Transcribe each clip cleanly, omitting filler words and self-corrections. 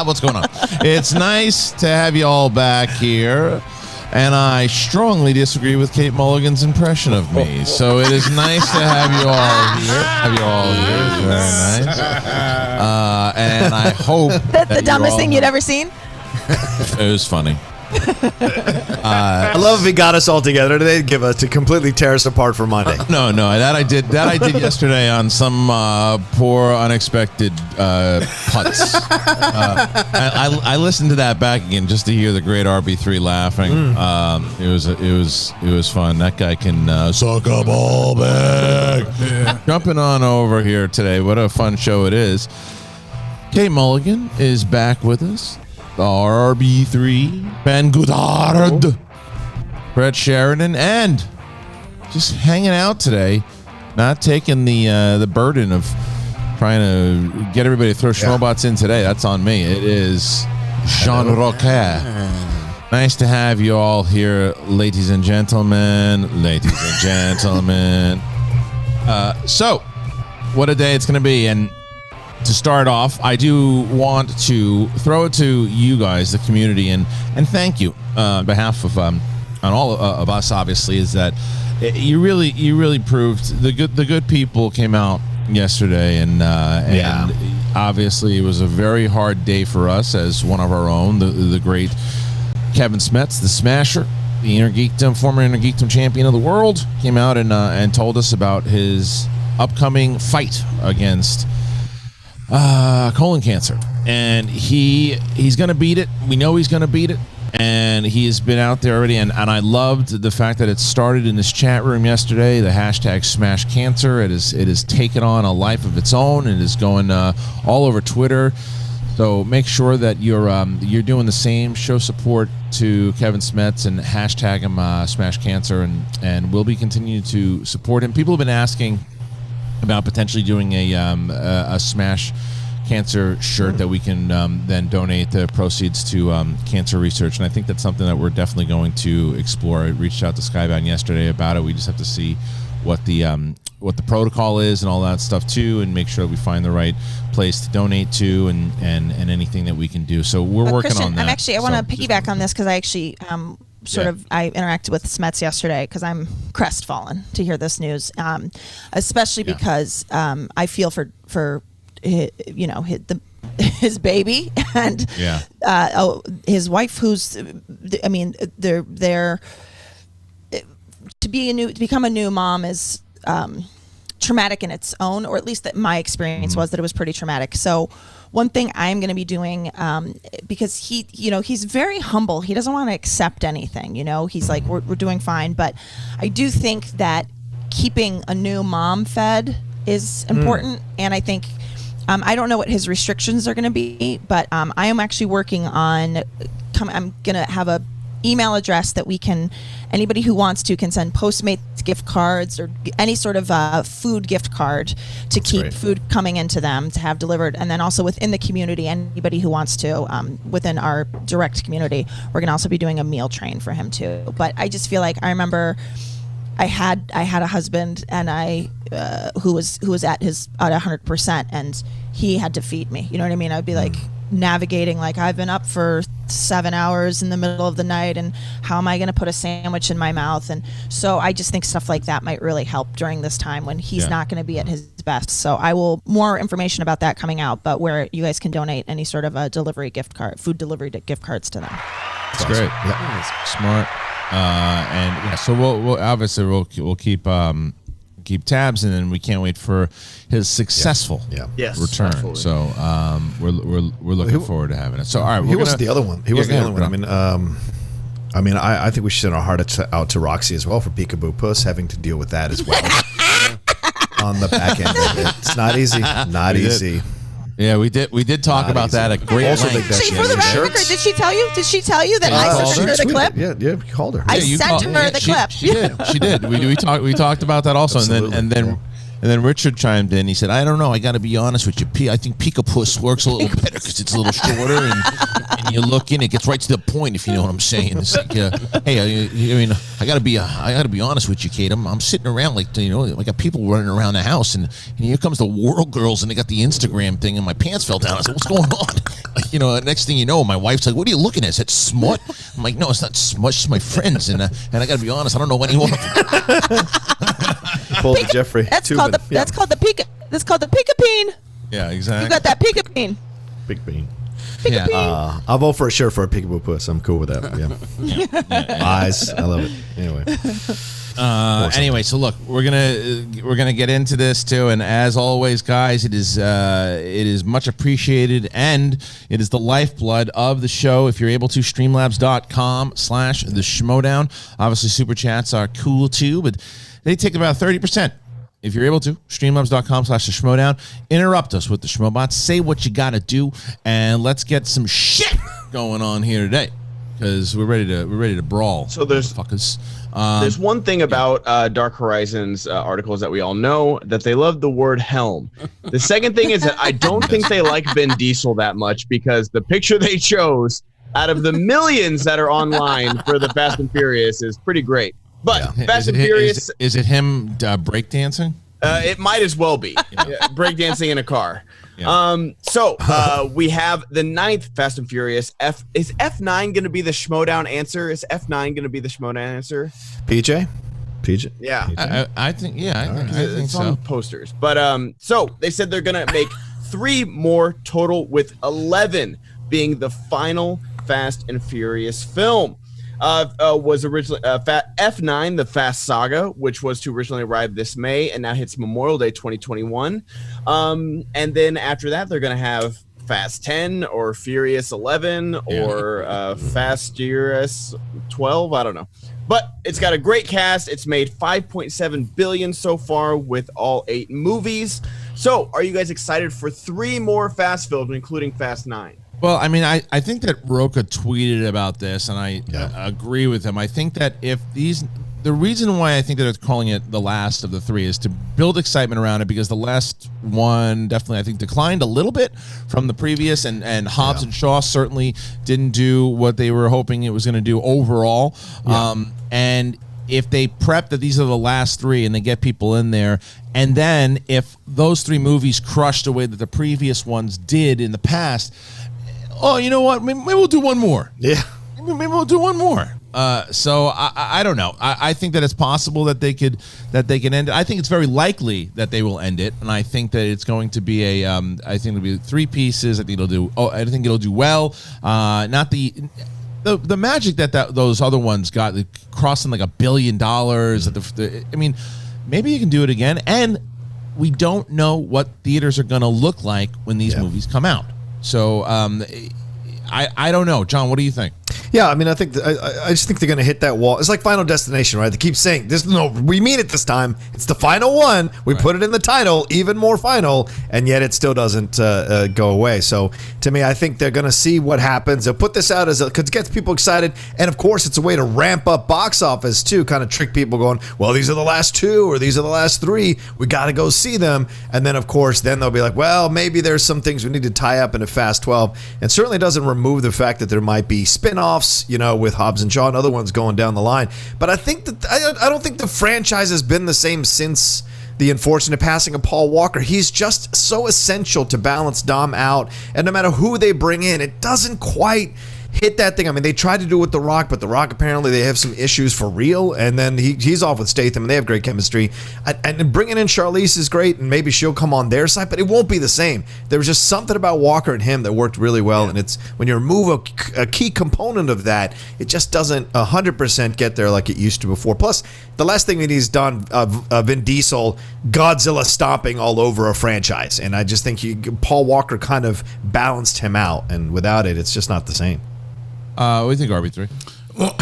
What's going on? It's nice to have you all back here. And I strongly disagree with Kate Mulligan's impression of me. So it is nice to have you all here. It's very nice. And I hope that's the dumbest thing you'd ever seen. It was funny. I love if he got us all together today to completely tear us apart for Monday. No, that I did yesterday on some poor unexpected putts. I listened to that back again just to hear the great RB3 laughing. It was fun. That guy can suck a ball back. Yeah. Jumping on over here today. What a fun show it is. Kate Mulligan is back with us. RB3, Ben Goddard, Brett Sheridan, and just hanging out today, not taking the burden of trying to get everybody to throw schmobots in today. That's on me. It is Jean Rocha. Nice to have you all here, ladies and gentlemen. So, what a day it's going to be, and to start off, I do want to throw it to you guys, the community, and thank you on behalf of on all of us. Obviously, is that you really proved the good people came out yesterday, and obviously it was a very hard day for us as one of our own. The great Kevin Smets, the Smasher, the former Inner Geekdom champion of the world, came out and told us about his upcoming fight against colon cancer, and he's gonna beat it. We know he's gonna beat it, and he has been out there already, and I loved the fact that it started in this chat room yesterday, the hashtag Smash Cancer. It has taken on a life of its own and is going all over Twitter. So make sure that you're doing the same. Show support to Kevin Smets and hashtag him Smash Cancer, and we'll be continuing to support him. People have been asking about potentially doing a Smash Cancer shirt that we can then donate the proceeds to cancer research, and I think that's something that we're definitely going to explore. I reached out to Skybound yesterday about it. We just have to see what the protocol is and all that stuff too, and make sure that we find the right place to donate to and anything that we can do. So we're working Kristian, on that. I want to piggyback on this because I actually I interacted with Smets yesterday because I'm crestfallen to hear this news, especially because I feel for his baby and his wife, who's they're to become a new mom is traumatic in its own, or at least that my experience was that it was pretty traumatic. So one thing I'm going to be doing, because he's very humble. He doesn't want to accept anything. He's like, we're doing fine. But I do think that keeping a new mom fed is important. And I think, I don't know what his restrictions are going to be, but I am actually working on, I'm going to have a email address that anybody who wants to can send Postmates gift cards or any sort of food gift card to keep food coming into them to have delivered. And then also within the community, anybody who wants to, within our direct community, we're going to also be doing a meal train for him too. But I just feel like I remember I had a husband and who was at 100%, and he had to feed me. You know what I mean? I'd be like navigating, like, I've been up for 7 hours in the middle of the night, and how am I going to put a sandwich in my mouth? And so I just think stuff like that might really help during this time when he's not going to be at his best. So more information about that coming out, but where you guys can donate any sort of a food delivery gift cards to them. That's great. Yeah. Smart. So we'll obviously we'll keep tabs, and then we can't wait for his successful return. Absolutely. So we're looking forward to having it. So all right, he wasn't the other one. He wasn't the only one. I think we should send our heart out to Roxy as well for Peekaboo Puss having to deal with that as well on the back end of it. It's not easy. Not easy. Yeah, we did talk about that at great length. Actually, for the record, did she tell you that I sent her the clip? Yeah, we called her. I sent her the clip. She did. We talked about that also. Absolutely. And then Richard chimed in. He said, "I don't know. I got to be honest with you. I think Peekaboo works a little better because it's a little shorter, and and you look in, it gets right to the point, if you know what I'm saying. It's like, hey, I mean, I gotta be honest with you, Kate. I'm sitting around like I got people running around the house, and here comes the World Girls, and they got the Instagram thing, and my pants fell down. I said, what's going on? Next thing you know, my wife's like, what are you looking at? Is that smut? I'm like, no, it's not smut. It's just my friends, and I gotta be honest, I don't know anyone. Pull Jeffrey. That's called the Pika. That's called the Pika Bean. Yeah, exactly. You got that Pika Bean. Big bean. Pika Bean. I'll vote for a shirt for a peekaboo puss. I'm cool with that. Yeah. Eyes. I love it. Anyway, so look, we're gonna get into this too, and as always, guys, it is much appreciated, and it is the lifeblood of the show. If you're able to, streamlabs.com/the Schmodown. Obviously, super chats are cool too, but they take about 30%. If you're able to, streamlabs.com/the Schmodown. Interrupt us with the Schmobots. Say what you got to do, and let's get some shit going on here today, because we're ready to brawl. So there's one thing about Dark Horizons articles that we all know, that they love the word helm. The second thing is that I don't think they like Vin Diesel that much, because the picture they chose out of the millions that are online for the Fast and Furious is pretty great. But Fast and Furious... Is it him breakdancing? It might as well be. Breakdancing in a car. Yeah. So we have the 9th Fast and Furious. Is F9 going to be the Schmodown answer? Is F9 going to be the Schmodown answer? PJ? Yeah. I think, I think it's so. on posters. But so they said they're going to make 3 more total, with 11 being the final Fast and Furious film. Was originally F9, the Fast Saga, which was to originally arrive this May and now hits Memorial Day 2021. And then after that, they're going to have Fast 10 or Furious 11 or Fast Furious 12. I don't know. But it's got a great cast. It's made $5.7 billion so far with all 8 movies. So are you guys excited for 3 more Fast films, including Fast 9? Well, I mean, I think that Rocha tweeted about this, and I agree with him. I think that the reason why I think that they're calling it the last of the 3 is to build excitement around it, because the last one definitely, I think, declined a little bit from the previous, and Hobbs and Shaw certainly didn't do what they were hoping it was going to do overall. And if they prep that these are the last 3 and they get people in there, and then if those 3 movies crush the way that the previous ones did in the past, oh, you know what? Maybe we'll do one more. Yeah. Maybe we'll do one more. So I don't know. I think that it's possible that they can end it. I think it's very likely that they will end it, and I think that it's going to be I think it'll be 3 pieces. I think it'll do well. Not the magic that those other ones got, crossing like $1 billion. I mean, maybe you can do it again, and we don't know what theaters are going to look like when these movies come out. So I don't know. John, what do you think? Yeah, I mean, I just think they're going to hit that wall. It's like Final Destination, right? They keep saying, we mean it this time. It's the final one. We put it in the title, even more final, and yet it still doesn't go away. So to me, I think they're going to see what happens. They'll put this out because it gets people excited, and of course, it's a way to ramp up box office too, kind of trick people going, well, these are the last 2 or these are the last 3. We got to go see them. And then, of course, they'll be like, well, maybe there's some things we need to tie up in a Fast 12. And certainly doesn't remove the fact that there might be spin-offs, with Hobbs and Shaw and other ones going down the line. But I think that I don't think the franchise has been the same since the unfortunate passing of Paul Walker. He's just so essential to balance Dom out, and no matter who they bring in, it doesn't quite hit that thing. I mean, they tried to do it with The Rock, but The Rock, apparently they have some issues for real, and then he's off with Statham, and they have great chemistry. And bringing in Charlize is great, and maybe she'll come on their side, but it won't be the same. There was just something about Walker and him that worked really well, and it's when you remove a key component of that, it just doesn't 100% get there like it used to before. Plus, the last thing that he's done, Vin Diesel, Godzilla stomping all over a franchise, and I just think Paul Walker kind of balanced him out, and without it, it's just not the same. What do you think, RB3? Well,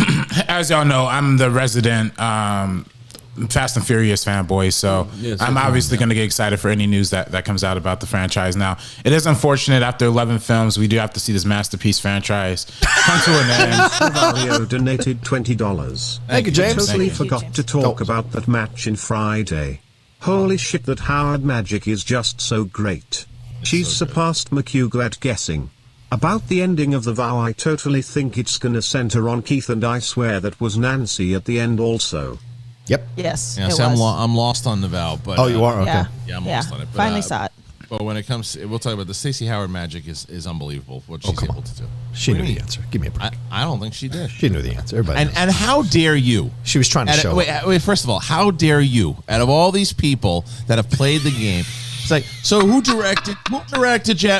as y'all know, I'm the resident Fast and Furious fanboy, so I'm obviously going to get excited for any news that comes out about the franchise. Now, it is unfortunate after 11 films, we do have to see this masterpiece franchise come to an end. Mario donated $20. Thank you, James. Totally forgot to talk about that match in Friday. Holy shit, that Howard magic is just so great. She's surpassed McHugh at guessing. About the ending of the vow, I totally think it's gonna center on Keith, and I swear that was Nancy at the end also. Yep. Yes. Yeah, it so was. I'm lost on the vow, but Oh, you are? Okay. Yeah. I'm lost on it. But, Finally saw it. But when it comes, we'll talk about the Stacey Howard magic is unbelievable. What she's come able on. to do. She What knew do you the mean? answer. Give me a break. I don't think she did. She knew the answer. Everybody knows. And how dare you? She was trying to show wait, it. wait, first of all, how dare you? Out of all these people that have played the game, it's like, so who directed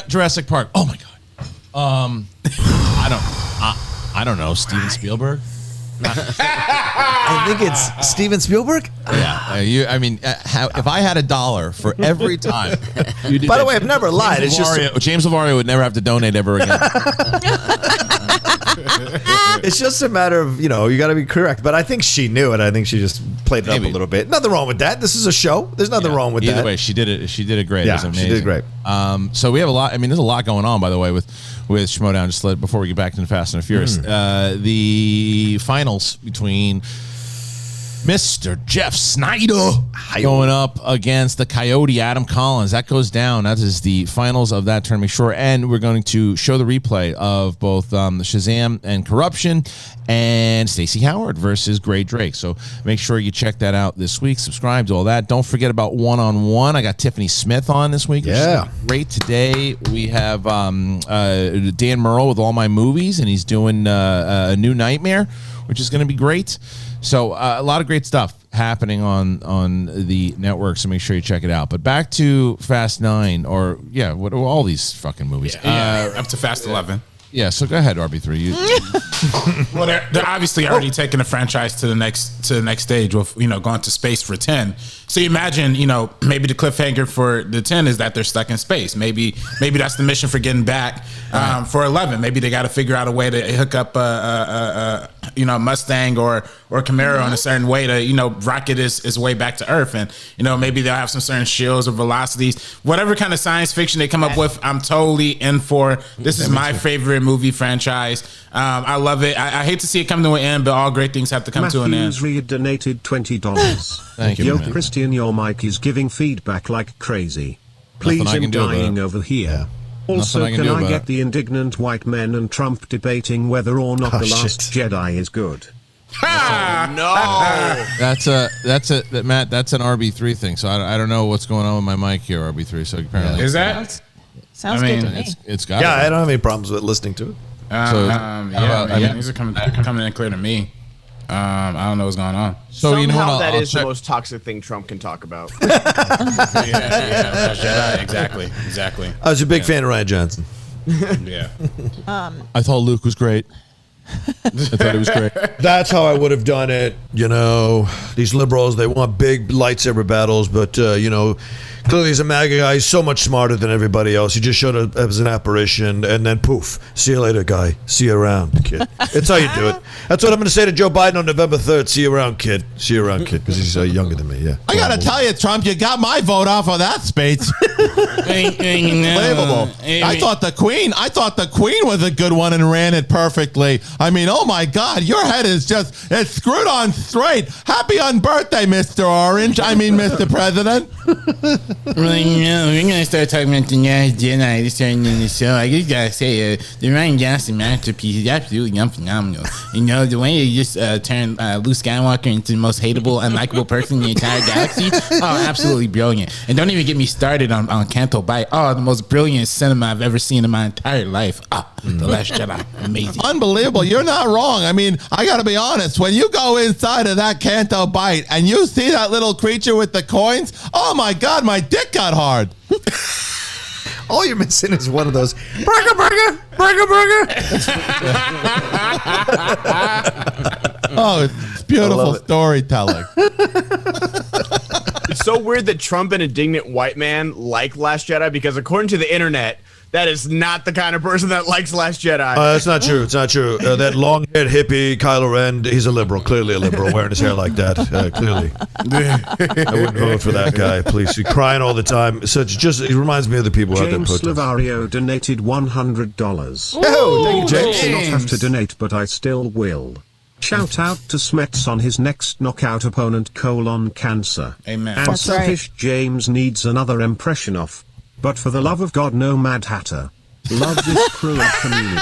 Jurassic Park? Oh my god. I don't know. Steven Spielberg. I think it's Steven Spielberg. Yeah. If I had $1 for every time. You did By the that, way, I've never lied. It's just James Lavario would never have to donate ever again. it's just a matter of, you got to be correct. But I think she knew it. I think she just played it up a little bit. Nothing wrong with that. This is a show. There's nothing wrong with that. Either way, she did it. She did it great. Yeah, It was amazing. she did great. So we have a lot. There's a lot going on, by the way, with Schmodown. Just before we get back into Fast and the Furious, the finals between Mr. Jeff Snyder going up against the Coyote Adam Collins. That goes down. That is the finals of that tournament. Sure, and we're going to show the replay of both the Shazam and Corruption and Stacey Howard versus Gray Drake. So make sure you check that out this week. Subscribe to all that. Don't forget about one-on-one. I got Tiffany Smith on this week. Yeah. Great. Today we have Dan Murrell with All My Movies, and he's doing a new Nightmare, which is going to be great. So a lot of great stuff happening on the network, so make sure you check it out. But back to Fast 9, what are all these fucking movies? Up to Fast 11. Yeah, so go ahead, RB3. Well, they're obviously already taking the franchise to the next stage with going to space for 10. So you imagine maybe the cliffhanger for the 10 is that they're stuck in space. Maybe that's the mission for getting back for 11. Maybe they got to figure out a way to hook up a Mustang or Camaro in a certain way to rocket his way back to Earth, and maybe they'll have some certain shields or velocities, whatever kind of science fiction they come up with. I'm totally in for. This is my favorite movie franchise. I love it. I hate to see it come to an end, but all great things have to come to an end. Matthews Reed donated $20. Thank you, Yo, man. Kristian, your mic is giving feedback like crazy. Nothing Please, I can I'm do about dying it. over here. Yeah. Also, Nothing I can can do I about get it. the indignant white men and Trump debating whether or not Oh, The Last shit. Jedi is good? No. That's Matt. That's an RB3 thing. So I don't know what's going on with my mic here, RB3. So apparently, Is that? Sounds I mean, good to me. it's got. Yeah, I don't have any problems with listening to it. These are coming in clear to me. I don't know what's going on. So Somehow you know what? that I'll is the check- most toxic thing Trump can talk about. Yeah, exactly. I was a big fan of Ryan Johnson. Yeah. I thought Luke was great. I thought it was great. That's how I would have done it. These liberals, they want big lightsaber battles, but, clearly he's a MAGA guy. He's so much smarter than everybody else. He just showed up as an apparition, and then poof. See you later, guy. See you around, kid. That's how you do it. That's what I'm going to say to Joe Biden on November 3rd. See you around, kid. See you around, kid, because he's younger than me, yeah. I gotta tell you, Trump, you got my vote off of that speech. Unbelievable. I thought the Queen was a good one and ran it perfectly. I mean, oh my God, your head is it's screwed on straight. Happy unbirthday, Mr. Orange. I mean, Mr. President. Well, we're gonna start talking about the Last Jedi starting in the show. I just gotta say, the Ryan Johnson masterpiece is absolutely phenomenal. The way he just turned Luke Skywalker into the most hateable, unlikable person in the entire galaxy. Oh, absolutely brilliant. And don't even get me started on Canto Bight. Oh, the most brilliant cinema I've ever seen in my entire life. The Last Jedi, amazing. Unbelievable. You're not wrong. I mean, I got to be honest. When you go inside of that Canto Bight and you see that little creature with the coins, oh my God, my dick got hard. All you're missing is one of those burger. Oh, it's beautiful storytelling. It's so weird that Trump, an indignant white man, like Last Jedi, because according to the internet, that is not the kind of person that likes Last Jedi. It's not true. It's not true. That long-haired hippie, Kylo Ren, he's a liberal. Clearly a liberal, wearing his hair like that. Clearly. I wouldn't vote for that guy, please. He's crying all the time. It reminds me of the people out there James protesting. Slavario donated $100. Oh, thank you, I James. do not have to donate, but I still will. Shout out to Smets on his next knockout opponent, colon cancer. Amen. And That's selfish James needs another impression of. But for the love of God, no Mad Hatter. Love this crew and community.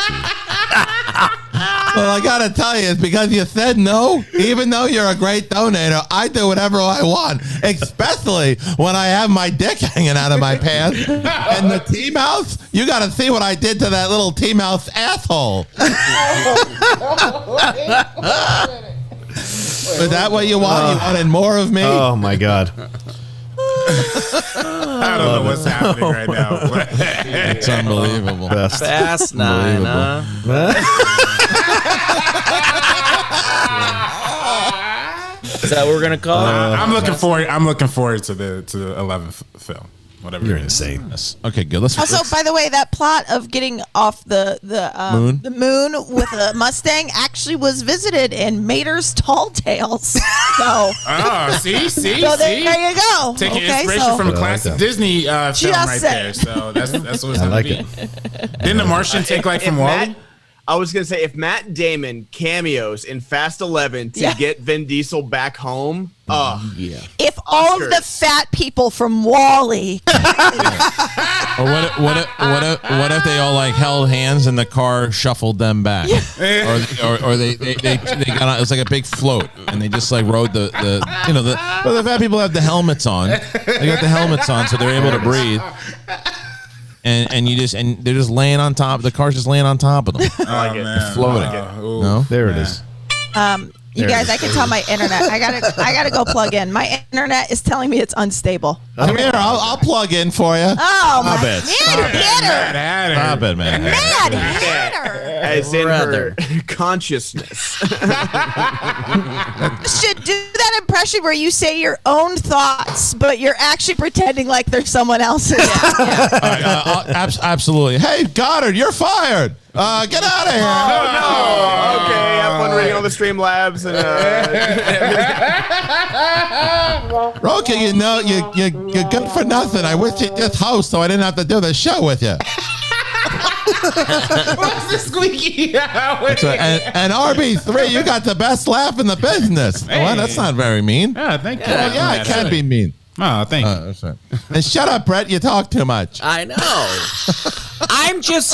Well, I gotta tell you, it's because you said no. Even though you're a great donator, I do whatever I want, especially when I have my dick hanging out of my pants. And the tea mouse, you gotta see what I did to that little tea mouse asshole. Is that what you want? You wanted more of me? Oh my God. I don't know what's happening right now. It's unbelievable. Best. Fast 9, huh? Is that what we're gonna call it? I'm looking forward to the 11th film. Whatever. You're it is. insane. Yes. Okay, good. Let's Also, by the way, that plot of getting off the moon with a Mustang actually was visited in Mater's Tall Tales. So, Oh, see. so there you go. Taking Okay, inspiration so from a classic that. Disney film right Just there. saying. So that's what it's I gonna like be. it. Didn't the Martian take like from Wall-E? I was gonna say if Matt Damon cameos in Fast 11 to Yeah. get Vin Diesel back home, if all of the Oscars. fat people from Wall-E, Or what if they all like held hands and the car shuffled them back, or they got on, it was like a big float and they just like rode the fat people have the helmets on, they got the helmets on so they're able to breathe, and they're just laying on top, the car's just laying on top of them, floating. No, There it is. you guys, I can tell my internet. I gotta go plug in. My internet is telling me it's unstable. Come here, I'll plug in for you. Oh my it. Mad Hatter! Stop it, man. Mad Hatter! as in Brother. her consciousness. Should do that impression where you say your own thoughts, but you're actually pretending like they're someone else's. Absolutely. Hey, Goddard, you're fired. Get out of here. Oh, okay. Have fun reading all the Streamlabs and Rocha, you know, you're good for nothing. I wish you'd just host so I didn't have to do the show with you. What's the squeaky? And RB3, you got the best laugh in the business. Well, that's not very mean. Oh, thank you. Well, yeah, it can be mean. Oh, thank you. That's right. And shut up, Brett. You talk too much. I know.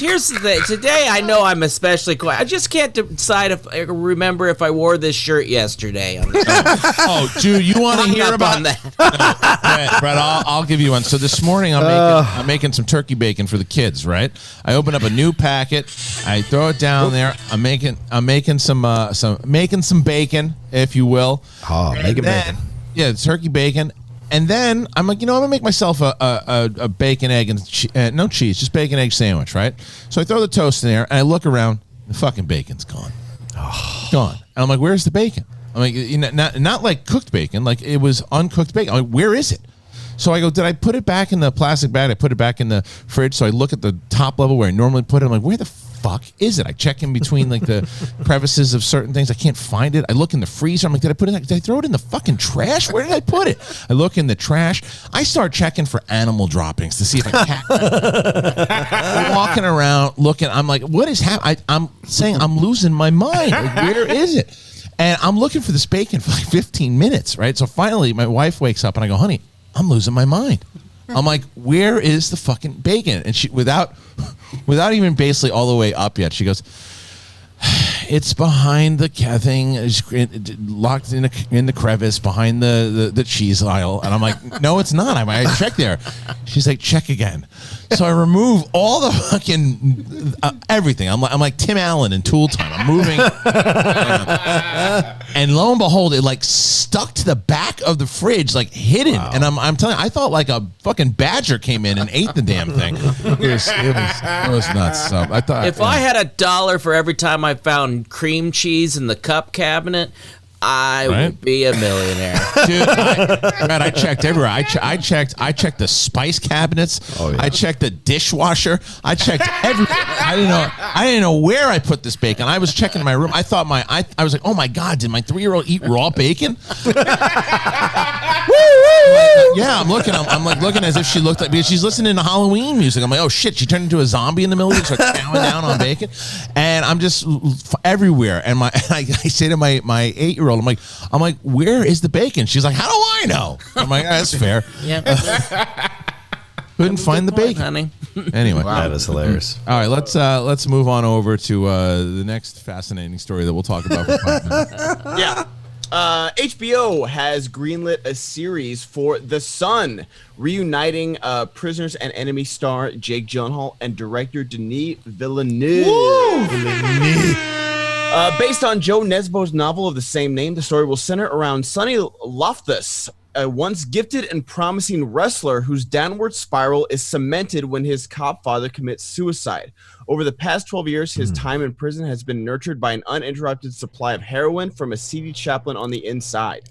Here's the thing. Today, I know I'm especially quiet. I just can't decide if I remember if I wore this shirt yesterday. Oh, dude, you want to Hung hear up about on that? Brett, I'll give you one. So this morning I'm making some turkey bacon for the kids, right? I open up a new packet, I throw it down there. I'm making some bacon, if you will. Oh, make it bacon. Yeah, turkey bacon. And then I'm like, I'm gonna make myself a bacon, egg, and no cheese, just bacon, egg sandwich, right? So I throw the toast in there, and I look around, the fucking bacon's gone, gone. And I'm like, where's the bacon? I'm like, not like cooked bacon, like it was uncooked bacon. I'm like, where is it? So I go, did I put it back in the plastic bag? I put it back in the fridge. So I look at the top level where I normally put it. I'm like, where the fuck is it? I check in between like the crevices of certain things. I can't find it. I look in the freezer. I'm like, did I throw it in the fucking trash? Where did I put it? I look in the trash. I start checking for animal droppings to see if a cat. I'm walking around looking. I'm like, what is happening? I'm saying I'm losing my mind. Like, where is it? And I'm looking for this bacon for like 15 minutes, right? So finally, my wife wakes up and I go, honey, I'm losing my mind. I'm like, where is the fucking bacon? And she, without even basically all the way up yet, she goes, it's behind the thing, locked in the crevice behind the cheese aisle. And I'm like, no, it's not. I checked there. She's like, check again. So I remove all the fucking everything. I'm like Tim Allen in Tool Time. I'm moving, and lo and behold, it like stuck to the back of the fridge, like hidden. Wow. And I'm telling you, I thought like a fucking badger came in and ate the damn thing. It was nuts. So I thought if I had $1 for every time I found cream cheese in the cup cabinet, I would be a millionaire. Dude, I checked everywhere. I checked the spice cabinets. Oh, yeah. I checked the dishwasher. I checked everything. I didn't know where I put this bacon. I was checking my room. I thought I was like, oh my God, did my 3-year-old eat raw bacon? Yeah, I'm looking. I'm like looking as if she looked like, because she's listening to Halloween music. I'm like, oh shit, she turned into a zombie in the middle of it, starts chowing down on bacon, and I'm just everywhere. And I say to my 8-year-old, I'm like, where is the bacon? She's like, how do I know? I'm like, that's fair. Yeah. Couldn't find the Good point, bacon. honey. Anyway, That is hilarious. all right, let's move on over to the next fascinating story that we'll talk about for 5 minutes. Yeah. HBO has greenlit a series for The Sun, reuniting Prisoners and Enemy star Jake Gyllenhaal and director Denis Villeneuve. Based on Joe Nesbo's novel of the same name, the story will center around Sonny Loftus, a once gifted and promising wrestler whose downward spiral is cemented when his cop father commits suicide. Over the past 12 years, his time in prison has been nurtured by an uninterrupted supply of heroin from a seedy chaplain on the inside.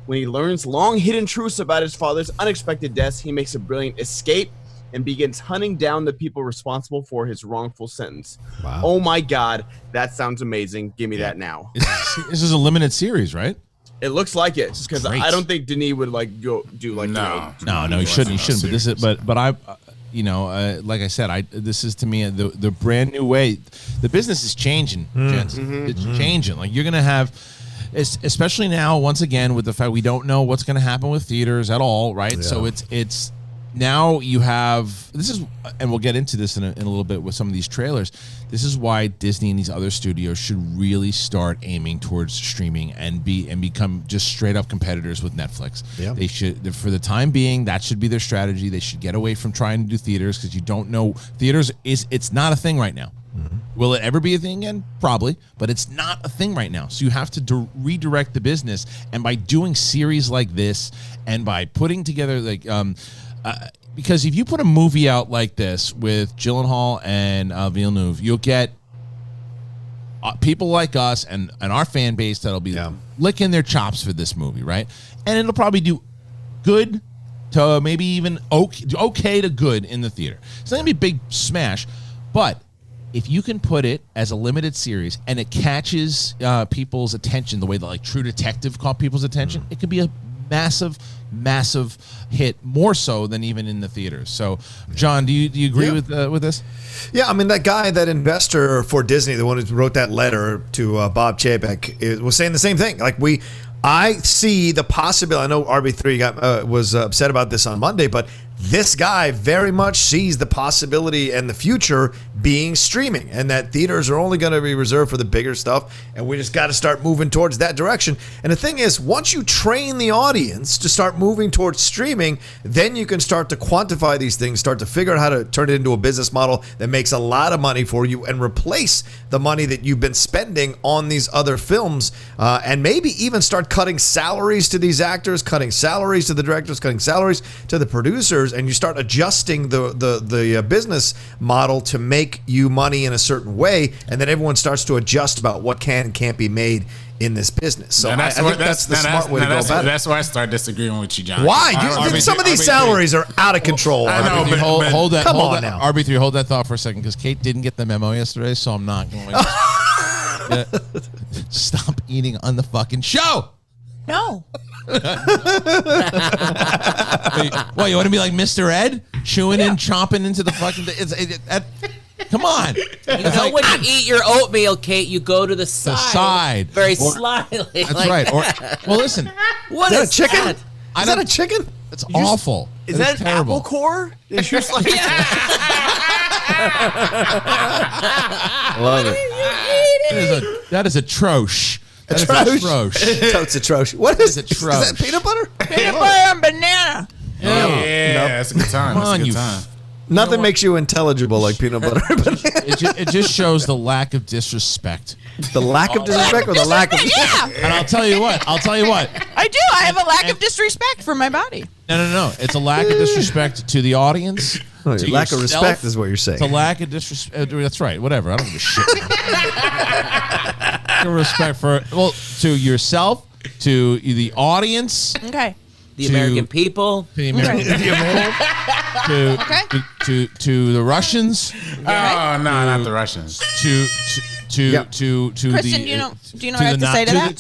When he learns long hidden truths about his father's unexpected deaths, he makes a brilliant escape and begins hunting down the people responsible for his wrongful sentence. Wow. Oh my God, that sounds amazing. Give me that now. This is a limited series, right? It looks like it, because great. I don't think Denis would go do like No. No, he shouldn't. He shouldn't. But this is, but I, like I said, this is to me the brand new way. The business is changing, Jensen. It's changing. Like you're gonna have, especially now, once again, with the fact we don't know what's gonna happen with theaters at all, right? Yeah. So it's now you have this is, and we'll get into this in a little bit with some of these trailers. This is why Disney and these other studios should really start aiming towards streaming and become just straight up competitors with Netflix. Yeah. They should, for the time being, that should be their strategy. They should get away from trying to do theaters because you don't know theaters it's not a thing right now. Will it ever be a thing again? Probably, but it's not a thing right now. So you have to redirect the business, and by doing series like this, and by putting together because if you put a movie out like this with Gyllenhaal and Villeneuve, you'll get people like us and our fan base that'll be licking their chops for this movie, right? And it'll probably do good to maybe even okay to good in the theater. It's not going to be a big smash, but if you can put it as a limited series and it catches people's attention the way that like True Detective caught people's attention, it could be a massive hit, more so than even in the theaters. So, John, do you agree with this? Yeah, I mean, that investor for Disney, the one who wrote that letter to Bob Chapek, was saying the same thing. Like I see the possibility. I know RB3 was upset about this on Monday, but this guy very much sees the possibility and the future being streaming, and that theaters are only going to be reserved for the bigger stuff, and we just got to start moving towards that direction. And the thing is, once you train the audience to start moving towards streaming, then you can start to quantify these things, start to figure out how to turn it into a business model that makes a lot of money for you and replace the money that you've been spending on these other films, and maybe even start cutting salaries to these actors, cutting salaries to the directors, cutting salaries to the producers, and you start adjusting the business model to make you money in a certain way, and then everyone starts to adjust about what can and can't be made in this business. So I think that's the smart way to go about it. That's why I start disagreeing with you, John. Why? Some of these salaries are out of control. I know, RB3, hold that. Come hold on that, now. RB3, hold that thought for a second, because Kate didn't get the memo yesterday, so I'm not going to stop eating on the fucking show. No. What, you want to be like Mr. Ed, chewing and chomping into the fucking? Come on. You know, when you eat your oatmeal, Kate, you go to the side. Very slyly. That's right. Well, listen. What Is that a chicken? that? Is that a chicken? It's awful. Is that an terrible. apple core? It's just like Love it. That is atrosh. That is atrosh. Totes atrocious. What is It's it? Is that atrocious. peanut butter? Peanut butter and banana. Yeah, it's a good time. Come on, It's a you good time. Nothing makes you intelligible like peanut butter. It just shows the lack of disrespect. The lack of disrespect or the lack of... Yeah, And I'll tell you what. I do. I have a lack of disrespect for my body. No. It's a lack of disrespect to the audience. Oh, to lack of yourself. respect is what you're saying. It's a lack of disrespect. That's right. Whatever. I don't give a shit. Respect to yourself, to the audience, Okay. The American people. to the American to the Russians, Oh, no, not the Russians. to Kristian, the do you know what I have to say to that?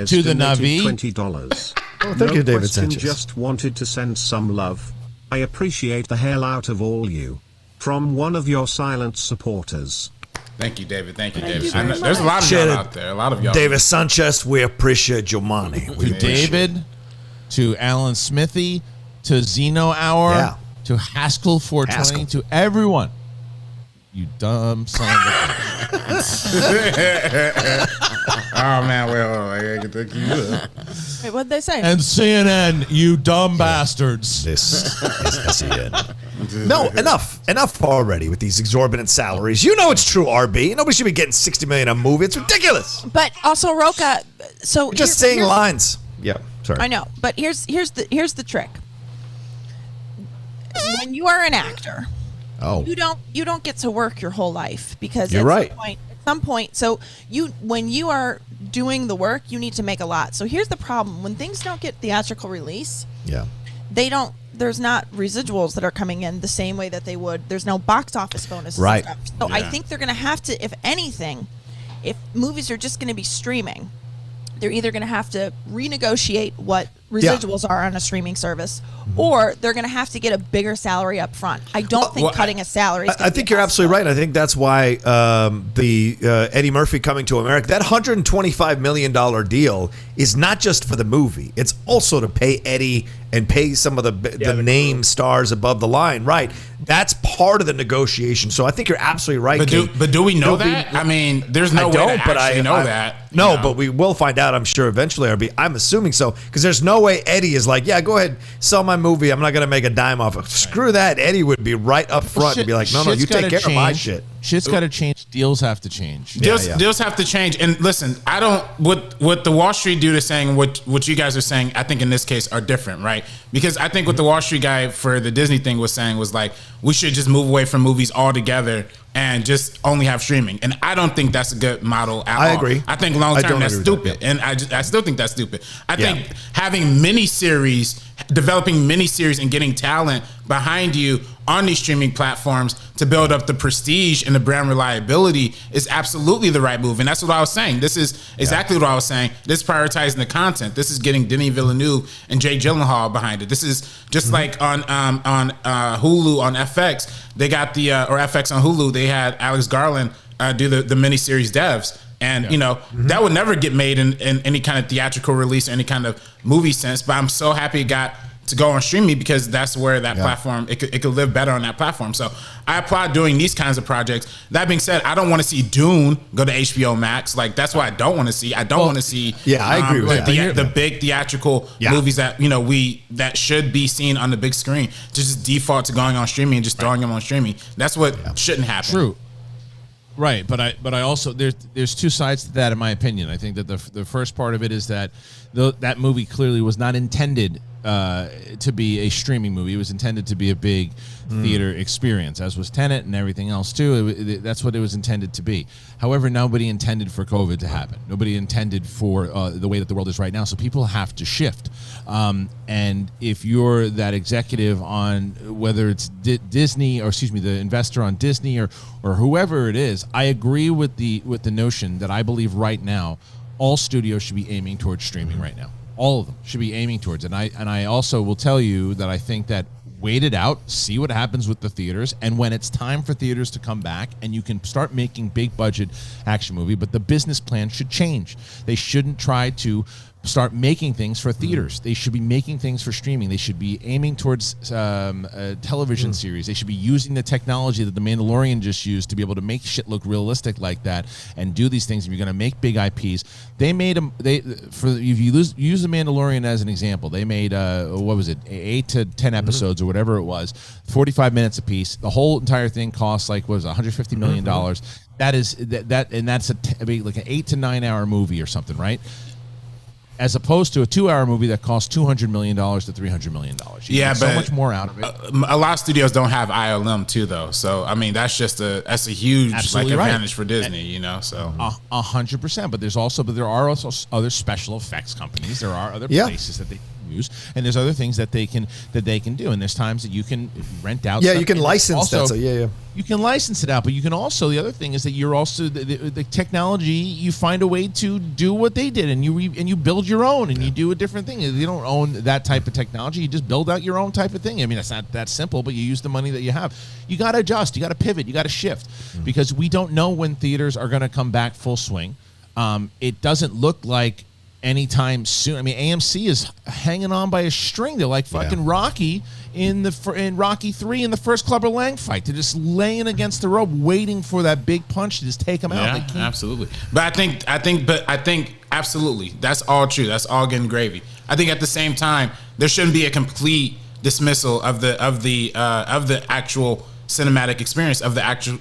to the Navi. $20. Oh, thank you, David Question Sanchez. just wanted to send some love. I appreciate the hell out of all you. From one of your silent supporters. Thank you, David. Thank you, you David. very There's a lot of Shit. y'all out there. A lot of y'all. David Sanchez, we appreciate your money. We To appreciate it. David, to Alan Smithy, to Zeno Hour, Yeah. to Haskell 420, to everyone. You dumb son of a... Oh man, wait, hold on. I gotta get the Wait, what'd they say? And CNN, you dumb bastards. This is SEN. No, enough already with these exorbitant salaries. You know it's true, RB. Nobody should be getting $60 million a movie. It's ridiculous. But also, Rocha. So You're just saying lines. Yeah, sorry. I know, but here's the trick. When you are an actor, you don't get to work your whole life because You're right. At some point, so when you are doing the work, you need to make a lot. So here's the problem: when things don't get theatrical release, there's not residuals that are coming in the same way that they would. There's no box office bonuses. Right. And stuff. So I think they're going to have to, if anything, if movies are just going to be streaming, they're either going to have to renegotiate what residuals are on a streaming service, or they're going to have to get a bigger salary up front. I don't think cutting a salary is going to I think you're absolutely right. I think that's why the Eddie Murphy Coming to America, that $125 million deal is not just for the movie. It's also to pay Eddie and pay some of the name stars above the line. Right. That's part of the negotiation. So I think you're absolutely right. But do we know that? I mean, there's no way to actually know that. No, but we will find out, I'm sure, eventually, RB. I'm assuming so, because there's no way Eddie is like, yeah, go ahead, sell my movie. I'm not going to make a dime off it. Screw that. Eddie would be right up front and be like, no, you take care of my shit. Shit's got to change. Deals have to change. Deals have to change. And listen, I don't, what the Wall Street dude is saying, what you guys are saying, I think in this case are different, right? Because I think what the Wall Street guy for the Disney thing was saying was like, we should just move away from movies altogether and just only have streaming. And I don't think that's a good model at all. I agree. I think long term that's stupid. And I still think that's stupid. I think having developing miniseries and getting talent behind you on these streaming platforms to build up the prestige and the brand reliability is absolutely the right move. And that's what I was saying. This is exactly what I was saying. This is prioritizing the content. This is getting Denis Villeneuve and Jake Gyllenhaal behind it. This is just like on Hulu, on FX, they got or FX on Hulu, they had Alex Garland do the miniseries devs. And, that would never get made in any kind of theatrical release or any kind of movie sense. But I'm so happy it got to go on streaming because that's where that platform, it could live better on that platform. So I applaud doing these kinds of projects. That being said, I don't want to see Dune go to HBO Max. Like, that's what I don't want to see. I don't want to see I agree with that. The big theatrical movies that, that should be seen on the big screen to just default to going on streaming and just throwing them on streaming. That's what shouldn't happen. True. Right, but I also there's two sides to that in my opinion. I think that the first part of it is that that movie clearly was not intended to be a streaming movie. It was intended to be a big theater experience, as was Tenet and everything else too. That's what it was intended to be. However, nobody intended for COVID to happen. Nobody intended for the way that the world is right now. So people have to shift. And if you're that executive on whether it's Disney or the investor on Disney or whoever it is, I agree with the notion that I believe right now all studios should be aiming towards streaming right now. All of them should be aiming towards it. And I also will tell you that I think that wait it out, see what happens with the theaters, and when it's time for theaters to come back and you can start making big budget action movie, but the business plan should change. They shouldn't try to start making things for theaters. They should be making things for streaming. They should be aiming towards a television series. They should be using the technology that The Mandalorian just used to be able to make shit look realistic like that and do these things. If you're going to make big IPs, they made them. If you use The Mandalorian as an example, they made 8 to 10 episodes or whatever it was, 45 minutes a piece. The whole entire thing costs like $150 million. That is and that's like an 8 to 9 hour movie or something, right? As opposed to a 2-hour movie that costs $200 million to $300 million. You get so much more out of it. A lot of studios don't have ILM too, though. So I mean, that's a huge advantage for Disney, So 100%. But there are also other special effects companies. There are other places that they use, and there's other things that they can do. And there's times that you can rent out. Yeah, you can license that. So you can license it out, but you can also, the other thing is that you're also the technology. You find a way to do what they did, and you build your own, and you do a different thing. You don't own that type of technology. You just build out your own type of thing. I mean, it's not that simple, but you use the money that you have. You got to adjust. You got to pivot. You got to shift because we don't know when theaters are going to come back full swing. It doesn't look like anytime soon. I mean, AMC is hanging on by a string. They're like fucking Rocky in Rocky 3 in the first Clubber Lang fight. They're just laying against the rope, waiting for that big punch to just take them out. Yeah, absolutely. But I think absolutely that's all true. That's all getting gravy. I think at the same time there shouldn't be a complete dismissal of the actual cinematic experience, of the actual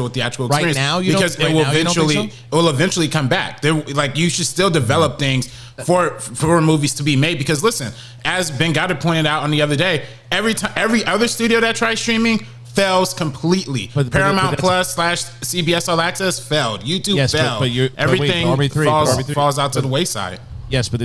theatrical experience. Right now, because it will eventually come back. You should still develop things for movies to be made. Because listen, as Ben Goddard pointed out on the other day, every other studio that tries streaming fails completely. Paramount Plus / CBS All Access failed. YouTube failed. Everything falls out to the wayside. Yes, but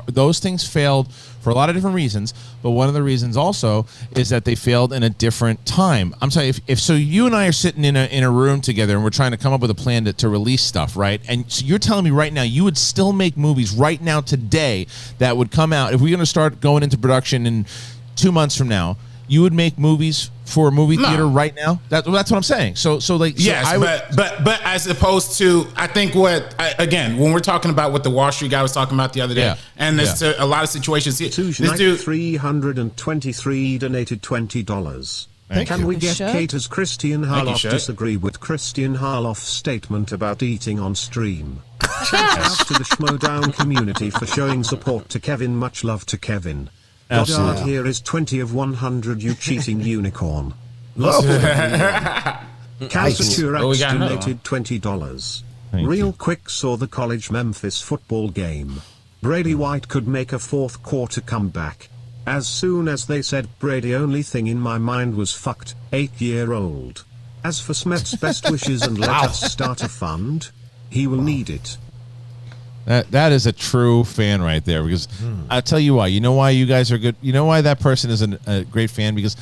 those things failed for a lot of different reasons. But one of the reasons also is that they failed in a different time. I'm sorry, if so, you and I are sitting in a room together and we're trying to come up with a plan to release stuff, right? And so you're telling me right now you would still make movies right now today that would come out if we're going to start going into production in 2 months from now. You would make movies for a movie theater right now? That's what I'm saying. But as opposed to, I think again, when we're talking about what the Wall Street guy was talking about the other day, and there's a lot of situations here. This dude 323 donated $20. Can we get Kate as Kristian Harloff disagree with Kristian Harloff's statement about eating on stream? Shout out to the Schmodown community for showing support to Kevin. Much love to Kevin. Goddard, here is 20 of 100, you cheating unicorn. Calciturax donated $20. Real quick, saw the college Memphis football game. Brady White could make a fourth quarter comeback. As soon as they said Brady, only thing in my mind was fucked, 8-year-old. As for Smet's best wishes and let us start a fund, he will need it. That is a true fan right there, because I'll tell you why. You know why you guys are good? You know why that person is a great fan? Because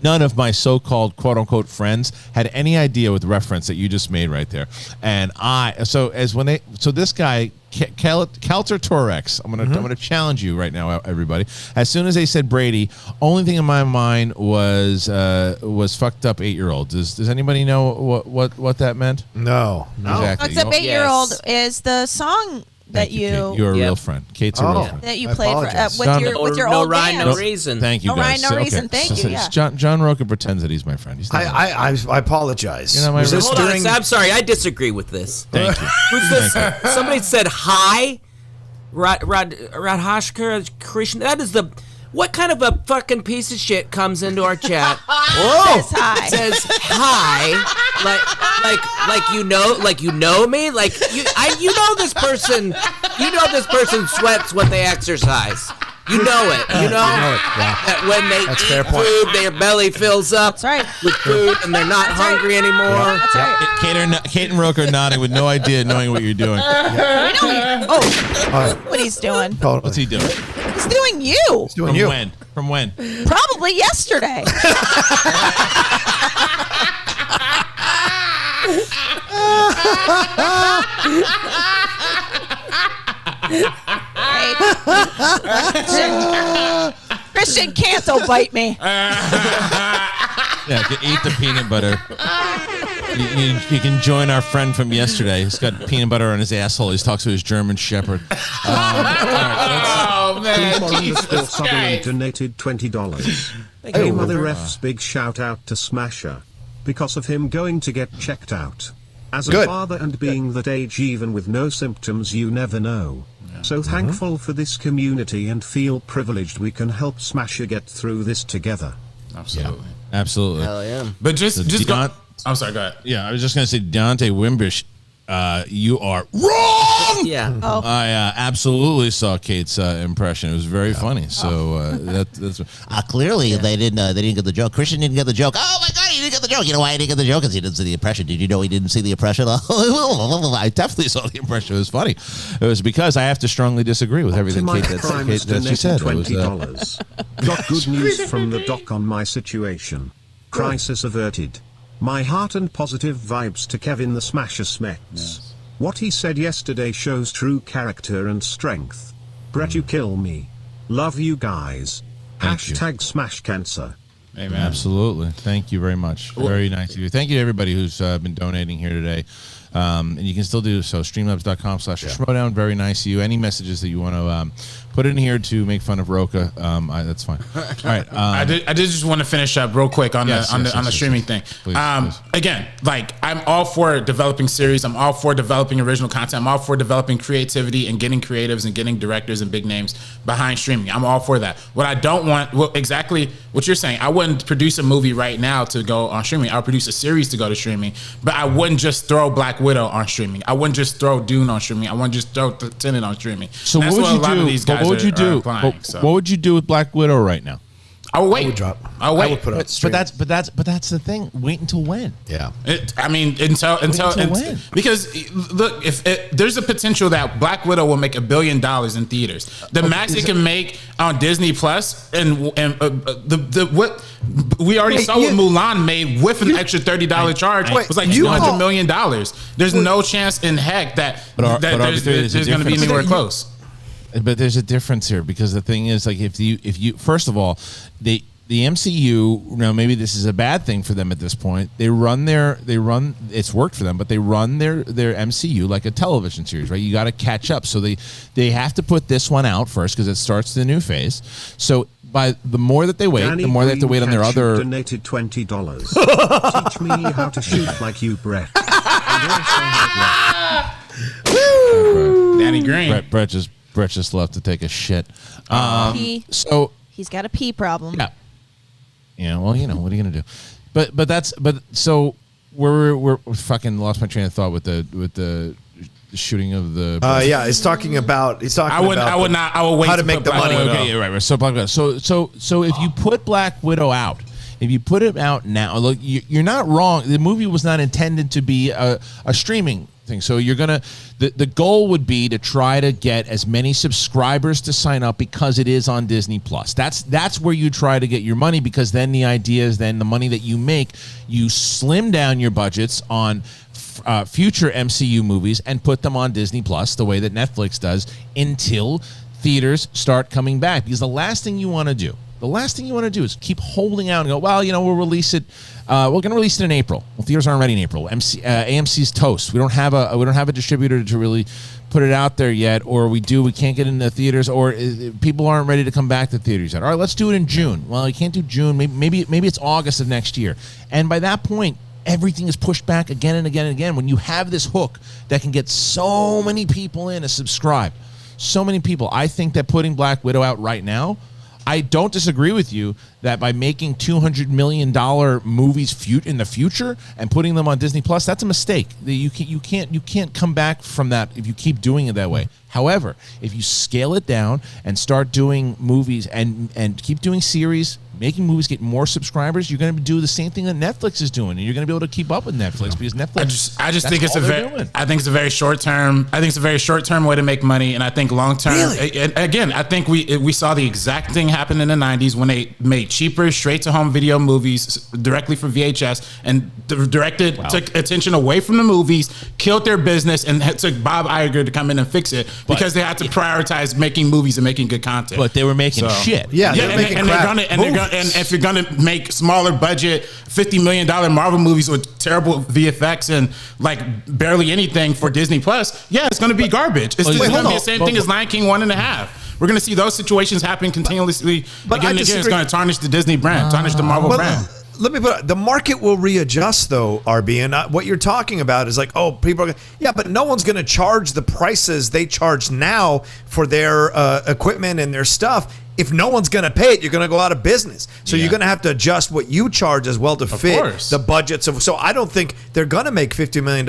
none of my so-called quote-unquote friends had any idea with the reference that you just made right there. And this guy, Calter Torex, I'm gonna challenge you right now, everybody. As soon as they said Brady, only thing in my mind was fucked up 8-year-olds. Does anybody know what that meant? No. Exactly. Fucked up 8-year-old is the song that you're a real friend. Kate's a real friend. That you played with your no old rhyme, band. no reason. Thank you, guys. No rhyme, no reason. Thank you. Yeah. John Rocha pretends that he's my friend. He's not I apologize. You're not my friend. Hold on, I'm sorry. I disagree with this. Thank you. Who's this? Somebody said hi. Radhashkar Krishna. That is the. What kind of a fucking piece of shit comes into our chat? Whoa! Says hi, like you know me, like you know this person sweats when they exercise. You know it. You know that when they eat food, their belly fills up with food, and they're not hungry anymore. That's right. Kate and Rocha are nodding with no idea, knowing what you're doing. What he's doing? What's he doing? He's doing you. He's doing you. From when? Probably yesterday. Kristian can't bite me. Yeah, eat the peanut butter. You can join our friend from yesterday. He's got peanut butter on his asshole. He talks to his German Shepherd. Oh man! Jesus Sutherland donated $20. Hey, Mother F's big shout out to Smasher. Because of him going to get checked out. As a father and being that age, even with no symptoms, you never know. So thankful for this community and feel privileged we can help Smasher get through this together. Absolutely. Yeah. Absolutely. Hell yeah. But I'm sorry, go ahead. Yeah, I was just going to say, Deontay Wimbish, you are wrong! Yeah. Oh. I absolutely saw Kate's impression. It was very funny. So that's clearly they didn't get the joke. Kristian didn't get the joke. Oh my God, he didn't get the joke. You know why he didn't get the joke? Because he didn't see the impression. Did you know he didn't see the impression? I definitely saw the impression. It was funny. It was because I have to strongly disagree with everything Kate that she said. $20. Got good news from the doc on my situation. Crisis averted. My heart and positive vibes to Kevin the Smasher Smets. Yes. What he said yesterday shows true character and strength. Brett, you kill me. Love you guys. Hashtag Smash Cancer. Amen. Absolutely. Thank you very much. Very nice of you. Thank you to everybody who's been donating here today. And you can still do so. Streamlabs.com/Schmodown. Very nice of you. Any messages that you want to put in here to make fun of Rocha, that's fine. All right. I did just want to finish up real quick on the streaming thing. Please. Again, like I'm all for developing series. I'm all for developing original content. I'm all for developing creativity and getting creatives and getting directors and big names behind streaming. I'm all for that. What I don't want, exactly what you're saying. I wouldn't produce a movie right now to go on streaming. I'll produce a series to go to streaming, but I wouldn't just throw Black Widow on streaming. I wouldn't just throw Dune on streaming. I wouldn't just throw Tenet on streaming. So what would you do? What would you do? What would you do with Black Widow right now? I would wait. I would drop. I would wait. I would put it on stream. But that's the thing. Wait until when? Yeah. Until when? Because look, if there's a potential that Black Widow will make $1 billion in theaters. The max it can make on Disney Plus and what we already saw what Mulan made with an extra $30 charge was like $200 million. There's no chance in heck that there's going to be anywhere close. But there's a difference here because the thing is, like, if you first of all, the MCU, maybe this is a bad thing for them at this point. They run it's worked for them, but they run their MCU like a television series, right? You got to catch up, so they have to put this one out first because it starts the new phase. So by the more that they wait, Danny the more they have to wait on their other. Donated $20. Teach me how to shoot like you, Brett. Danny Green. Brett just left to take a shit. So he's got a pee problem. Yeah. Yeah. Well, what are you gonna do? But so we're fucking lost my train of thought with the shooting of the. He's talking about. I would wait how to make the money. Okay, right. So Black Widow. So if you put Black Widow out. If you put it out now, look, you're not wrong. The movie was not intended to be a streaming thing. So you're going to, the goal would be to try to get as many subscribers to sign up because it is on Disney Plus. That's where you try to get your money, because then the idea is then the money that you make, you slim down your budgets on future MCU movies and put them on Disney Plus the way that Netflix does until theaters start coming back. Because the last thing you want to do is keep holding out and go, well, we'll release it. We're going to release it in April. Well, theaters aren't ready in April. AMC's toast. We don't have a distributor to really put it out there yet, or we can't get into theaters, or people aren't ready to come back to theaters yet. All right, let's do it in June. Well, you can't do June. Maybe it's August of next year. And by that point, everything is pushed back again and again and again. When you have this hook that can get so many people in to subscribe, so many people, I think that putting Black Widow out right now, I don't disagree with you that by making $200 million movies in the future and putting them on Disney Plus, that's a mistake. You can't come back from that if you keep doing it that way. However, if you scale it down and start doing movies and keep doing series, making movies get more subscribers, you're going to do the same thing that Netflix is doing, and you're going to be able to keep up with Netflix because Netflix. I just think it's a very short term. I think it's a very short term way to make money, and I think long term. Really? Again, I think we saw the exact thing happen in the '90s when they made cheaper, straight to home video movies directly for VHS and took attention away from the movies, killed their business, and took Bob Iger to come in and fix it because they had to prioritize making movies and making good content. But they were making shit. Yeah, they're making crap. And if you're gonna make smaller budget $50 million Marvel movies with terrible VFX and like barely anything for Disney Plus, it's gonna be garbage. It's gonna be the same thing as Lion King 1.5. We're gonna see those situations happen continuously again and again. It's gonna tarnish the Disney brand, tarnish the Marvel brand. Let me put it, the market will readjust though, RB, and what you're talking about is like, people are but no one's going to charge the prices they charge now for their equipment and their stuff. If no one's going to pay it, you're going to go out of business. So you're going to have to adjust what you charge as well to fit the budgets of. So I don't think they're going to make $50 million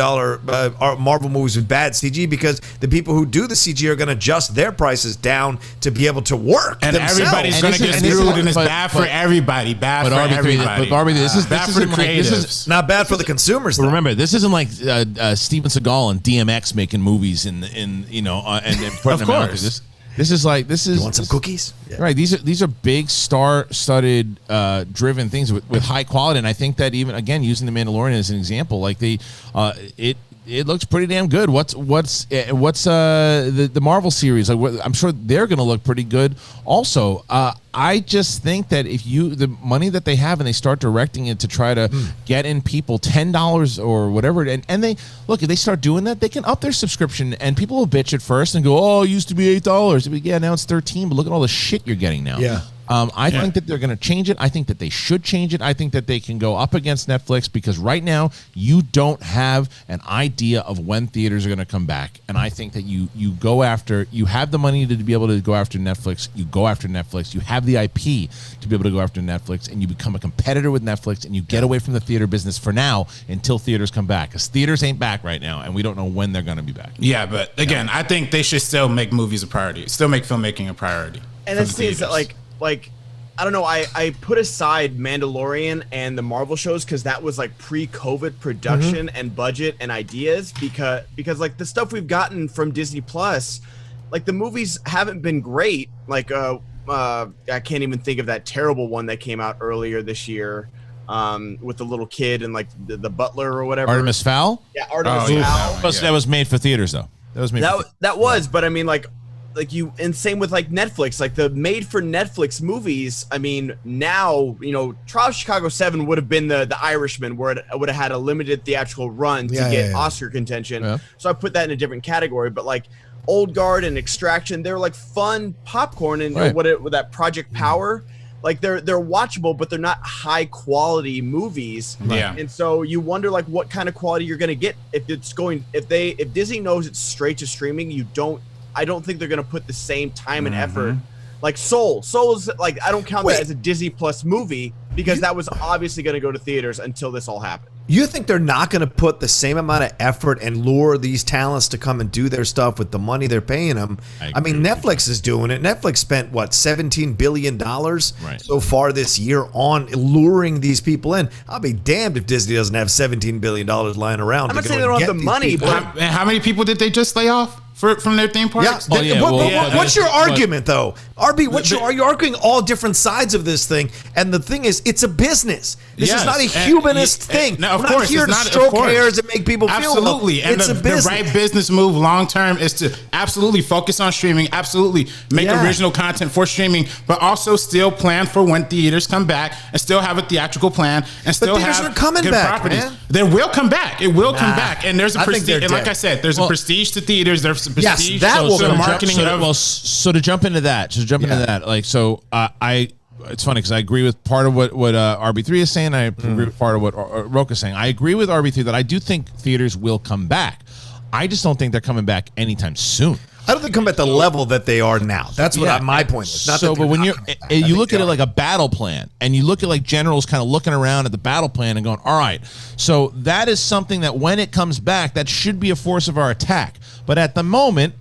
Marvel movies with bad CG, because the people who do the CG are going to adjust their prices down to be able to work. And themselves. Everybody's going to get screwed, and it's bad for everybody. Bad for everybody. But Barbie, this is bad for the creatives. This is not bad for the consumers. But remember, this isn't like Steven Seagal and DMX making movies and putting them out. This is you want some cookies? Yeah. Right. These are big star-studded driven things with high quality, and I think that even again using The Mandalorian as an example, like it it looks pretty damn good. What's the Marvel series? I'm sure they're going to look pretty good. Also, I just think that if the money that they have and they start directing it to try to get in people $10 or whatever, and they look, if they start doing that, they can up their subscription, and people will bitch at first and go, "Oh, it used to be $8." Yeah, now it's $13. But look at all the shit you're getting now. Yeah. I think that they're going to change it. I think that they should change it. I think that they can go up against Netflix because right now you don't have an idea of when theaters are going to come back. And I think that you have the money to be able to go after Netflix. You go after Netflix. You have the IP to be able to go after Netflix, and you become a competitor with Netflix, and you get away from the theater business for now until theaters come back. Because theaters ain't back right now, and we don't know when they're going to be back. Yeah, but again, I think they should still make movies a priority. Still make filmmaking a priority. And that's the thing is that like I don't know, I put aside Mandalorian and the Marvel shows because that was like pre-COVID production and budget and ideas because like the stuff we've gotten from Disney Plus, like the movies haven't been great. Like I can't even think of that terrible one that came out earlier this year with the little kid and like the butler or whatever. Artemis Fowl? Yeah, Artemis Fowl. That was made for theaters though. But I mean like you, and same with like Netflix, like the made for Netflix movies. I mean, now, Trial of Chicago 7 would have been the Irishman, where it would have had a limited theatrical run to get Oscar contention. Yeah. So I put that in a different category. But like Old Guard and Extraction, they're like fun popcorn, and with that Project Power, like they're watchable, but they're not high quality movies. Yeah. And so you wonder like what kind of quality you're going to get if Disney knows it's straight to streaming. I don't think they're going to put the same time and effort. Like Soul is like, I don't count that as a Disney Plus movie because that was obviously going to go to theaters until this all happened. You think they're not going to put the same amount of effort and lure these talents to come and do their stuff with the money they're paying them? I mean, Netflix is doing it. Netflix spent, $17 billion so far this year on luring these people in. I'll be damned if Disney doesn't have $17 billion lying around. I'm not saying they don't have the money, but how many people did they just lay off from their theme parks? What's your argument, though? RB, are you arguing all different sides of this thing? And the thing is, it's a business. This is not a humanist thing. No, of We're course, not here it's to not, stroke hairs and make people feel absolutely. And it's a business. The right business move long term is to absolutely focus on streaming, absolutely make original content for streaming, but also still plan for when theaters come back and still have a theatrical plan and still have good properties. Man. They will come back. It will come back. And there's a prestige. And like I said, there's a prestige to theaters. There's a prestige to marketing. So to jump into that, it's funny because I agree with part of what RB3 is saying. I agree with part of what Rocha is saying. I agree with RB3 that I do think theaters will come back. I just don't think they're coming back anytime soon. I don't think come at the level that they are now. That's what my point is. But when you look at it like a battle plan, and you look at like generals kind of looking around at the battle plan and going, all right, so that is something that when it comes back, that should be a force of our attack. But at the moment,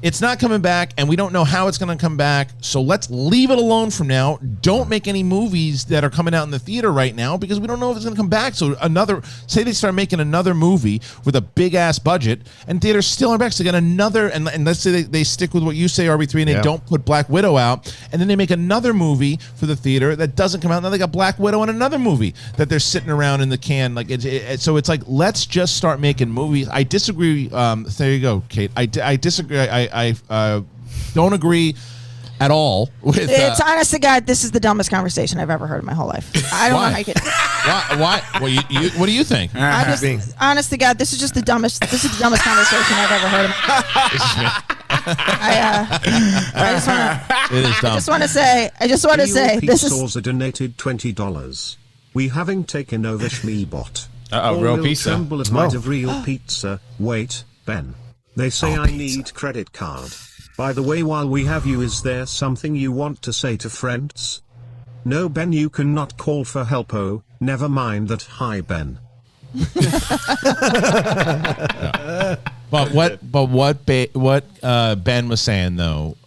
it's not coming back, and we don't know how it's going to come back. So let's leave it alone from now. Don't make any movies that are coming out in the theater right now because we don't know if it's going to come back. So say they start making another movie with a big ass budget, and theaters still aren't back. So they get another, and let's say they stick with what you say, RB3, and they don't put Black Widow out, and then they make another movie for the theater that doesn't come out. Now they got Black Widow and another movie that they're sitting around in the can. So it's like, let's just start making movies. I disagree. There you go, Kate. I disagree. I don't agree at all with. It's honest to God, this is the dumbest conversation I've ever heard in my whole life. I don't want to make it. Why? What do you think? Honest to God, this is the dumbest conversation I've ever heard. I just want to say, this is. Saucer donated $20. We having taken over Shmeebot. Real pizza. Tremble at might of real pizza. Wait, Ben. They say I need credit card. By the way, while we have you, is there something you want to say to friends? No, Ben, you cannot call for help. Oh, never mind that. Hi, Ben. But what Ben was saying though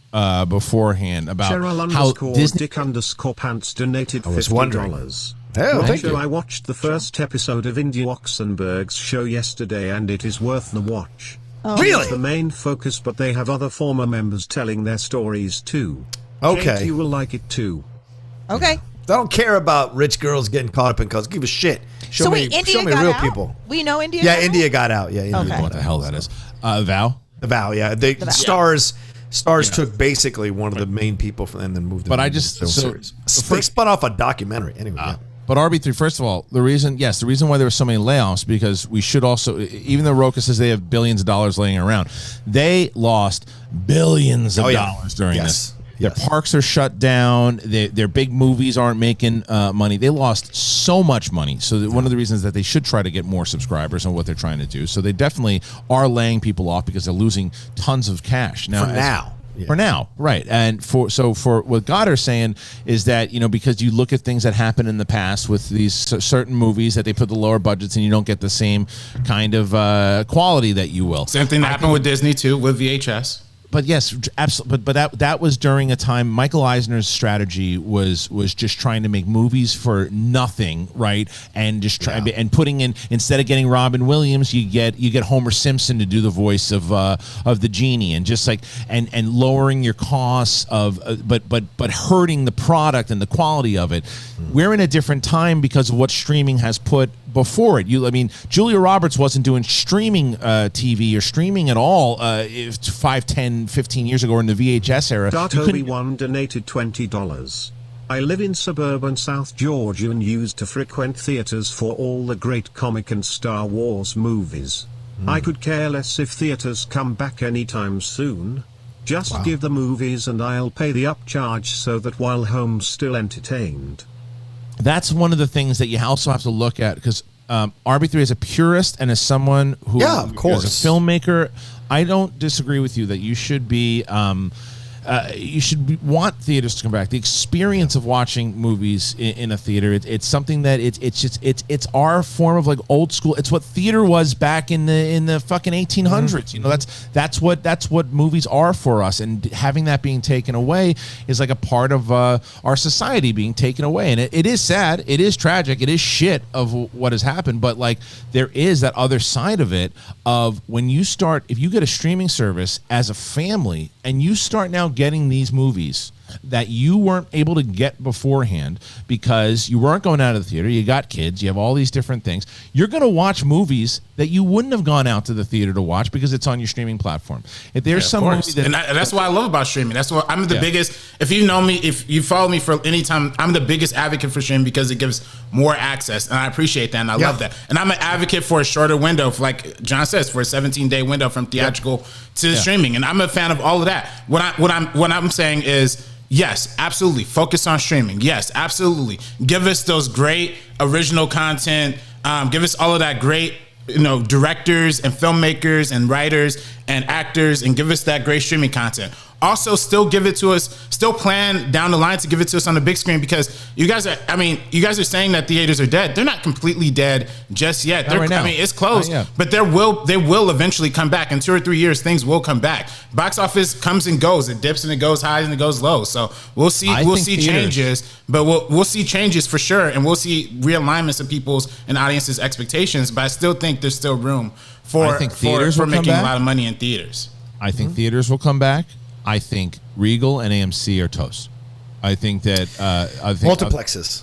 beforehand about how Dick_Pants donated $50. I watched the first episode of Indy Oxenberg's show yesterday, and it is worth the watch. Really? It's the main focus, but they have other former members telling their stories too. Okay. Kate, you will like it too. Okay. I don't care about rich girls getting caught up in cause. Give a shit. Show me India real got out? people. We know India. Yeah, got India out? got out. Yeah, India Okay. got What the out. hell that is? Vow? The Vow, yeah. The Stars took basically one of the main people and then moved. But them I into just- the so- series. so They spun off a documentary anyway. Yeah. But RB3, first of all, the reason why there were so many layoffs, because we should also, even though Rocha says they have billions of dollars laying around, they lost billions of dollars during this. Their parks are shut down. Their big movies aren't making money. They lost so much money. So one of the reasons that they should try to get more subscribers on what they're trying to do. So they definitely are laying people off because they're losing tons of cash For now, right? And for what Goddard's saying is that, you know, because you look at things that happen in the past with these certain movies that they put the lower budgets and you don't get the same kind of quality that you will. Same thing that happened with Disney too, with VHS. But yes, absolutely. But that was during a time Michael Eisner's strategy was just trying to make movies for nothing, right? And just and putting in, instead of getting Robin Williams, you get Homer Simpson to do the voice of the genie, and just like and lowering your costs of but hurting the product and the quality of it. We're in a different time because of what streaming has put before it. I mean, Julia Roberts wasn't doing streaming TV or streaming at all 5, 10, 15 years ago, or in the VHS era. Obi-Wan donated $20. I live in suburban South Georgia and used to frequent theaters for all the great comic and Star Wars movies. I could care less if theaters come back anytime soon. Just give the movies and I'll pay the upcharge so that while home's still entertained. That's one of the things that you also have to look at, because RB3 is a purist and as someone who is a filmmaker, I don't disagree with you that you should be want theaters to come back. The experience of watching movies in a theater, it's something that it's our form of like old school. It's what theater was back in the fucking 1800s. You know, that's what movies are for us. And having that being taken away is like a part of our society being taken away. And it is sad. It is tragic. It is shit of what has happened. But like there is that other side of it of when you start, if you get a streaming service as a family and you start now getting these movies that you weren't able to get beforehand because you weren't going out of the theater, you got kids, you have all these different things, you're going to watch movies that you wouldn't have gone out to the theater to watch because it's on your streaming platform. If there's some movie that, and that's what I love about streaming. That's what I'm the biggest. If you know me, if you follow me for any time, I'm the biggest advocate for streaming because it gives more access, and I appreciate that, and I love that. And I'm an advocate for a shorter window, like John says, for a 17-day window from theatrical to streaming, and I'm a fan of all of that. What I'm saying is, yes, absolutely. Focus on streaming. Yes, absolutely. Give us those great original content. Give us all of that great, directors and filmmakers and writers and actors, and give us that great streaming content. Also, still give it to us. Still plan down the line to give it to us on the big screen, because you guys are saying that theaters are dead. They're not completely dead just yet. Right now. It's close, but they will eventually come back. In 2 or 3 years, things will come back. Box office comes and goes. It dips and it goes high and it goes low. So we'll see. We'll see changes, but we'll see changes for sure, and we'll see realignments of people's and audiences' expectations. But I still think there's still room for making a lot of money in theaters. I think theaters will come back. I think Regal and AMC are toast. I think that multiplexes.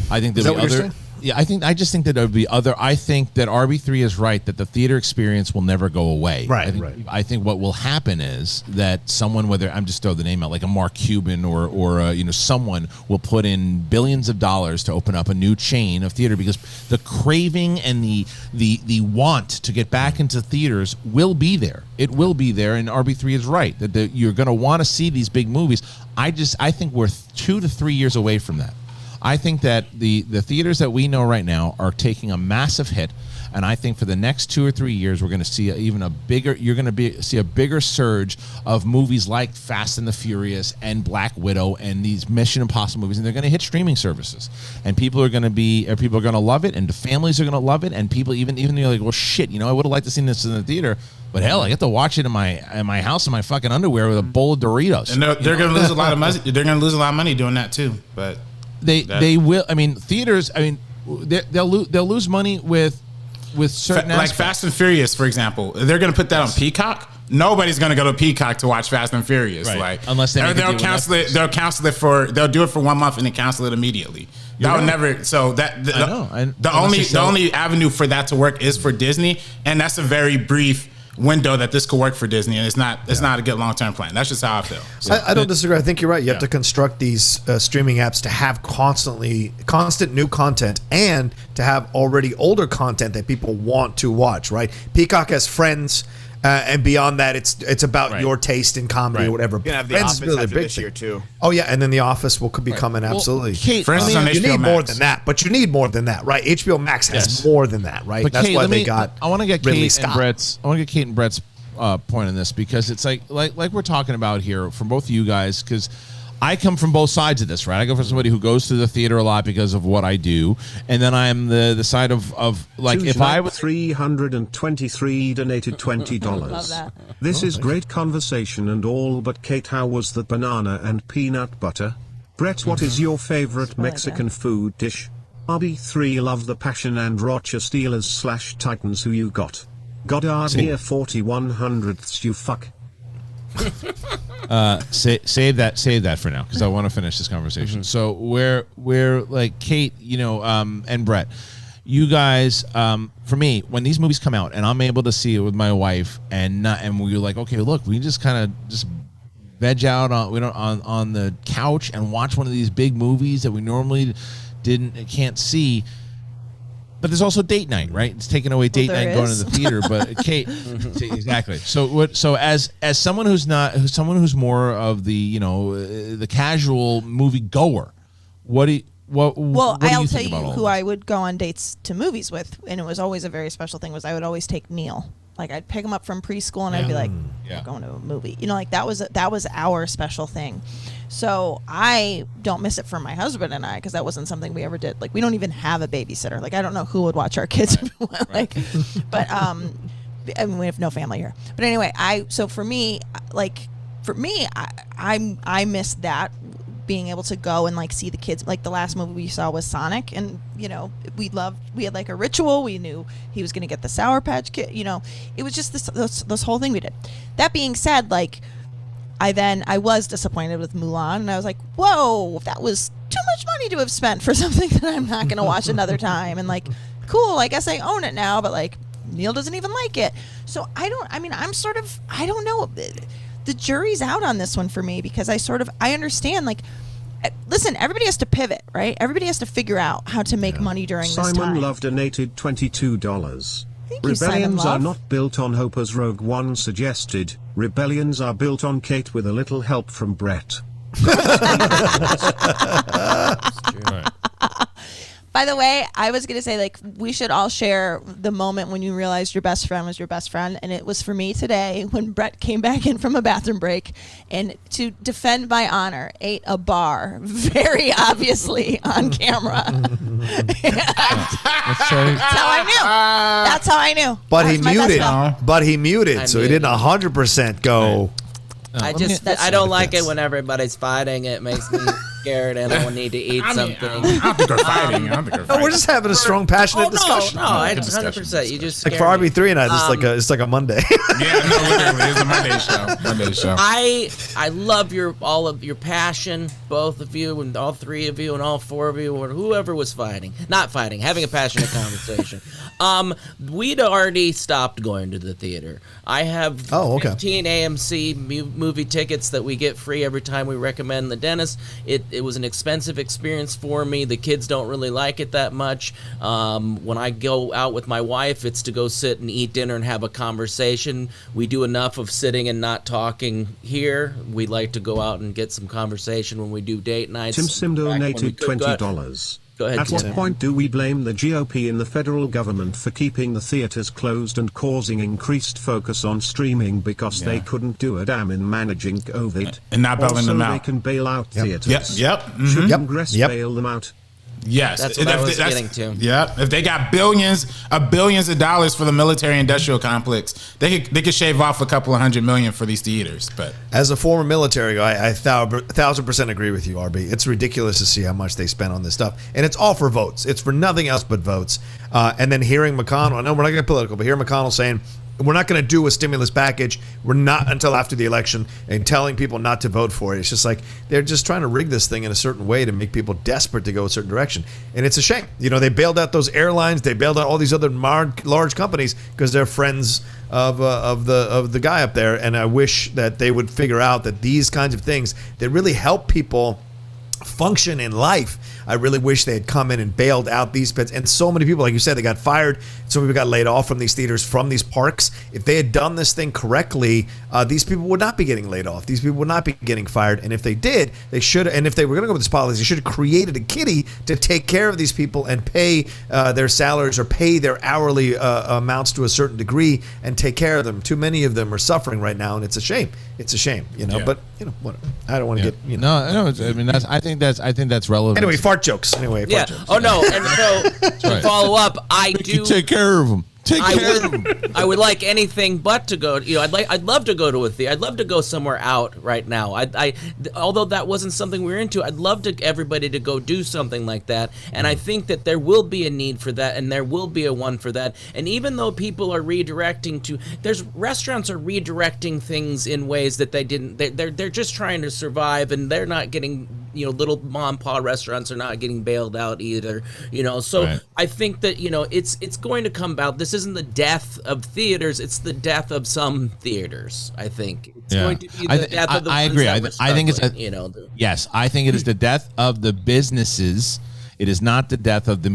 I think there'll be other. Yeah, I just think that there would be other. I think that RB3 is right that the theater experience will never go away. Right. I think what will happen is that someone, whether I'm just throw the name out, like a Mark Cuban or someone will put in billions of dollars to open up a new chain of theater, because the craving and the want to get back into theaters will be there. It will be there, and RB3 is right that you're going to want to see these big movies. I think we're 2 to 3 years away from that. I think that the theaters that we know right now are taking a massive hit, and I think for the next 2 or 3 years we're going to see see a bigger surge of movies like Fast and the Furious and Black Widow and these Mission Impossible movies, and they're going to hit streaming services, and people are going to love it, and the families are going to love it, and people even they're like, well, shit, I would have liked to see this in the theater, but hell, I get to watch it in my house in my fucking underwear with a bowl of Doritos. And they're going to lose a lot of money. They're going to lose a lot of money doing that too, but. They will. I mean, theaters. I mean, they'll lose money with certain like Fast and Furious, for example. They're going to put that on Peacock. nobody's going to go to Peacock to watch Fast and Furious. Right. Like, Unless they make a they'll deal cancel with it. They'll cancel it they'll do it for 1 month and then cancel it immediately. That would never. So that the only avenue for that to work is for Disney, and that's a very brief window that this could work for Disney, and it's not a good long-term plan. That's just how I feel. So, I don't disagree. I think you're right. You have to construct these streaming apps to have constant new content and to have already older content that people want to watch, right? Peacock has Friends, and beyond that, it's about your taste in comedy or whatever. You're gonna have The Friends Office is really after big this year too. Oh yeah, and then The Office will be coming absolutely. Kate, For instance, on you HBO need more Max. than that, but you need more than that, right? HBO Max has more than that, right? But That's Kate, why they got. I want to get Ridley Kate Scott. and Brett's. I want to get Kate and Brett's point on this, because it's like we're talking about here from both of you guys, because I come from both sides of this, right? I go from somebody who goes to the theater a lot because of what I do, and then I'm the side of like, if I was 323 donated $20. Love that. This is great conversation and all, but Kate, how was the banana and peanut butter? Brett, what is your favorite Mexican food dish? RB3, love the passion and Rocha Steelers / Titans. Who you got? Goddard here 4100ths, you fuck. Save that for now, because I want to finish this conversation. So we're like, Kate, and Brett, you guys, for me, when these movies come out and I'm able to see it with my wife, and we're like, okay, look, we just kind of just veg out on the couch and watch one of these big movies that we normally can't see. But there's also date night, right? It's taking away date night going to the theater. But Kate, exactly. So as someone who's more of the the casual movie goer, what do you I'll think tell you about all who this? I would go on dates to movies with, and it was always a very special thing. Was I would always take Neil. Like, I'd pick him up from preschool, and I'd be like, we're going to a movie. Like, that was our special thing. So I don't miss it for my husband and I, because that wasn't something we ever did. Like, we don't even have a babysitter. Like, I don't know who would watch our kids. But I mean, we have no family here. But anyway, I miss that, being able to go and like see the kids. Like, the last movie we saw was Sonic, and we had like a ritual. We knew he was going to get the Sour Patch Kid. It was just this whole thing we did. That being said, like, I was disappointed with Mulan, and I was like, whoa, that was too much money to have spent for something that I'm not going to watch another time. And like, cool, I guess I own it now, but like, Neil doesn't even like it. So I don't know. The jury's out on this one for me, because I understand, like, listen, everybody has to pivot, right? Everybody has to figure out how to make money during this time. Simon Love donated $22. Thank you, Simon Rebellions Love. are not built on hope, as Rogue One suggested. Rebellions are built on Kate with a little help from Brett. By the way, I was going to say, like, we should all share the moment when you realized your best friend was your best friend. And it was for me today when Brett came back in from a bathroom break and, to defend my honor, ate a bar, very obviously on camera. That's how I knew. That's how I knew. But That's my best friend. But he muted, so he didn't 100% go. I don't like it when everybody's fighting. It makes me scared, and I need to eat something. I don't think we're fighting. No, we're just having a strong, passionate discussion. No, 100%. You just Like, for RB3 and I, it's like a Monday. Yeah, no, literally, it's a Monday show. I love all of your passion, both of you, and all three of you, and all four of you, or whoever was having a passionate conversation. We'd already stopped going to the theater. I have 15 AMC movie tickets that we get free every time we recommend the Denis. It was an expensive experience for me. The kids don't really like it that much. When I go out with my wife, it's to go sit and eat dinner and have a conversation. We do enough of sitting and not talking here. We like to go out and get some conversation when we do date nights. Tim Sim donated $20. Go ahead, At what Tim. point do we blame the GOP and the federal government for keeping the theaters closed and causing increased focus on streaming because they couldn't do a damn in managing COVID? And not bailing them out. They can bail out theaters. Yep. Should Congress bail them out? Yes, That's what I was getting to. Yep. If they got billions of dollars for the military-industrial complex, they could shave off a couple of $100 million for these theaters. But as a former military guy, I 1,000% agree with you, RB. It's ridiculous to see how much they spend on this stuff, and it's all for votes. It's for nothing else but votes. And then hearing McConnell, I know we're not getting political, but hearing McConnell saying, we're not going to do a stimulus package. We're not until after the election, and telling people not to vote for it. It's just like they're just trying to rig this thing in a certain way to make people desperate to go a certain direction. And it's a shame. They bailed out those airlines. They bailed out all these other large companies because they're friends of the guy up there. And I wish that they would figure out that these kinds of things that really help people function in life. I really wish they had come in and bailed out these pets. And so many people, like you said, they got fired. So many people got laid off from these theaters, from these parks. If they had done this thing correctly, these people would not be getting laid off. These people would not be getting fired. And if they did, they should. And if they were going to go with this policy, they should have created a kitty to take care of these people and pay their salaries or pay their hourly amounts to a certain degree and take care of them. Too many of them are suffering right now, and it's a shame. It's a shame, But whatever. I don't want to get No. I mean, I think that's relevant. Anyway, fart jokes. Fart jokes. Oh no, and so to follow up, I do take care of them. I would like anything but to go. I'd love to go to a theater. I'd love to go somewhere out right now. Although that wasn't something we were into, I'd love everybody to go do something like that. And I think that there will be a need for that, and there will be a one for that. And even though people are restaurants are redirecting things in ways that they didn't. They're just trying to survive, and they're not getting. Little mom and pop restaurants are not getting bailed out either. So right. I think that it's going to come about. This isn't the death of theaters; it's the death of some theaters. I think it's going to be the death of the. I agree. I think it's yes. I think it is the death of the businesses. It is not the death of the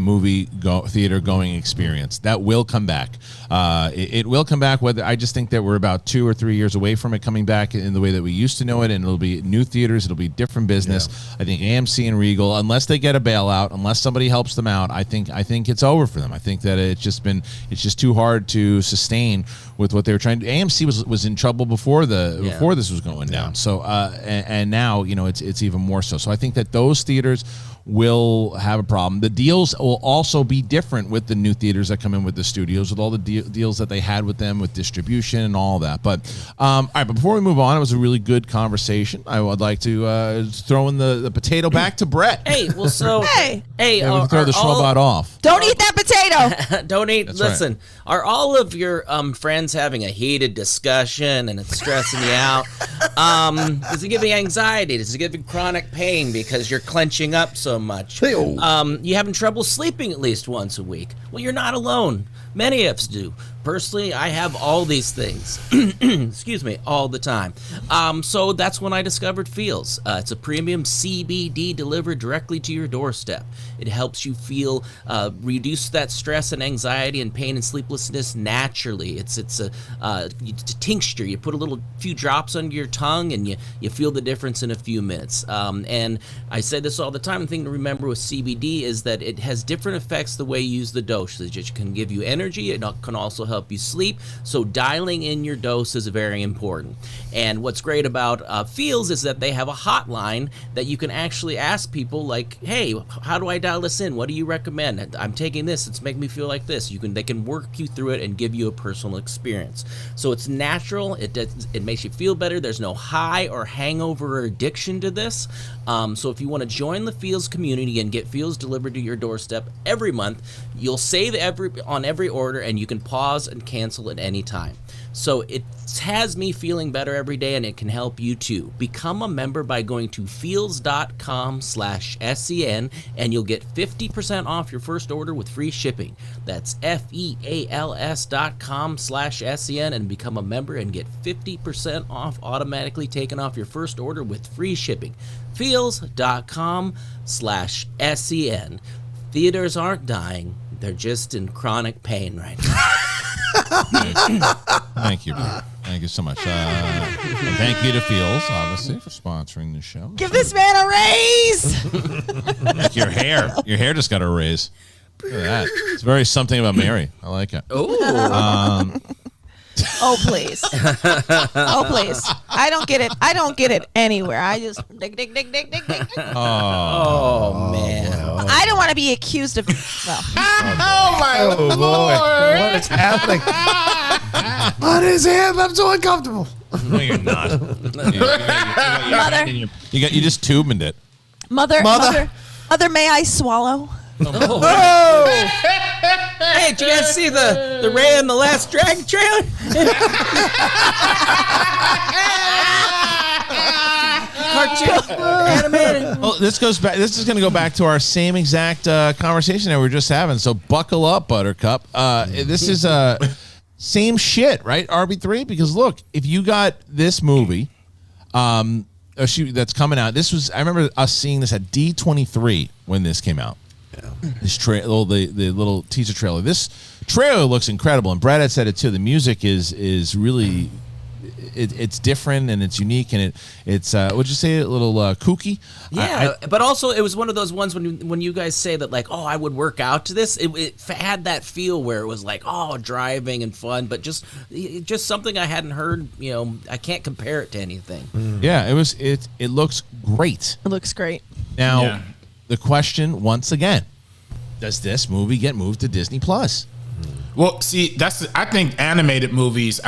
theater going experience. That will come back. It will come back. I just think that we're about 2 or 3 years away from it coming back in the way that we used to know it, and it'll be new theaters. It'll be different business. Yeah. I think AMC and Regal, unless they get a bailout, unless somebody helps them out, I think it's over for them. I think that it's just too hard to sustain with what they were trying to. AMC was in trouble before this was going down. So and now it's even more so. So I think that those theaters will have a problem. The deals will also be different with the new theaters that come in with the studios, with all the deals that they had with them with distribution and all that. But all right, but before we move on, it was a really good conversation. I would like to throw in the potato back to Brett. Hey, well, so hey, we can throw the robot off. Don't eat that potato. Don't eat. That's listen, right. Are all of your friends having a heated discussion and it's stressing you out? Does it give you anxiety? Does it give you chronic pain because you're clenching up so much? You having trouble sleeping at least once a week? Well, you're not alone. Many of us do. Personally, I have all these things, excuse me, all the time. So that's when I discovered Feels. It's a premium CBD delivered directly to your doorstep. It helps you reduce that stress and anxiety and pain and sleeplessness naturally. It's a tincture. You put a few drops under your tongue and you feel the difference in a few minutes. And I say this all the time. The thing to remember with CBD is that it has different effects the way you use the dosage. It can give you energy. It can also help you sleep. So dialing in your dose is very important. And what's great about Feels is that they have a hotline that you can actually ask people like, hey, how do I dial this in? What do you recommend? I'm taking this. It's making me feel like this. They can work you through it and give you a personal experience. So it's natural. It makes you feel better. There's no high or hangover or addiction to this. So if you want to join the Feels community and get Feels delivered to your doorstep every month, you'll save on every order, and you can pause and cancel at any time. So it has me feeling better every day, and it can help you too. Become a member by going to feels.com/SEN, and you'll get 50% off your first order with free shipping. That's FEALS.com/SEN, and become a member and get 50% off automatically taken off your first order with free shipping. Feels.com/SEN. Theaters aren't dying. They're just in chronic pain right now. Thank you, Brett. Thank you so much. And thank you to Feels, obviously, for sponsoring the show. Give this man a raise. Your hair just got a raise. Look at that. It's very something about Mary. I like it. Oh. Oh, please. Oh, please. I don't get it. I don't get it anywhere. I just dig. Oh, man. I don't want to be accused of. Well. Oh, my Lord. What is happening? What is him? I'm so uncomfortable. No, you're not. Mother. You just tubing it. Mother, may I swallow? Oh. Hey, did you guys see the Ray and the Last Dragon trailer? Cartoon, animated. Well, this goes back. This is going to go back to our same exact conversation that we were just having. So buckle up, Buttercup. This is same shit, right? RB3. Because look, if you got this movie, that's coming out. I remember us seeing this at D23 when this came out. Yeah. This the little teaser trailer. This trailer looks incredible, and Brad had said it too. The music is really. It's different and it's unique and it's would you say a little kooky? Yeah, but also it was one of those ones when you guys say that like, oh, I would work out to this. It had that feel where it was like, oh, driving and fun, but just something I hadn't heard. You know, I can't compare it to anything. Yeah, it looks great. It looks great. Now, the question once again: does this movie get moved to Disney Plus? Well, see, I think animated movies,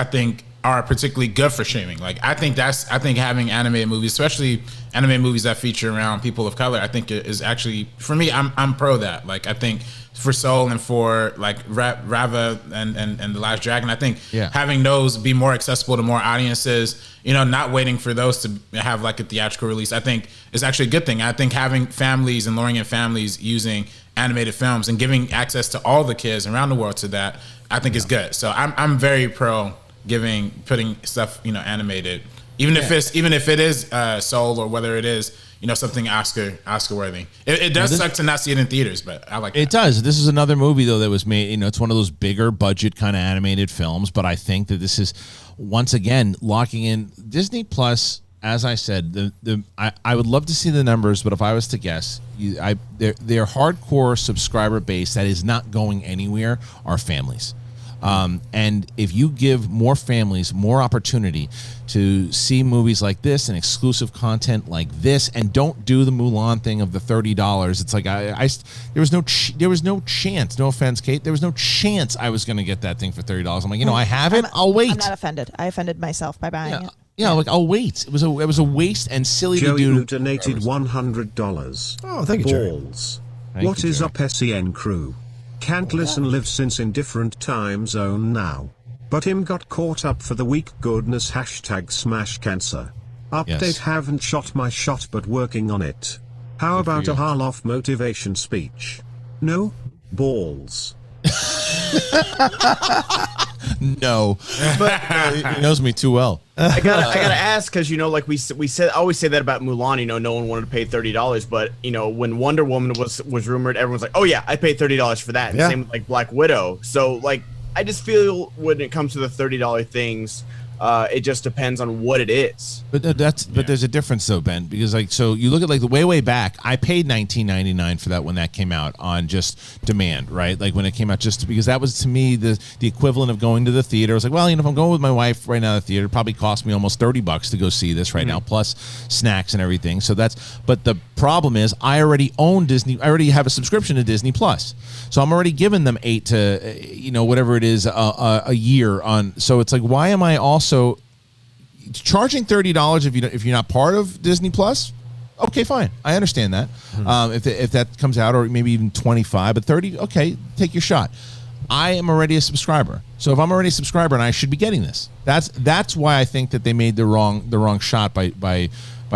are particularly good for streaming. Like I think having animated movies, especially animated movies that feature around people of color, I think is actually, for me, I'm pro that. Like I think for Soul and for like Rava and The Last Dragon, I think having those be more accessible to more audiences, not waiting for those to have like a theatrical release, I think is actually a good thing. I think having families and luring in families using animated films and giving access to all the kids around the world to that, I think is good. So I'm very pro putting stuff animated, even if it is Soul or whether it is something Oscar worthy. It does suck to not see it in theaters, but I like it. It does. This is another movie though that was made. It's one of those bigger budget kind of animated films, but I think that this is once again locking in Disney Plus. As I said, I would love to see the numbers, but if I was to guess, their hardcore subscriber base that is not going anywhere are families. And if you give more families more opportunity to see movies like this and exclusive content like this, and don't do the Mulan thing of the $30, it's like there was no chance. No offense, Kate. There was no chance I was going to get that thing for $30. I'm like, I have it. I'll wait. I'm not offended. I offended myself by buying it. Yeah, like I'll wait. It was a waste and silly Joey to do. Donated $100. Oh, thank you, Jerry. Balls. What is up, SEN crew? Can't listen live since in different time zone now. But him got caught up for the week goodness #smash cancer. Update Yes. haven't shot my shot but working on it. How Good for about a you. Harloff motivation speech? No? Balls. No, but he knows me too well. I gotta ask because like we said, always say that about Mulan. No one wanted to pay $30, but when Wonder Woman was rumored, everyone's like, oh yeah, I paid $30 for that. And same with like Black Widow. So like I just feel when it comes to the $30 things, it just depends on what it is. But but there's a difference though, Ben, because so you look at like the way back, I paid $19.99 for that when that came out on just demand, right? Like when it came out, just because that was to me the equivalent of going to the theater. I was like, well, if I'm going with my wife right now to the theater, it probably cost me almost $30 to go see this right now, plus snacks and everything. So but the problem is I already own Disney. I already have a subscription to Disney Plus, so I'm already giving them $8 to whatever it is a year on. So it's like, why am I also charging $30 if you're not part of Disney Plus? Okay, fine, I understand that. If that comes out, or maybe even $25, but $30, okay, take your shot. I am already a subscriber, so if I'm already a subscriber, and I should be getting this. That's why I think that they made the wrong shot by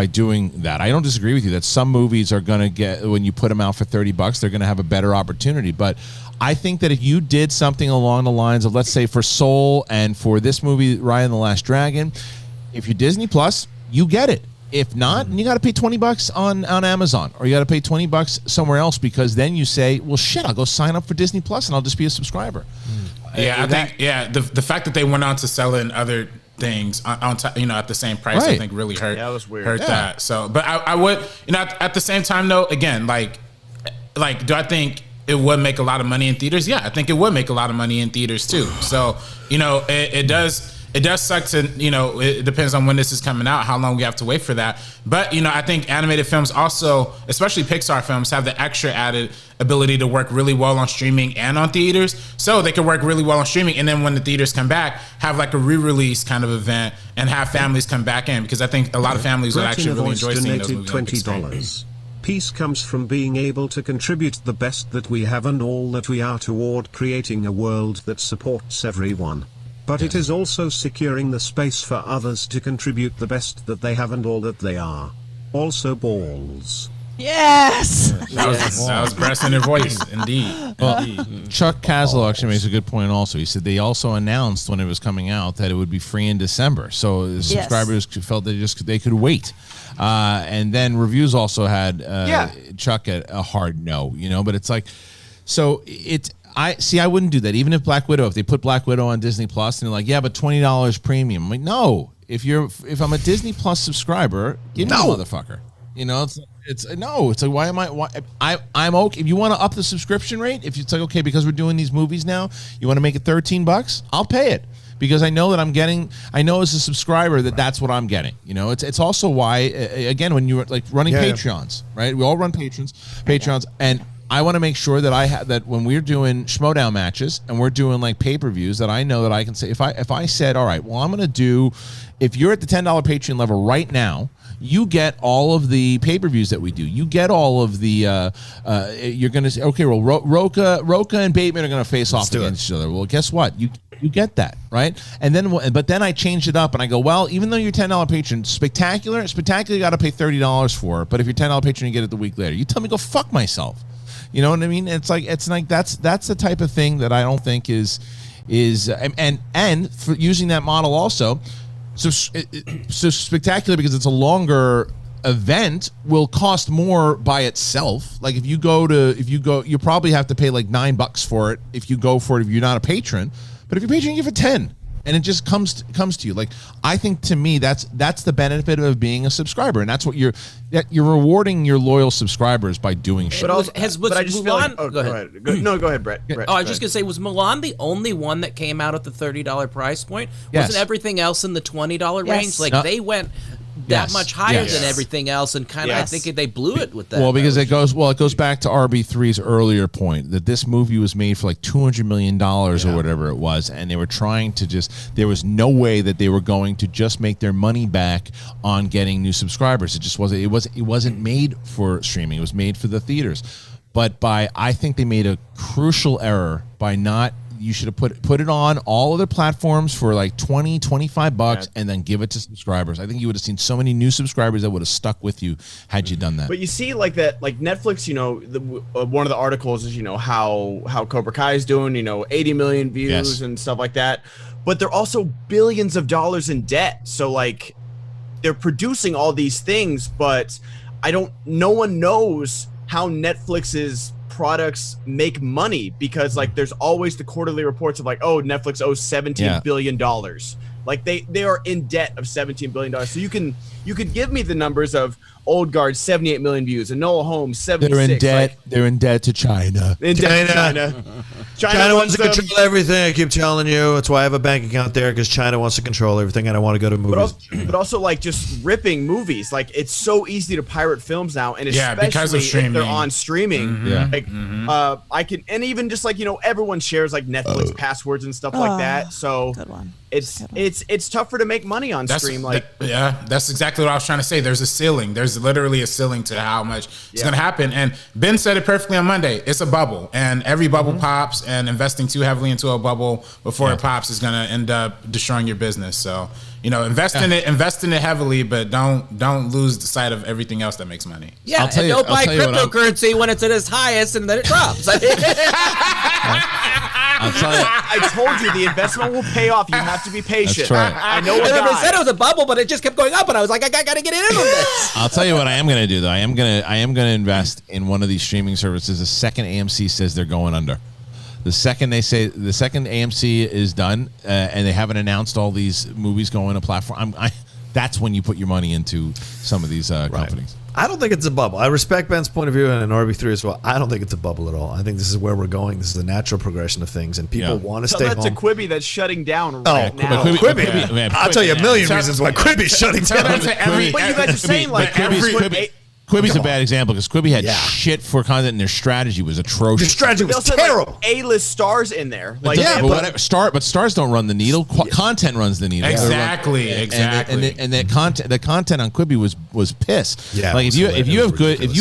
doing that. I don't disagree with you that some movies are going to get, when you put them out for $30, they're going to have a better opportunity. But I think that if you did something along the lines of, let's say for Soul and for this movie, Raya and the Last Dragon, if you're Disney Plus, you get it. If not, you got to pay $20 on Amazon, or you got to pay $20 somewhere else, because then you say, well, shit, I'll go sign up for Disney Plus and I'll just be a subscriber. Yeah, I think the fact that they went on to sell it in other things on at the same price, I think really hurt. Yeah, that was weird. Hurt that. So, but I would at the same time though, again, like do I think it would make a lot of money in theaters? Yeah, I think it would make a lot of money in theaters too. So it does suck to, it depends on when this is coming out, how long we have to wait for that. But, I think animated films also, especially Pixar films, have the extra added ability to work really well on streaming and on theaters. So they can work really well on streaming, and then when the theaters come back, have like a re-release kind of event and have families come back in, because I think a lot of families would actually really enjoy seeing those movies. $20. Peace comes from being able to contribute the best that we have and all that we are toward creating a world that supports everyone. But it is also securing the space for others to contribute the best that they have and all that they are. Also balls. Yes. That was breast in her voice, indeed. Well, Chuck Castle actually makes a good point also. He said they also announced when it was coming out that it would be free in December. So the subscribers felt they could wait. And then reviews also had Chuck at a hard no, but it's like, so I wouldn't do that. Even if they put Black Widow on Disney Plus and they're like, yeah, but $20 premium. I'm like, no, if I'm a Disney Plus subscriber, give me the motherfucker. It's like, why am I'm okay. If you want to up the subscription rate, if it's like, okay, because we're doing these movies now, you want to make it $13, I'll pay it. Because I know that I know as a subscriber that's what I'm getting. It's also why, again, when you're like running Patreons, right? We all run Patreons, and I want to make sure that that when we're doing Schmodown matches and we're doing like pay-per-views, that I know that I can say, if I said, all right, well, I'm going to do, if you're at the $10 Patreon level right now, you get all of the pay-per-views that we do. You get all of the, you're going to say, okay, well, Rocha and Bateman are going to face off against each other. Well, guess what? You get that, right? And then, but then I changed it up and I go, well, even though you're $10 patron, spectacular, you got to pay $30 for it. But if you're $10 patron, you get it the week later. You tell me, go fuck myself. You know what I mean? It's like that's the type of thing that I don't think is and for using that model also. So spectacular because it's a longer event will cost more by itself. Like if you go, you probably have to pay like $9 for it if you go for it if you're not a patron. But if you're a patron, you give it 10, and it just comes to you. Like I think to me that's the benefit of being a subscriber, and that's what you're rewarding your loyal subscribers by doing shit. But I just feel like, go ahead. Go ahead, Brett. I was just gonna say, was Mulan the only one that came out at the $30 price point? Yes. Wasn't everything else in the $20 range? Like they went that much higher than everything else, and kind of I think they blew it with that. Well, because it goes back to RB3's earlier point that this movie was made for like $200 million or whatever it was, and they were trying to there was no way that they were going to just make their money back on getting new subscribers. It just wasn't. It wasn't made for streaming. It was made for the theaters. But I think they made a crucial error by not. You should have put it on all other platforms for like $20-$25 and then give it to subscribers. I think you would have seen so many new subscribers that would have stuck with you had you done that. But you see, like that, like Netflix, one of the articles is, how Cobra Kai is doing, 80 million views and stuff like that. But they're also billions of dollars in debt. So like they're producing all these things, but no one knows how Netflix's products make money, because like there's always the quarterly reports of like, oh, Netflix owes $17 billion. Like they are in debt of $17 billion. So you could give me the numbers of Old Guard 78 million views and Enola Holmes 76. They're in debt. They're in debt to China. China wants to control everything. I keep telling you. That's why I have a bank account there, because China wants to control everything, and I want to go to movies. But also like just ripping movies. Like it's so easy to pirate films now, and because of especially if they're on streaming. Mm-hmm. I can, and even just like everyone shares like Netflix passwords and stuff like that. So good one. It's tougher to make money on stream. That's exactly what I was trying to say. There's a ceiling. There's literally a ceiling to how much it's going to happen. And Ben said it perfectly on Monday. It's a bubble, and every bubble pops. And investing too heavily into a bubble before it pops is going to end up destroying your business. So invest in it heavily, but don't lose the sight of everything else that makes money. Yeah, and don't buy cryptocurrency when it's at its highest and then it drops. I'll tell you. I told you the investment will pay off. You have to be patient. That's right. I know. They said it was a bubble, but it just kept going up, and I was like, I got to get in on this. I'll tell you what I am going to do though. I am going to invest in one of these streaming services the second AMC says they're going under. The second AMC is done and they haven't announced all these movies going to platform, that's when you put your money into some of these companies. I don't think it's a bubble. I respect Ben's point of view and RB3 as well. I don't think it's a bubble at all. I think this is where we're going. This is the natural progression of things, and people want to stay home. Tell that to Quibi that's shutting down right now. Quibi. I'll tell you a million reasons why Quibi's shutting down. But you guys are saying like Quibi's a bad example because Quibi had shit for content and their strategy was atrocious. The strategy was terrible. A-list stars in there. But stars don't run the needle. Content runs the needle. Exactly. And that content on Quibi was piss. Yeah, like if you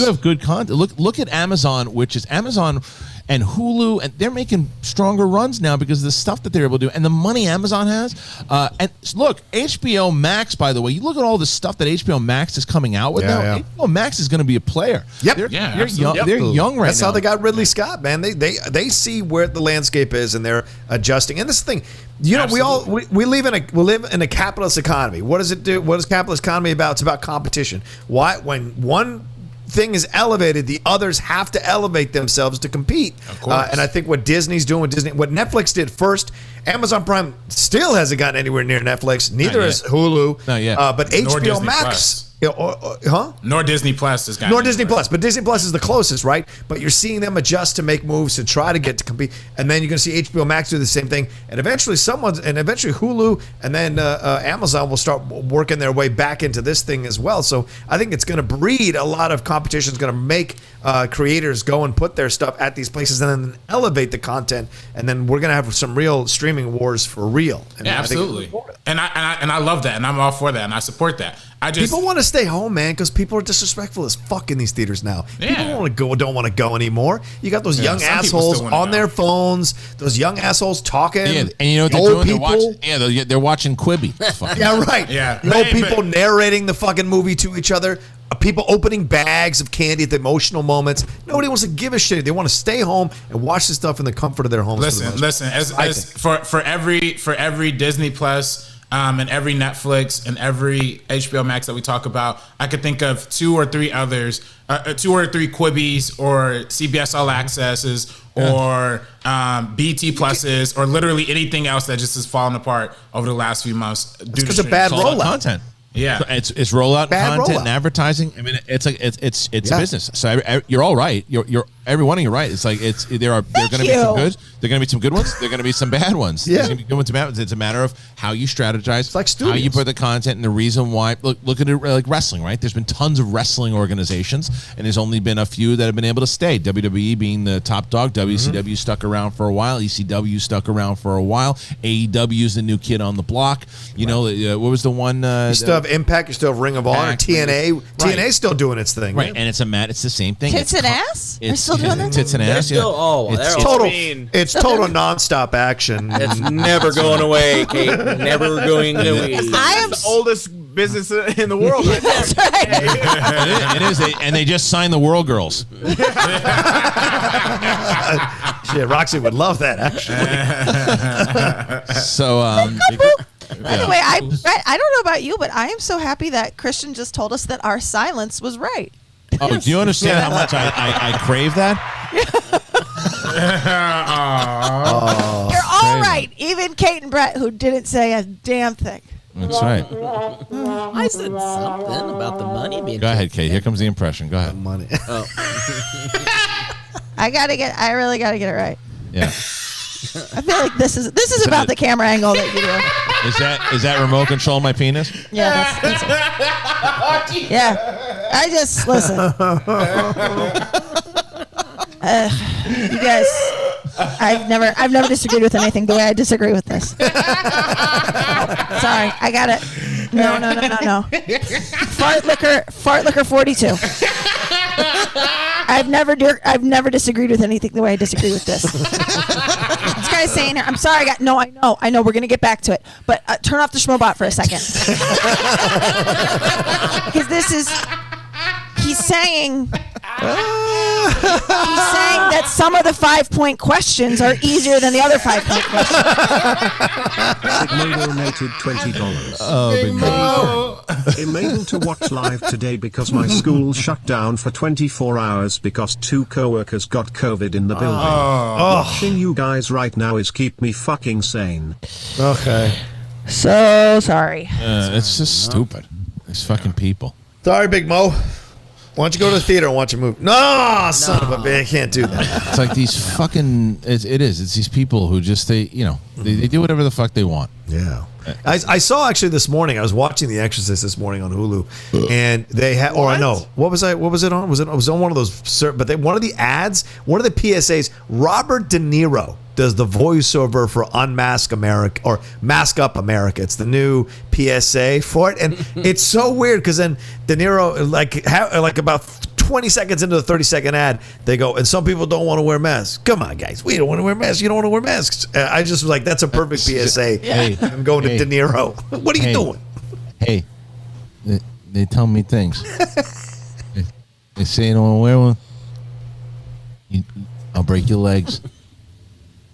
have good content, look at Amazon, which is Amazon and Hulu, and they're making stronger runs now because of the stuff that they're able to do and the money Amazon has. And look, HBO Max, by the way, you look at all the stuff that HBO Max is coming out with now. Yeah. HBO Max is going to be a player. Yep. They're young right now. That's how they got Ridley Scott, man. They see where the landscape is and they're adjusting. And this thing, we live in a capitalist economy. What does it do? What is capitalist economy about? It's about competition. Why? When one thing is elevated, the others have to elevate themselves to compete. Of course. And I think what Disney's doing with Disney, what Netflix did first, Amazon Prime still hasn't gotten anywhere near Netflix. Neither has Hulu. Not yet. But Nor HBO Disney Max. Plus. Nor Disney Plus has gotten Nor Disney Plus. But Disney Plus is the closest, right? But you're seeing them adjust to make moves to try to get to compete. And then you're going to see HBO Max do the same thing. And eventually Hulu and then Amazon will start working their way back into this thing as well. So I think it's going to breed a lot of competition. It's going to make creators go and put their stuff at these places and then elevate the content. And then we're going to have some real streaming wars for real. And yeah, absolutely. And I love that. And I'm all for that. And I support that. People want to stay home, man, because people are disrespectful as fuck in these theaters now. Yeah. People don't want to go anymore. You got those young assholes on their phones, those young assholes talking. Yeah, and you know what they're doing? They're watching Quibi. Yeah, right. Yeah. Old people narrating the fucking movie to each other. People opening bags of candy at the emotional moments. Nobody wants to give a shit. They want to stay home and watch this stuff in the comfort of their homes. Listen. As for every Disney Plus. And every Netflix and every HBO Max that we talk about, I could think of 2 or 3 others, 2 or 3 Quibis or CBS All Accesses or BT Pluses or literally anything else that just has fallen apart over the last few months. Because of bad rollout content. Yeah, it's rollout content and advertising. I mean, it's business. So you're all right. You're every one of you right. It's like there are going to be some good. There are going to be some good ones. There are going to be some bad ones. Yeah, there's going to be good ones and bad ones. It's a matter of how you strategize. It's like studios. How you put the content and the reason why. Look at it like wrestling, right? There's been tons of wrestling organizations, and there's only been a few that have been able to stay. WWE being the top dog. WCW stuck around for a while. ECW stuck around for a while. AEW is the new kid on the block. You know, what was the one? You still have Impact. You still have Ring of Honor. TNA. Right. TNA's still doing its thing. Right, and it's the same thing. Tits and ass? They're still doing that? Tits and ass, yeah. It's total nonstop action. It's never going away, Kate. Never going away. I am the oldest business in the world. Right there. That's right. It is, and they just signed the World Girls. Shit, Roxy would love that, actually. So, by the way, I don't know about you, but I am so happy that Kristian just told us that our silence was right. Oh, do you understand how much I crave that? You're all right. Even Kate and Brett, who didn't say a damn thing. That's right. I said something about the money being. Go ahead, Kate. Here comes the impression. Go ahead. Money. Oh. I really gotta get it right. Yeah. I feel like this is about the camera angle that you do. Is that remote control my penis? Yeah, that's it. Yeah, I just listen. You guys, I've never disagreed with anything the way I disagree with this. Sorry, I got it. No. Fart liquor 42. I've never disagreed with anything the way I disagree with this. This guy's saying, I'm sorry, I know, we're going to get back to it. But turn off the Schmobot for a second. Because he's saying that some of the 5-point questions are easier than the other 5-point questions. Sigma donated $20. Oh, big man. I'm able to watch live today because my school shut down for 24 hours because 2 co-workers got COVID in the building. Watching you guys right now is keep me fucking sane. Okay. So sorry. It's just stupid. These fucking people. Sorry, Big Mo. Why don't you go to the theater and watch a movie? No, son of a bitch, I can't do that. It's like these fucking. It's these people who just they do whatever the fuck they want. Yeah. I saw actually this morning. I was watching The Exorcist this morning on Hulu, and they had. Or I know what was it on? Was it on one of those? But one of the ads, one of the PSAs. Robert De Niro does the voiceover for Unmask America or Mask Up America. It's the new PSA for it, and it's so weird because then De Niro like about 20 seconds into the 30-second ad, they go, and some people don't want to wear masks. Come on, guys, we don't want to wear masks. You don't want to wear masks. I just was like, that's a perfect PSA. Hey, I'm going to De Niro. What are you doing? Hey, they tell me things. They say you don't want to wear one. I'll break your legs.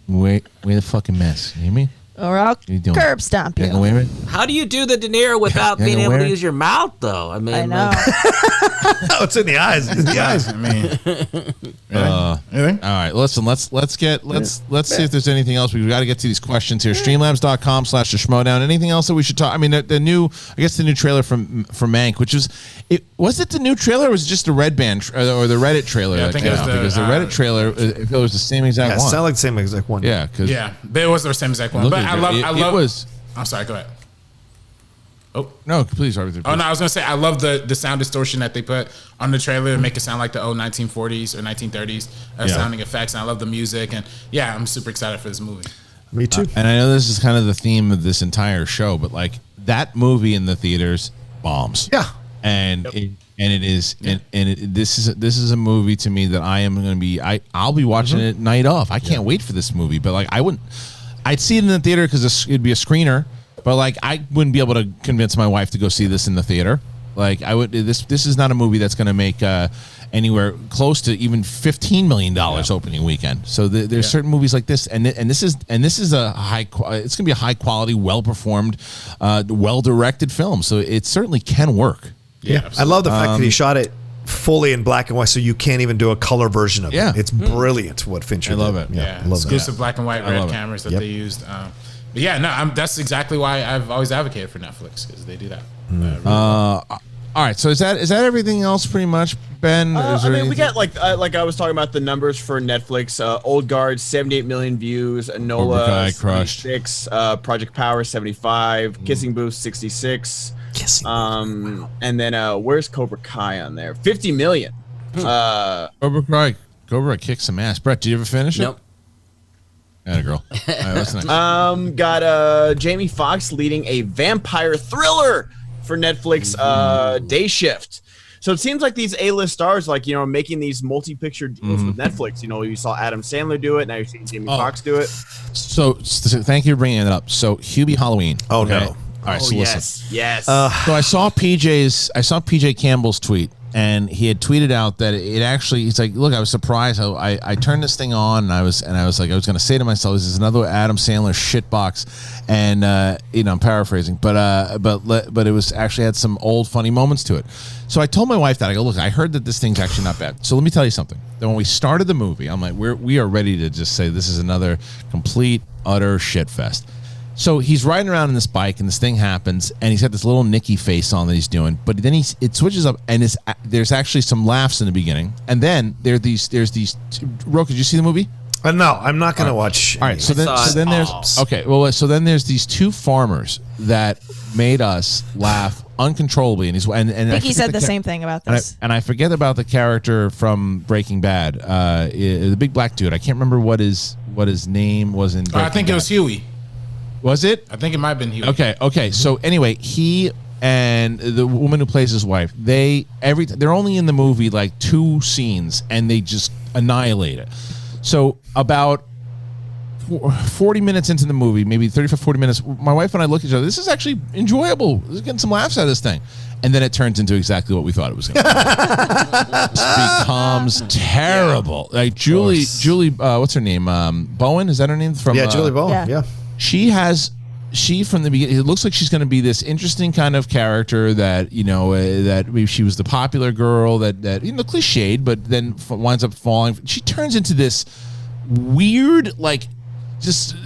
Wear the fucking mask. You hear me? Or I'll curb stomp you. You wear it? How do you do the De Niro without being able to use your mouth, though? I mean, I know. Oh, it's in the eyes. It's in the eyes. I mean, all right. Listen, let's see if there's anything else. We've got to get to these questions here. Streamlabs.com/theschmodown. Anything else that we should talk? I mean, the new trailer from Mank, which was it the new trailer or was it just the Red Band or the Reddit trailer? Yeah, I think it was because the Reddit trailer, it was the same exact one. It sounded like the same exact one. Yeah, but it was the same exact one. But I love. It was. I'm sorry. Go ahead. Oh no! Please, Arthur. Oh no! I was gonna say I love the sound distortion that they put on the trailer to make it sound like the old 1940s or 1930s sounding effects, and I love the music, and I'm super excited for this movie. Me too. And I know this is kind of the theme of this entire show, but like that movie in the theaters bombs. Yeah. And this is a movie to me that I am going to be I'll be watching it night off. I can't wait for this movie, but like I'd see it in the theater because it'd be a screener, but like I wouldn't be able to convince my wife to go see this in the theater. Like I would. This is not a movie that's going to make anywhere close to even $15 million opening weekend. So there's certain movies like this, and this is a it's going to be a high quality, well performed, well directed film. So it certainly can work. Yeah, I love the fact that he shot it fully in black and white, so you can't even do a color version of it. It's brilliant what Fincher did. I love it. Yeah, I love exclusive black and white red cameras that they used. But that's exactly why I've always advocated for Netflix, because they do that. All right, so is that everything else pretty much, Ben? We got like I was talking about the numbers for Netflix. Old Guard, 78 million views. Enola, 76. Project Power, 75. Kissing Booth, 66. And then where's Cobra Kai on there? 50 million. Cobra Kai kicks some ass. Brett, did you ever finish it? Nope. Atta girl. All right, what's next? Got Jamie Foxx leading a vampire thriller for Netflix Day Shift. So it seems like these A-list stars, like, making these multi-picture deals with Netflix. You saw Adam Sandler do it. Now you're seeing Jamie Foxx do it. So thank you for bringing it up. So Hubie Halloween. Oh, okay. No. All right, so listen. Yes. So I saw PJ Campbell's tweet, and he had tweeted out that it actually. He's like, look, I was surprised how I turned this thing on, and I was like, I was going to say to myself, this is another Adam Sandler shitbox, and I'm paraphrasing, but it was actually had some old funny moments to it. So I told my wife that I go, look, I heard that this thing's actually not bad. So let me tell you something. Then when we started the movie, I'm like, we are ready to just say this is another complete utter shit fest. So he's riding around in this bike, and this thing happens, and he's got this little Nicky face on that he's doing. But then it switches up, and there's actually some laughs in the beginning, and then there's these. Rocha, did you see the movie? No, I'm not going to watch. All right, so then there's okay. Well, so then there's these two farmers that made us laugh uncontrollably, and I think he said the same thing about this. And I forget about the character from Breaking Bad, the big black dude. I can't remember what his name was in Breaking I think Bad. it was Huey. Was it? I think it might have been Huey. Okay. So anyway, he and the woman who plays his wife, they're only in the movie like 2 scenes, and they just annihilate it. So about 40 minutes into the movie, maybe 35, 40 minutes, my wife and I look at each other. This is actually enjoyable. This is getting some laughs out of this thing. And then it turns into exactly what we thought it was going to be. It becomes terrible. Like Julie, what's her name? Bowen, is that her name? Julie Bowen. Yeah. She from the beginning, it looks like she's going to be this interesting kind of character that that maybe she was the popular girl that cliched, but then winds up falling. She turns into this weird, like just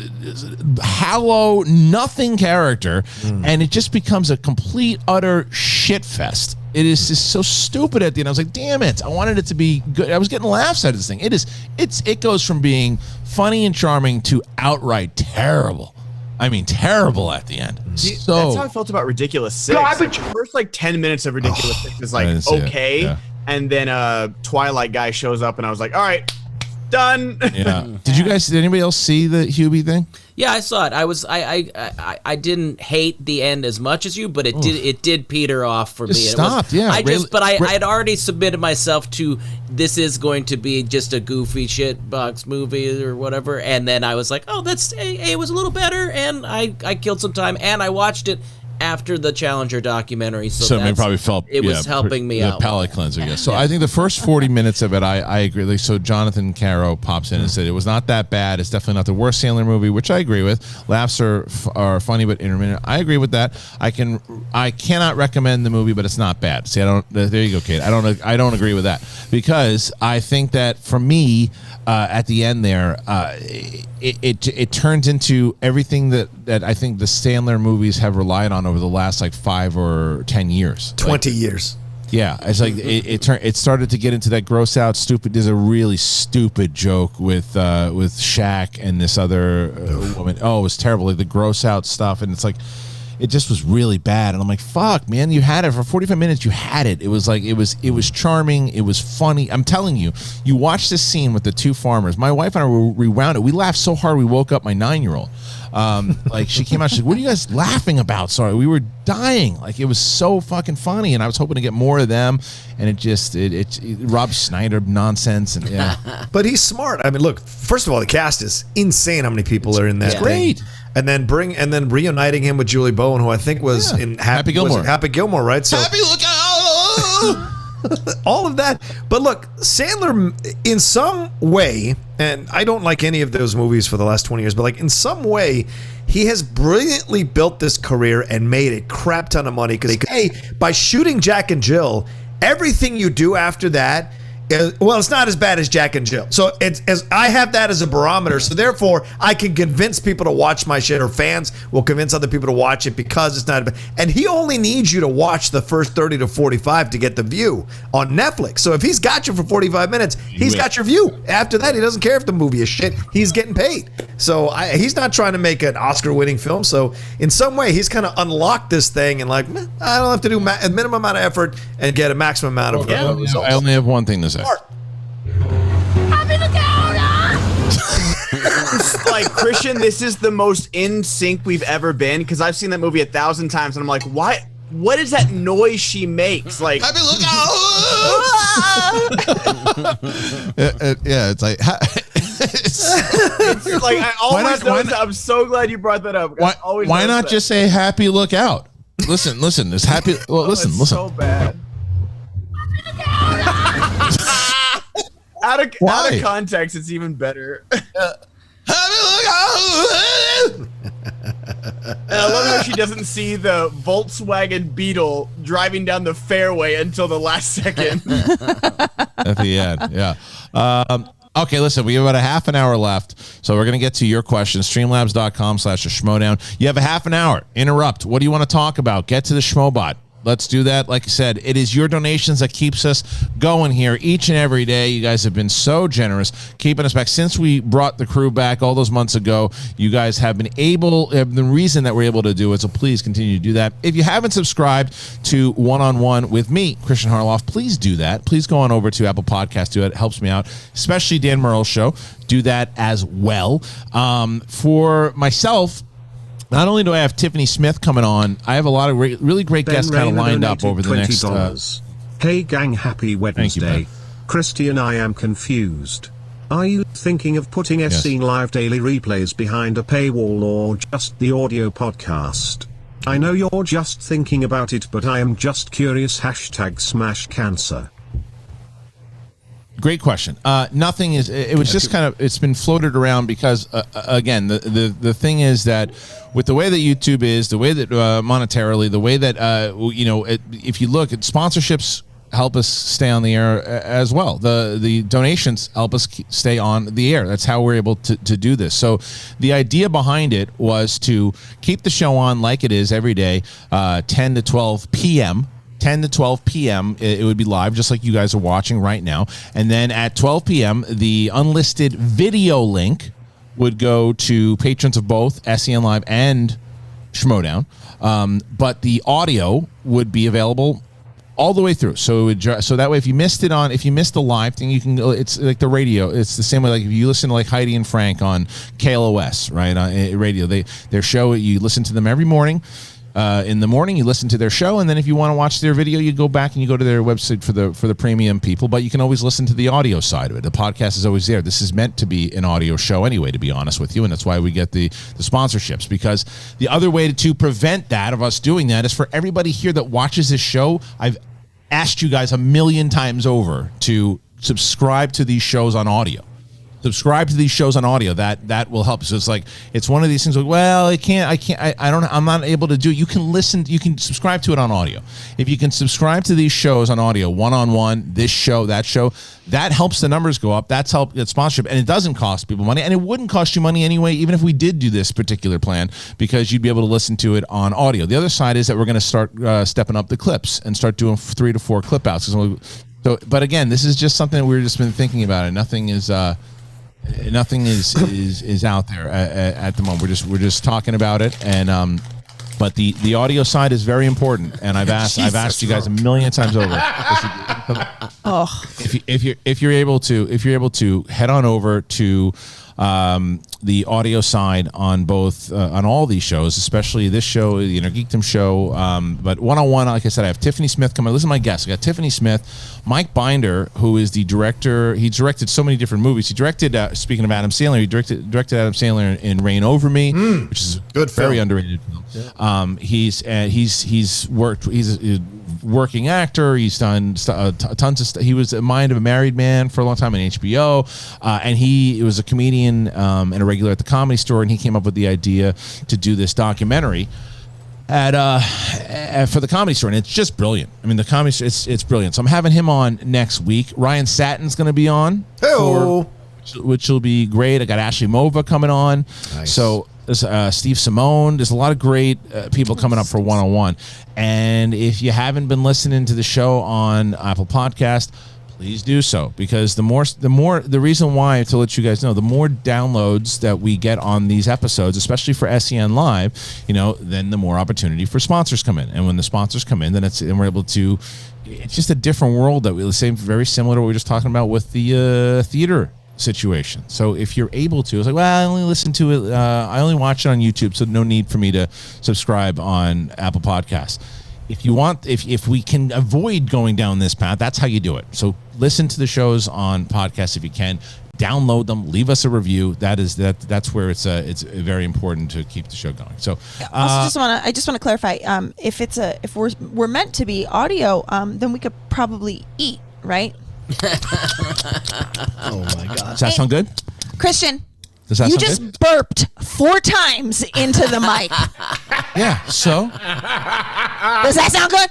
hollow, nothing character, and it just becomes a complete, utter shit fest. It is just so stupid at the end. I was like, damn it. I wanted it to be good. I was getting laughs out of this thing. It goes from being funny and charming to outright terrible. I mean, terrible at the end. So that's how I felt about Ridiculous 6. The first 10 minutes of Ridiculous 6 is okay. Yeah. And then Twilight guy shows up and I was like, all right, done. Yeah. Did anybody else see the Hubie thing? Yeah, I saw it. I didn't hate the end as much as you, but it did peter off for me. Stopped. I had already submitted myself to this is going to be just a goofy shit box movie or whatever, and then I was like, oh, it was a little better, and I killed some time, and I watched it after the Challenger documentary, so it probably felt it was helping me out. The palate cleanser, yes. So I think the first 40 minutes of it, I agree. Like, so Jonathan Caro pops in and said it was not that bad. It's definitely not the worst Sandler movie, which I agree with. Laughs are funny but intermittent. I agree with that. I cannot recommend the movie, but it's not bad. See, there you go, Kate. I don't agree with that, because I think that for me, at the end there, it turns into everything that I think the Sandler movies have relied on over the last 5 or 10 years. 20 years. Yeah, it's like it started to get into that gross out stupid. There's a really stupid joke with Shaq and this other woman. Oh, it was terrible. Like the gross out stuff, and it's like it just was really bad. And I'm like, fuck, man, you had it for 45 minutes. You had it. It was like it was charming. It was funny. I'm telling you, you watch this scene with the two farmers. My wife and I rewound it. We laughed so hard we woke up my 9-year-old. She came out, she's like, what are you guys laughing about? Sorry, we were dying. Like, it was so fucking funny, and I was hoping to get more of them, and it Rob Schneider nonsense, and yeah. But he's smart. I mean, look, first of all, the cast is insane how many people are in that thing. Great. And then reuniting him with Julie Bowen, who I think was in Happy Gilmore. Happy Gilmore, right? So Happy look out. all of that. But look, Sandler, in some way, and I don't like any of those movies for the last 20 years, but in some way, he has brilliantly built this career and made a crap ton of money. Because by shooting Jack and Jill, everything you do after that, it's not as bad as Jack and Jill. So I have that as a barometer. So therefore, I can convince people to watch my shit, or fans will convince other people to watch it because it's not bad. And he only needs you to watch the first 30 to 45 to get the view on Netflix. So if he's got you for 45 minutes, he's got your view. After that, he doesn't care if the movie is shit. He's getting paid. So he's not trying to make an Oscar-winning film. So in some way, he's kind of unlocked this thing and I don't have to do a minimum amount of effort and get a maximum amount of results. I only have one thing to say. Christian, this is the most in sync we've ever been, because I've seen that movie 1,000 times and I'm like, why? What is that noise she makes? Like, Happy look out! Yeah, it's like it's like I always notice. I'm so glad you brought that up. Why not just say Happy look out? Listen. There's happy. Well, listen. So bad. Out of context, it's even better. And I love how she doesn't see the Volkswagen Beetle driving down the fairway until the last second. At the end, yeah. Okay, listen, we have about a half an hour left, so we're going to get to your questions. Streamlabs.com/schmodown. You have a half an hour. Interrupt. What do you want to talk about? Get to the Schmobot. Let's do that. Like I said, it is your donations that keeps us going here each and every day. You guys have been so generous, keeping us back. Since we brought the crew back all those months ago, you guys have been the reason that we're able to do it, so please continue to do that. If you haven't subscribed to One-on-One with me, Kristian Harloff, please do that. Please go on over to Apple Podcasts. Do it. It helps me out, especially Dan Murrell's show. Do that as well. For myself, not only do I have Tiffany Smith coming on, I have a lot of really great guests kind of lined up over the next. Hey gang, happy Wednesday. Kristian, I am confused. Are you thinking of putting SEN live daily replays behind a paywall or just the audio podcast? I know you're just thinking about it, but I am just curious. #SmashCancer. Great question. Nothing is. It was just kind of. It's been floated around because again, the thing is that with the way that YouTube is, the way that monetarily, the way that if you look at sponsorships help us stay on the air as well. The donations help us stay on the air. That's how we're able to do this. So the idea behind it was to keep the show on like it is every day, 10 to 12 p.m., 10 to 12 p.m. It would be live, just like you guys are watching right now. And then at 12 p.m., the unlisted video link would go to patrons of both SEN Live and Schmodown. But the audio would be available all the way through. So that way, if you missed the live thing, you can go. It's like the radio. It's the same way. Like if you listen to like Heidi and Frank on KLOS, right, on radio, their show, you listen to them every morning. In the morning, you listen to their show, and then if you want to watch their video, you go back and you go to their website for the premium people. But you can always listen to the audio side of it. The podcast is always there. This is meant to be an audio show anyway, to be honest with you, and that's why we get the sponsorships. Because the other way to prevent that, of us doing that, is for everybody here that watches this show. I've asked you guys 1,000,000 times over to subscribe to these shows on audio. Subscribe to these shows on audio. That will help. So it's one of these things like, well, I'm not able to do it. You can listen, you can subscribe to it on audio. If you can subscribe to these shows on audio, one-on-one, this show, that helps the numbers go up. That's sponsorship, and it doesn't cost people money, and it wouldn't cost you money anyway, even if we did do this particular plan, because you'd be able to listen to it on audio. The other side is that we're going to start stepping up the clips and start doing 3 to 4 clip outs. So, but again, this is just something we've just been thinking about, and nothing is out there at the moment. We're just talking about it, and but the audio side is very important, and I've asked you guys 1,000,000 times over. If you're able to head on over to the audio side on both on all these shows, especially this show, the Inner Geekdom show, but one-on-one, like I said, I have Tiffany Smith coming. Listen to my guests. I got Tiffany Smith, Mike Binder, who is the director. He directed so many different movies. He directed, speaking of Adam Sandler, he directed Adam Sandler in Reign Over Me, which is good, very underrated film. Yeah. He's a working actor. He's done tons of stuff. He was a Mind of a Married Man for a long time on HBO, and he was a comedian and a regular at the Comedy Store, and he came up with the idea to do this documentary for the Comedy Store, and it's just brilliant. I mean, the Comedy Store, it's brilliant. So I'm having him on next week. Ryan Satin's going to be on, which will be great. I got Ashley Mova coming on. Nice. So there's Steve Simone. There's a lot of great people coming up for one-on-one. And if you haven't been listening to the show on Apple Podcast, please do so, because the reason why, to let you guys know, the more downloads that we get on these episodes, especially for SEN Live, then the more opportunity for sponsors come in. And when the sponsors come in, then we're able to. It's just a different world that we say, very similar to what we were just talking about with the theater situation. So if you're able to, it's like, well, I only listen to it, I only watch it on YouTube, so no need for me to subscribe on Apple Podcasts. If you want, if we can avoid going down this path, that's how you do it. So listen to the shows on podcasts if you can. Download them. Leave us a review. That's where it's very important to keep the show going. So I just want to clarify. If we're meant to be audio, then we could probably eat, right? Oh my God! Does that sound good, Kristian? You just good? burped 4 times into the mic. Yeah. So does that sound good?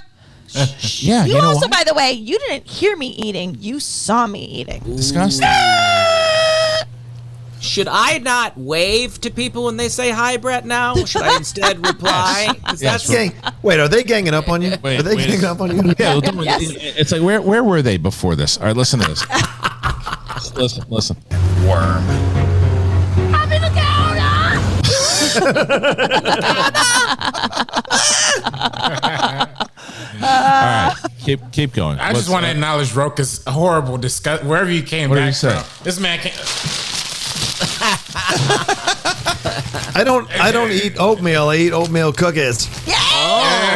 Yeah. You also, by the way, you didn't hear me eating. You saw me eating. Disgusting. Should I not wave to people when they say hi, Brett, now? Should I instead reply? Wait, are they ganging up on you? Are they ganging up on you? Yeah. It's like, where were they before this? All right, listen to this. Listen. Worm. I'm in the counter. All right, keep going. I just want to acknowledge Rocha's horrible disgust. Wherever you came back from, this man can't. I don't eat oatmeal. I eat oatmeal cookies. Yeah. Oh.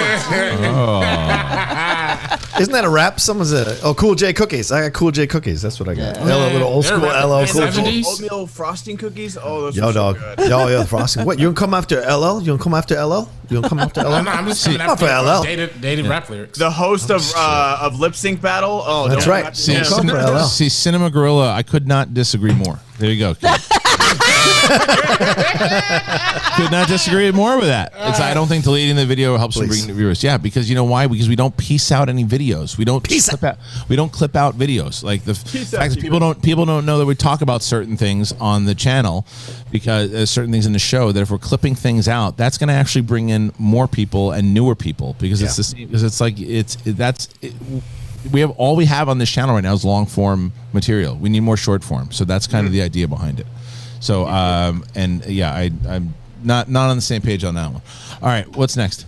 Isn't that a rap? Someone said, Cool J cookies. I got Cool J cookies. That's what I got. Little old school LL Cool J. Oatmeal frosting cookies. Oh, those are so dog. good. Yo, frosting. What? You gonna come after LL? You gonna come after LL? You gonna come after LL? No, I'm just coming after LL. Dated rap lyrics. The host of Lip Sync Battle. Oh, that's right. See, Cinema Gorilla. I could not disagree more. There you go. Could not disagree more with that. I don't think deleting the video helps them bring new viewers. Yeah, because you know why? Because we don't piece out any videos. We don't clip out videos. Like the fact that people don't know that we talk about certain things on the channel because there's certain things in the show that if we're clipping things out, that's going to actually bring in more people and newer people because it's the same. Because it's like we have all we have on this channel right now is long form material. We need more short form. So that's kind of the idea behind it. So I'm not on the same page on that one. All right, what's next?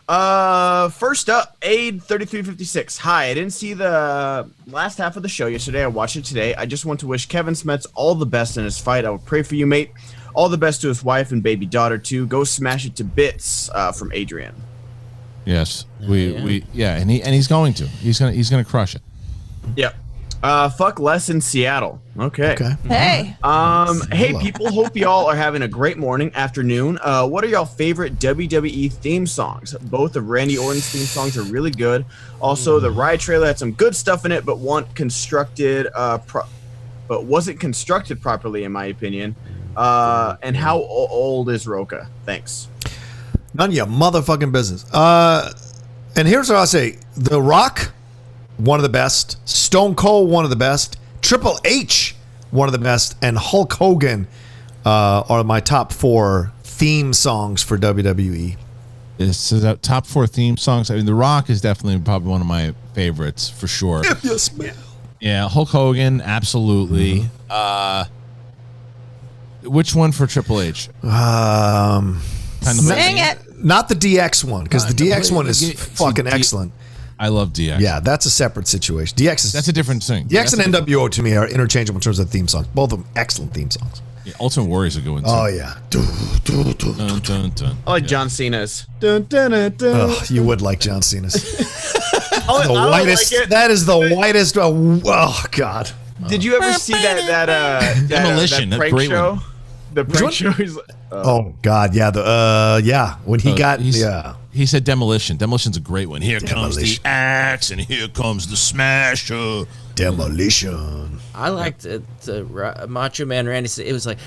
First up, Aid3356. Hi, I didn't see the last half of the show yesterday. I watched it today. I just want to wish Kevin Smets all the best in his fight. I will pray for you, mate. All the best to his wife and baby daughter too. Go smash it to bits. From Adrian. Yes, and he's going to. He's gonna crush it. Yep. Fuck less in Seattle. Okay. Hey. Hey people, hope y'all are having a great morning, afternoon. What are y'all favorite WWE theme songs? Both of Randy Orton's theme songs are really good. Also, the Riot trailer had some good stuff in it, but wasn't constructed properly, in my opinion. And how old is Rocha? Thanks. None of your motherfucking business. And here's what I'll say: The Rock, one of the best. Stone Cold, one of the best. Triple H, one of the best. And Hulk Hogan are my top 4 theme songs for WWE. This is top 4 theme songs. I mean, The Rock is definitely probably one of my favorites for sure. If you smell. Yeah, Hulk Hogan, absolutely. Which one for Triple H? Dang it. Not the DX one, because the DX one is fucking excellent. I love DX. Yeah, that's a separate situation. That's a different thing. DX and NWO to me are interchangeable in terms of theme songs. Both of them excellent theme songs. Yeah, Ultimate Warriors are going. Oh yeah. Dun, dun, dun. I like John Cena's. Dun, dun, dun, dun. Oh, you would like John Cena's. The whitest. Like that is the whitest. Oh God. Did you ever see that Demolition? That prank great show? one. The prank show. Oh God, yeah. When he he said Demolition. Demolition's a great one. Here comes the axe, and here comes the smasher. Demolition. I liked it. Macho Man Randy. It was like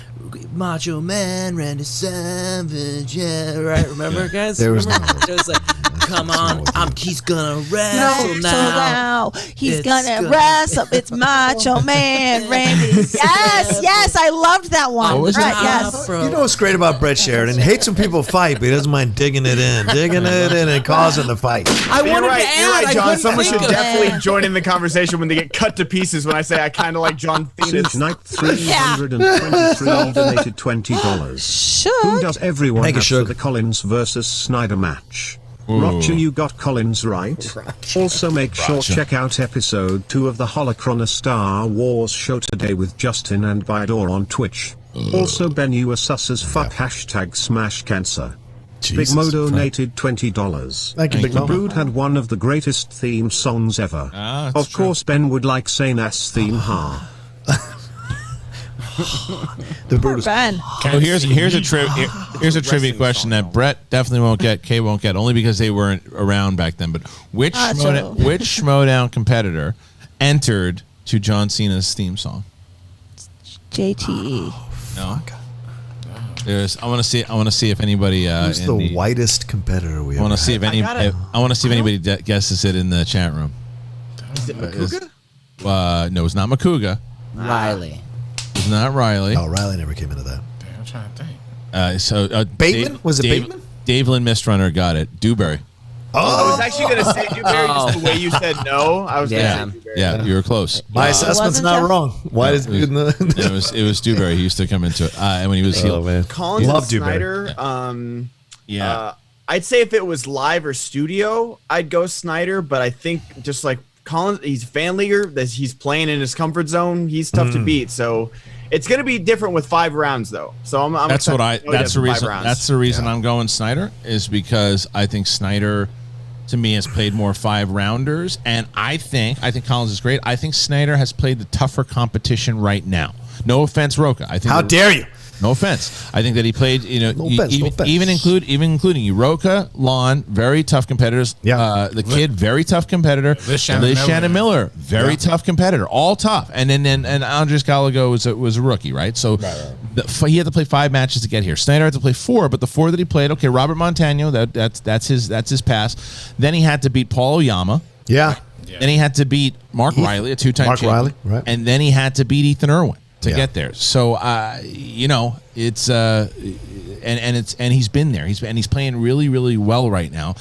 Macho Man Randy Savage. Yeah, right. Remember, guys? There was It was like, come on, he's gonna wrestle now. He's gonna wrestle. It's Macho Man Randy. Yes, I loved that one. was Right, it? yes. You know what's great about Brett Sheridan? Hates when people fight, but he doesn't mind digging it in and causing the fight. You're right, John. Someone should of it. definitely join in the conversation when they get cut to pieces when I say I kind of like John Cena's. Night 323 donated $20. Who does everyone Make a have for sugar. the Collins versus Snyder match? Rocha, you got Collins right. Also make sure check out episode 2 of the Holocron Star Wars show today with Justin and Bydor on Twitch. Also Ben, you are sus as fuck. Smash cancer. Big Mo donated $20. Thank you, Big The Mo. Brood had one of the greatest theme songs ever. Of course, Ben would like Sanas theme ha. The Brood is Ben. Oh, here's a trivia question that Brett definitely won't get, Kay won't get, only because they weren't around back then. But which Schmodown competitor entered to John Cena's theme song? JTE. No. I want to see if anybody. Who's the whitest competitor we I want ever to see if any. I want to see if anybody guesses it in the chat room. Is it Makuga? No, it's not Makuga. Riley. It's not Riley. Oh, Riley never came into that. Damn, I'm trying to think. Bateman? Was it Bateman? Dave Lynn Mistrunner got it. Dewberry. I was actually going to say Dewberry just the way you said no. I was going to say Dewberry. Yeah, you were close. My assessment's wasn't not Jeff? wrong. Why No, does it was Dewberry. He used to come into it, and when he was healed. man. Collins Love and Dewberry. Snyder. Yeah. I'd say if it was live or studio, I'd go Snyder. But I think just like Collins, he's a fan leaguer. That he's playing in his comfort zone. He's tough to beat. So it's going to be different with 5 rounds, though. So I'm That's what I. That's the reason. Rounds. That's the reason I'm going Snyder is because I think Snyder, to me, has played more 5-rounders, and I think Collins is great. I think Snyder has played the tougher competition right now. No offense, Rocha. I think. How dare you? No offense. I think that he played, No offense. even including Rocha, Lon, very tough competitors. Yeah. The kid, very tough competitor. Liz Shannon Miller, very tough competitor. All tough. And then Andres Gallego was a rookie, right? So he had to play 5 matches to get here. Snyder had to play 4, but the 4 that he played, okay, Robert Montano, that's his pass. Then he had to beat Paul Oyama. Yeah. Then he had to beat Mark Riley, a 2-time champion. Riley, right. And then he had to beat Ethan Irwin to get there. So it's and he's been there. He's playing really, really well right now.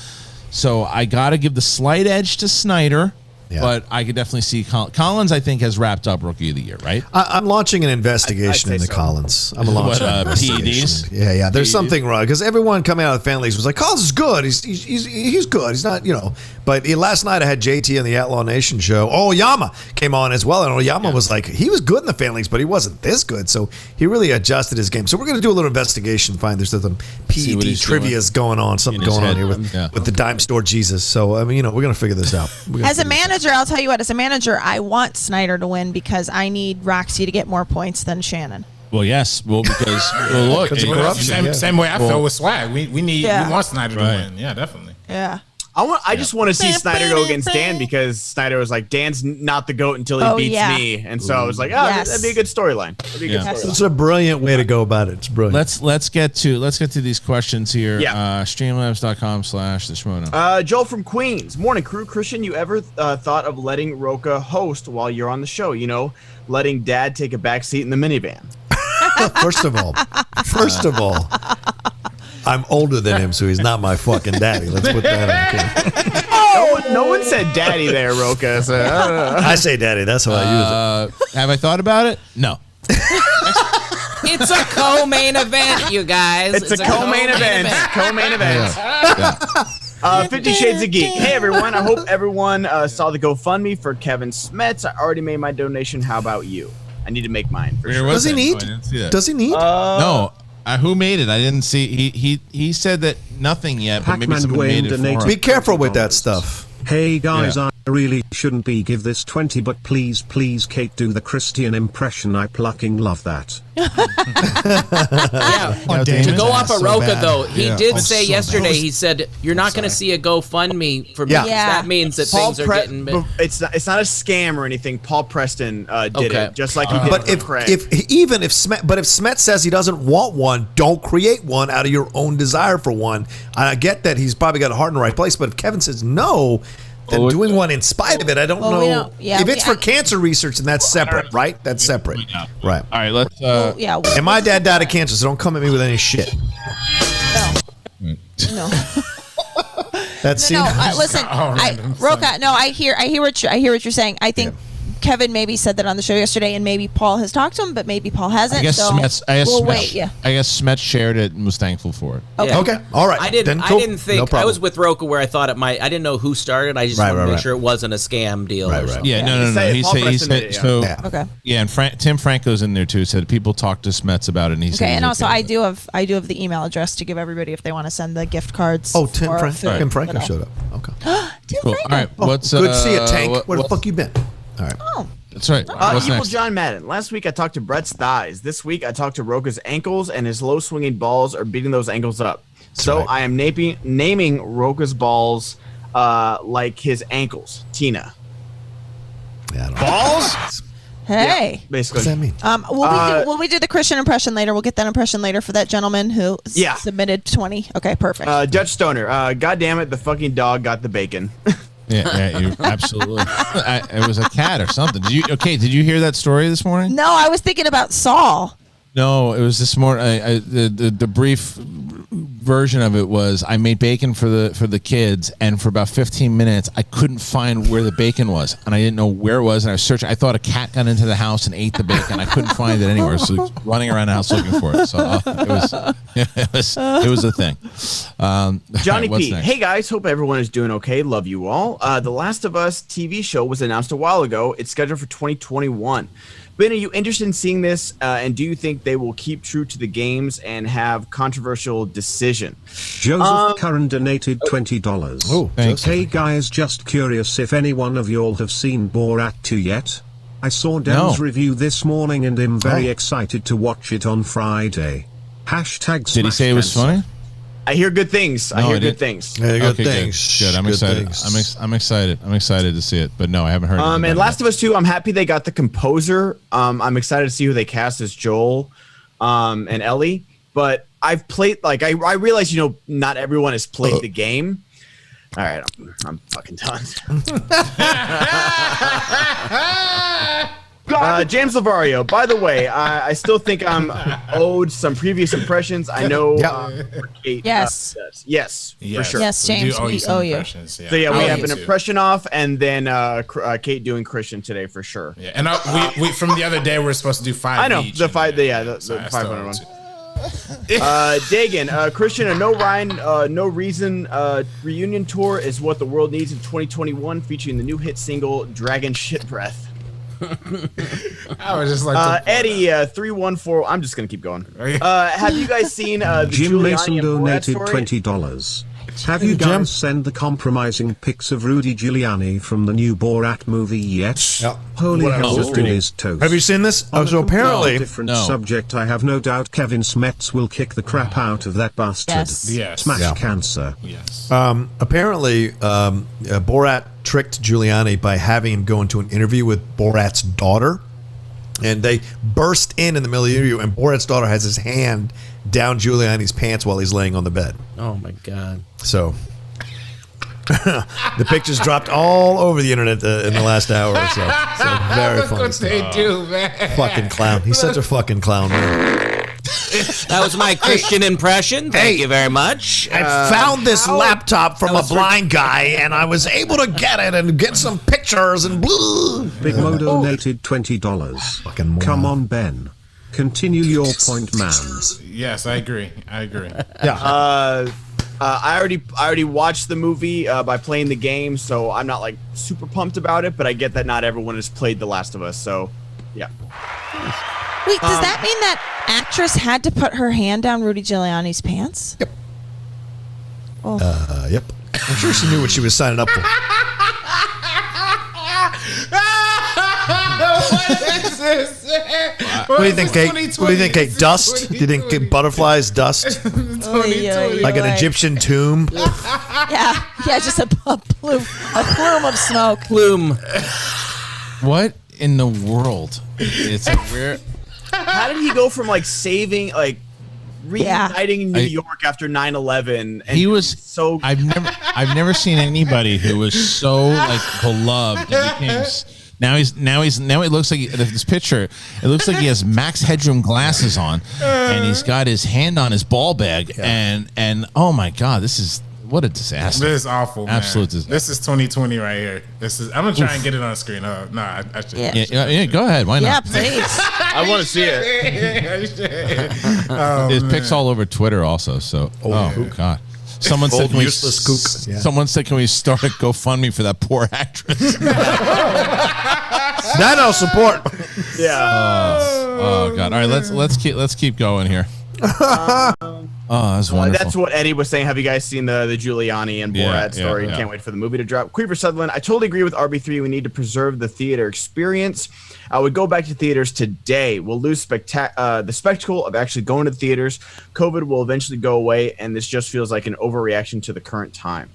So I got to give the slight edge to Snyder. Yeah. But I could definitely see Collins, I think, has wrapped up Rookie of the Year, right? I'm launching an investigation into Collins. I'm launching an investigation. PEDs? Yeah. There's something wrong because everyone coming out of the fan leagues was like, Collins is good. He's good. He's not, But last night I had JT on the Outlaw Nation show. Oyama came on as well, and Oyama was like, he was good in the fan leagues, but he wasn't this good. So he really adjusted his game. So we're going to do a little investigation, find there's some PED trivia's going on, something going on here with the dime store Jesus. So we're going to figure this out. As a manager, I'll tell you what. As a manager, I want Snyder to win because I need Roxy to get more points than Shannon. Well, yes. Well, because look, same way I feel with Swag. We want Snyder to win. Yeah, definitely. Yeah. I just want to see Snyder go against Dan because Snyder was like, Dan's not the GOAT until he beats me. And so I was like, that'd be a good storyline. It's a brilliant way to go about it. It's brilliant. Let's get to these questions here. Yeah. Streamlabs.com/theshmono. Joel from Queens. Morning, crew. Kristian, you ever thought of letting Rocha host while you're on the show? Letting Dad take a back seat in the minivan. First of all, I'm older than him, so he's not my fucking daddy. Let's put that on. No one said daddy there, Rocha. So, I say daddy. That's how I use it. Have I thought about it? No. It's a co-main event, you guys. It's a co-main event. Co-main event. 50 Shades of Geek. Hey, everyone. I hope everyone saw the GoFundMe for Kevin Smets. I already made my donation. How about you? I need to make mine. For sure. Does he need? Does he need? No. Who made it? I didn't see. He said that nothing yet, but maybe someone made it for him. Be careful with that stuff. Hey guys, I really shouldn't be give this 20, but please, Kate, do the Kristian impression. I plucking love that. To go off of Rocha, though, he did say yesterday, he said, you're not going to see a GoFundMe for me. That means that things are getting... It's not a scam or anything. Paul Preston did it, just like he did but if Smet says he doesn't want one, don't create one out of your own desire for one. I get that he's probably got a heart in the right place, but if Kevin says no... Then doing one in spite of it, I don't know. If it's for cancer research, then that's separate, right? That's separate. Right. All right, let's... And my dad died of cancer, so don't come at me with any shit. No. That's listen, Rocha. No, I hear what you're saying. I think Kevin maybe said that on the show yesterday, and maybe Paul has talked to him, but maybe Paul hasn't. I guess Smets. I guess Smets shared it and was thankful for it. Okay. All right. I didn't think. No, I was with Rocha where I thought it might. I didn't know who started. I just wanted to make sure it wasn't a scam deal. Or something. Yeah. No. He said so. Okay. Yeah, and Tim Franco's in there too. Said people talk to Smets about it, and he said. Okay, and also I do have the email address to give everybody if they want to send the gift cards. Oh, Tim Franco showed up. Okay. Tim Franco. All right. What's good to see you, Tank? Where the fuck you been? All right. Oh. That's right. What's Evil next? John Madden. Last week I talked to Brett's thighs. This week I talked to Rocha's ankles, and his low swinging balls are beating those ankles up. I am naming Rocha's balls like his ankles. Tina. Yeah, balls? Hey. Yeah, basically. What does that mean? Will we do the Kristian impression later? We'll get that impression later for that gentleman who submitted 20. Okay, perfect. Dutch Stoner. God damn it, the fucking dog got the bacon. Yeah, you absolutely. It was a cat or something. Did you hear that story this morning? No, I was thinking about Saul. No, it was this morning. The brief version of it was I made bacon for the kids, and for about 15 minutes I couldn't find where the bacon was, and I didn't know where it was, and I was searching. I thought a cat got into the house and ate the bacon. I couldn't find it anywhere, so I was running around the house looking for it. So it was a thing. Johnny right, P. Next? Hey guys, hope everyone is doing okay. Love you all. The Last of Us TV show was announced a while ago. It's scheduled for 2021. Ben, are you interested in seeing this? And do you think they will keep true to the games and have controversial decision? Joseph Curran donated $20. Oh, hey guys, just curious if any one of y'all have seen Borat 2 yet? I saw Dan's review this morning and am very excited to watch it on Friday. Hashtag Did he say it was funny? I hear good things. I hear good things. Yeah, good things. Good. I'm excited. I'm excited. I'm excited to see it. But no, I haven't heard. And Last of Us 2, I'm happy they got the composer. I'm excited to see who they cast as Joel, and Ellie. But I've played, like, I realize, not everyone has played the game. All right, I'm fucking done. James Lavario, by the way, I still think I'm owed some previous impressions. I know. Kate, yes. Yes, for sure. Yes, James, we owe you. Yeah. So we have an impression off, and then Kate doing Christian today for sure. Yeah, and we from the other day we're supposed to do 5. I know each, the 5. The so 500 one. Dagan, Christian, a No Rhyme, No Reason reunion tour is what the world needs in 2021, featuring the new hit single "Dragon Shit Breath." I was just like Eddie 314. I'm just gonna keep going. Have you guys seen the Jim Mason Giuliani and Borat donated story? $20. Have you guys sent the compromising pics of Rudy Giuliani from the new Borat movie yet? Yep. Holy hell, it is toast. Have you seen this? On So a apparently, different subject, I have no doubt Kevin Smets will kick the crap out of that bastard. Yes. Smash cancer. Yes. apparently, Borat tricked Giuliani by having him go into an interview with Borat's daughter, and they burst in the middle of the interview, and Borat's daughter has his hand down Giuliani's pants while he's laying on the bed. Oh my God. So the pictures dropped all over the internet in the last hour or so. So very That's funny what stuff. they do, man. Fucking clown. He's such a fucking clown, man. That was my Christian impression. Thank you very much. I found this laptop from a blind guy, and I was able to get it and get some pictures and blue. Big Mo donated $20. Fucking moron. Come on, Ben. Continue your point, man. Yes, I agree. Yeah. I already watched the movie by playing the game, so I'm not like super pumped about it. But I get that not everyone has played The Last of Us, so yeah. Wait, does that mean that actress had to put her hand down Rudy Giuliani's pants? Yep. Oh. Yep. I'm sure she knew what she was signing up for. What is this? What do you think, Kate? What do you think, Kate? Dust? Do you think butterflies dust? Like an Egyptian tomb? Yeah, just a plume of smoke. Plume. What in the world? It's a weird. How did he go from like saving, like reuniting in New York after 9/11? And He was so. I've never seen anybody who was so like beloved. Now it looks like this picture. It looks like he has Max Headroom glasses on, and he's got his hand on his ball bag, and oh my God, what a disaster! This is awful, man. Absolute disaster. This is 2020 right here. I'm gonna try and get it on screen. I should. Yeah. Go ahead. Why not? Yeah, please. I want to see it. It pics all over Twitter also. So, God. Someone said, can we start a GoFundMe for that poor actress? That I'll support. Yeah. Oh God! All right, let's keep going here. That's wonderful. That's what Eddie was saying. Have you guys seen the Giuliani and Borat story? Can't wait for the movie to drop. Queeper Sutherland, I totally agree with RB3. We need to preserve the theater experience. I would go back to theaters today. We'll lose the spectacle of actually going to the theaters. COVID will eventually go away, and this just feels like an overreaction to the current time.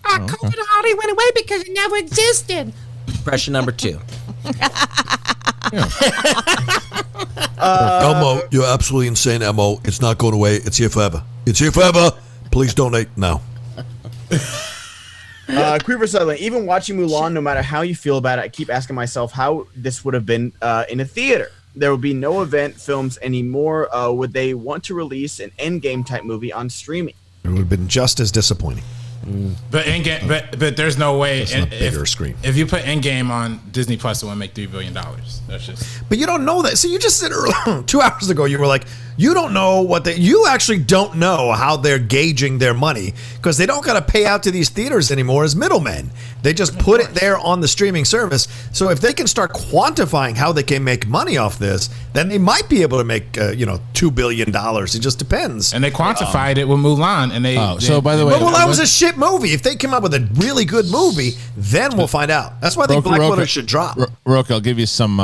COVID already went away because it never existed. Impression number 2. Elmo, you're absolutely insane, Elmo. It's not going away. It's here forever. It's here forever. Please donate now. Queeper Sutherland, even watching Mulan, no matter how you feel about it, I keep asking myself how this would have been in a theater. There would be no event films anymore. Would they want to release an Endgame type movie on streaming? It would have been just as disappointing. But Endgame, but there's no way. Just on a bigger screen. If you put Endgame on Disney Plus, it would make $3 billion. That's just. But you don't know that. So you just said earlier, 2 hours ago, you were like, You don't know you actually don't know how they're gauging their money because they don't got to pay out to these theaters anymore as middlemen. They just put it there on the streaming service. So if they can start quantifying how they can make money off this, then they might be able to make $2 billion. It just depends. And they quantified it with Mulan, and so by the way, Mulan was a shit movie. If they come up with a really good movie, then we'll find out. That's why I think Black Widow should drop. Rocha, I'll give you some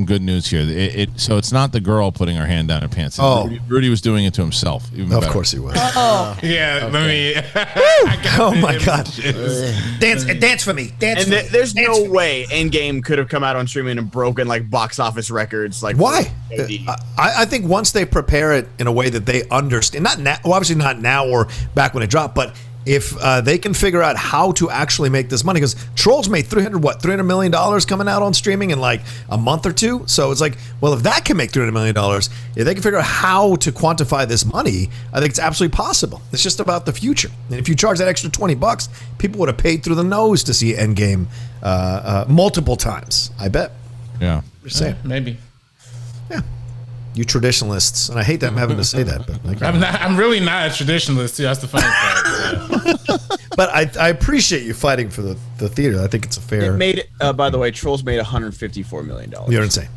good news here. So it's not the girl putting her hand down her pants. Rudy was doing it to himself. Of course he was. Yeah, let me. Oh my God! Dance for me. Dance. And there's no way Endgame could have come out on streaming and broken like box office records. Like why? I think once they prepare it in a way that they understand, not now, well, obviously not now or back when it dropped, but if they can figure out how to actually make this money, because Trolls made $300 million coming out on streaming in like a month or two. So it's like, well, if that can make $300 million, if they can figure out how to quantify this money, I think it's absolutely possible. It's just about the future. And if you charge that extra $20, people would have paid through the nose to see Endgame multiple times. I bet. Yeah. Just saying. Maybe. Yeah. You traditionalists, and I hate that I'm having to say that, but I'm really not a traditionalist. Too. That's the funny part. But I appreciate you fighting for the theater. I think it's a fair. It made, by the way, Trolls made $154 million. You're insane.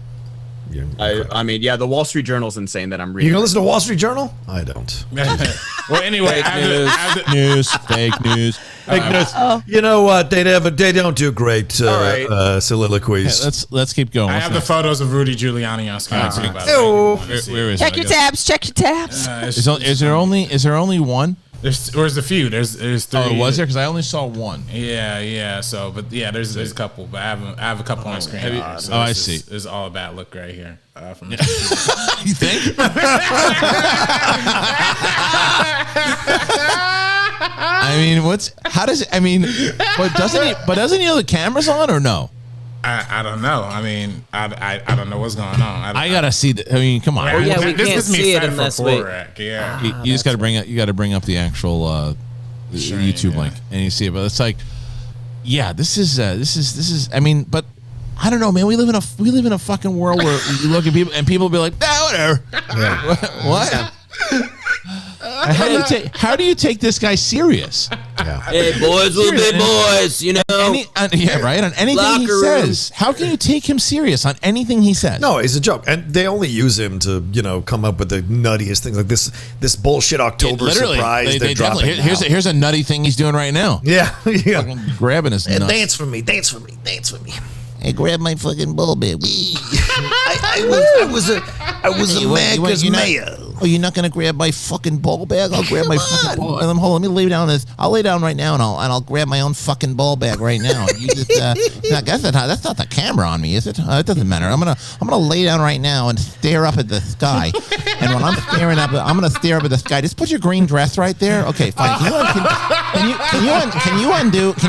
I mean, yeah, the Wall Street Journal's insane that I'm reading. You gonna listen to Wall Street Journal? I don't. Well, anyway, fake news. Fake news. You know what? They don't do great soliloquies. Okay, let's keep going. I have the photos of Rudy Giuliani on screen. Where is Check your tabs. Check your tabs. Is there only one? There's a few. There's three. Oh, was there? Because I only saw one. Yeah. So, but yeah, there's a couple. But I have a couple on screen. So I see. This is all a bad look right here. From you think? I mean, doesn't he know the camera's on or no? I don't know. I mean, I don't know what's going on. I gotta see. I mean, come on. Oh yeah, we can't see it unless we. Yeah, you just gotta bring it. You gotta bring up the actual YouTube link, and you see it. But it's like, yeah, this is. I mean, but I don't know, man. We live in a fucking world where you look at people and people will be like, whatever. Yeah. What? How do you take this guy serious? Yeah. Hey, boys will be boys, you know. Yeah, right. On anything Locker he says, how can you take him serious on anything he says? No, he's a joke, and they only use him to come up with the nuttiest things like this bullshit October surprise. They definitely. Here's a nutty thing he's doing right now. Yeah. Fucking grabbing his nuts. Dance for me. Dance for me. Dance for me. Hey, grab my fucking ball bag. I was a Macca's mayor. Oh, you're not gonna grab my fucking ball bag? I'll grab my fucking ball. Hold on, let me lay down this. I'll lay down right now, and I'll grab my own fucking ball bag right now. You just, that's not the camera on me, is it? It doesn't matter. I'm gonna lay down right now and stare up at the sky. And when I'm staring up, I'm gonna stare up at the sky. Just put your green dress right there. Okay, fine. Can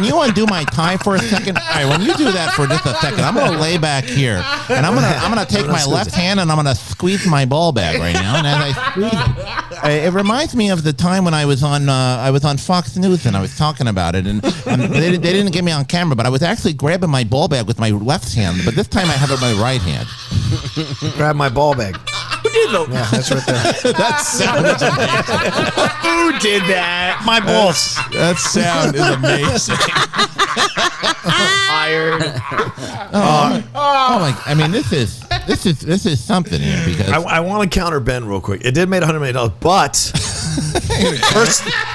you undo my tie for a second? All right, when you do that for just a second, I'm gonna lay back here, and I'm gonna take my left hand and I'm gonna squeeze my ball bag right now. And as I squeeze it reminds me of the time when I was on Fox News and I was talking about it, and they didn't get me on camera, but I was actually grabbing my ball bag with my left hand, but this time I have it with my right hand. Grab my ball bag. Who did that? Yeah, that's right there. That sound is amazing. Who did that? My balls. That sound is amazing. Fired. I mean, this is something here because I want to counter Ben real quick. It did make $100 million, but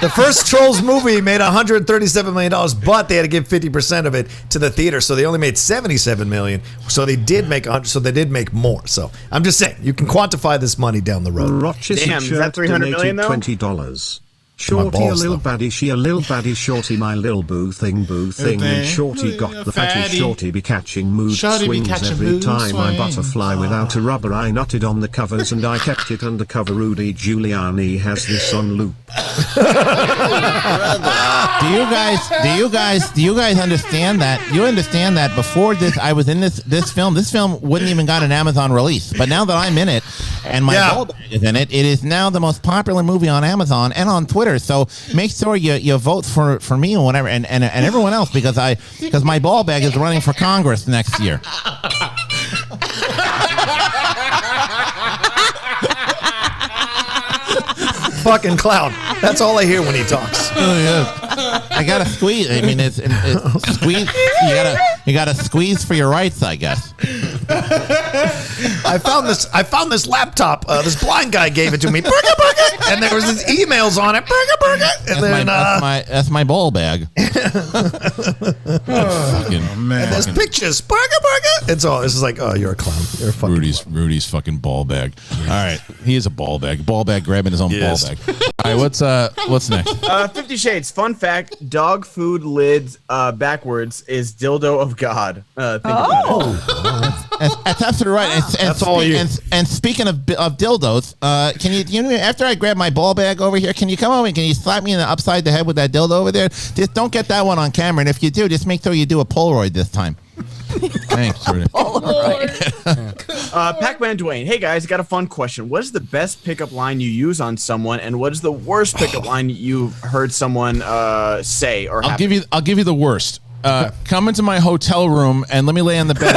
the first Trolls movie made $137 million, but they had to give 50% of it to the theater, so they only made $77 million. So they did make more. So I'm just saying, you can quantify this money down the road. Rochester Damn, is that $300 million though? $20. Shorty a little baddie, she a little baddie, shorty my little boo thing, and shorty got the fatty, shorty be catching mood swings every time I butterfly without a rubber. I nutted on the covers and I kept it undercover. Rudy Giuliani has this on loop. Do you guys understand that? You understand that before this, I was in this film. This film wouldn't even got an Amazon release, but now that I'm in it and my ball bag is in it, it is now the most popular movie on Amazon and on Twitter. So make sure you vote for me or whatever, and everyone else because my ball bag is running for Congress next year. fucking clown. That's all I hear when he talks. Oh, yeah. I gotta squeeze. I mean, it's squeeze. You gotta squeeze for your rights, I guess. I found this laptop. This blind guy gave it to me. Burger, and there was his emails on it. Burger, and that's my ball bag. And there's pictures. Burger. It's all. It's just like, oh, you're a clown. You're a fucking Rudy's fucking ball bag. All right, he is a ball bag. Ball bag grabbing his own ball bag. All right, what's next? 50 Shades. Fun fact: dog food lids backwards is dildo of God. Think about it. That's absolutely right. That's all you. And speaking of dildos, can you after I grab my ball bag over here, can you come over and can you slap me in the upside the head with that dildo over there? Just don't get that one on camera, and if you do, just make sure you do a Polaroid this time. Thanks, Rudy. Pac-Man Dwain. Hey guys, got a fun question. What is the best pickup line you use on someone, and what is the worst pickup line you've heard someone say or? I'll give you the worst. Come into my hotel room and let me lay on the bed.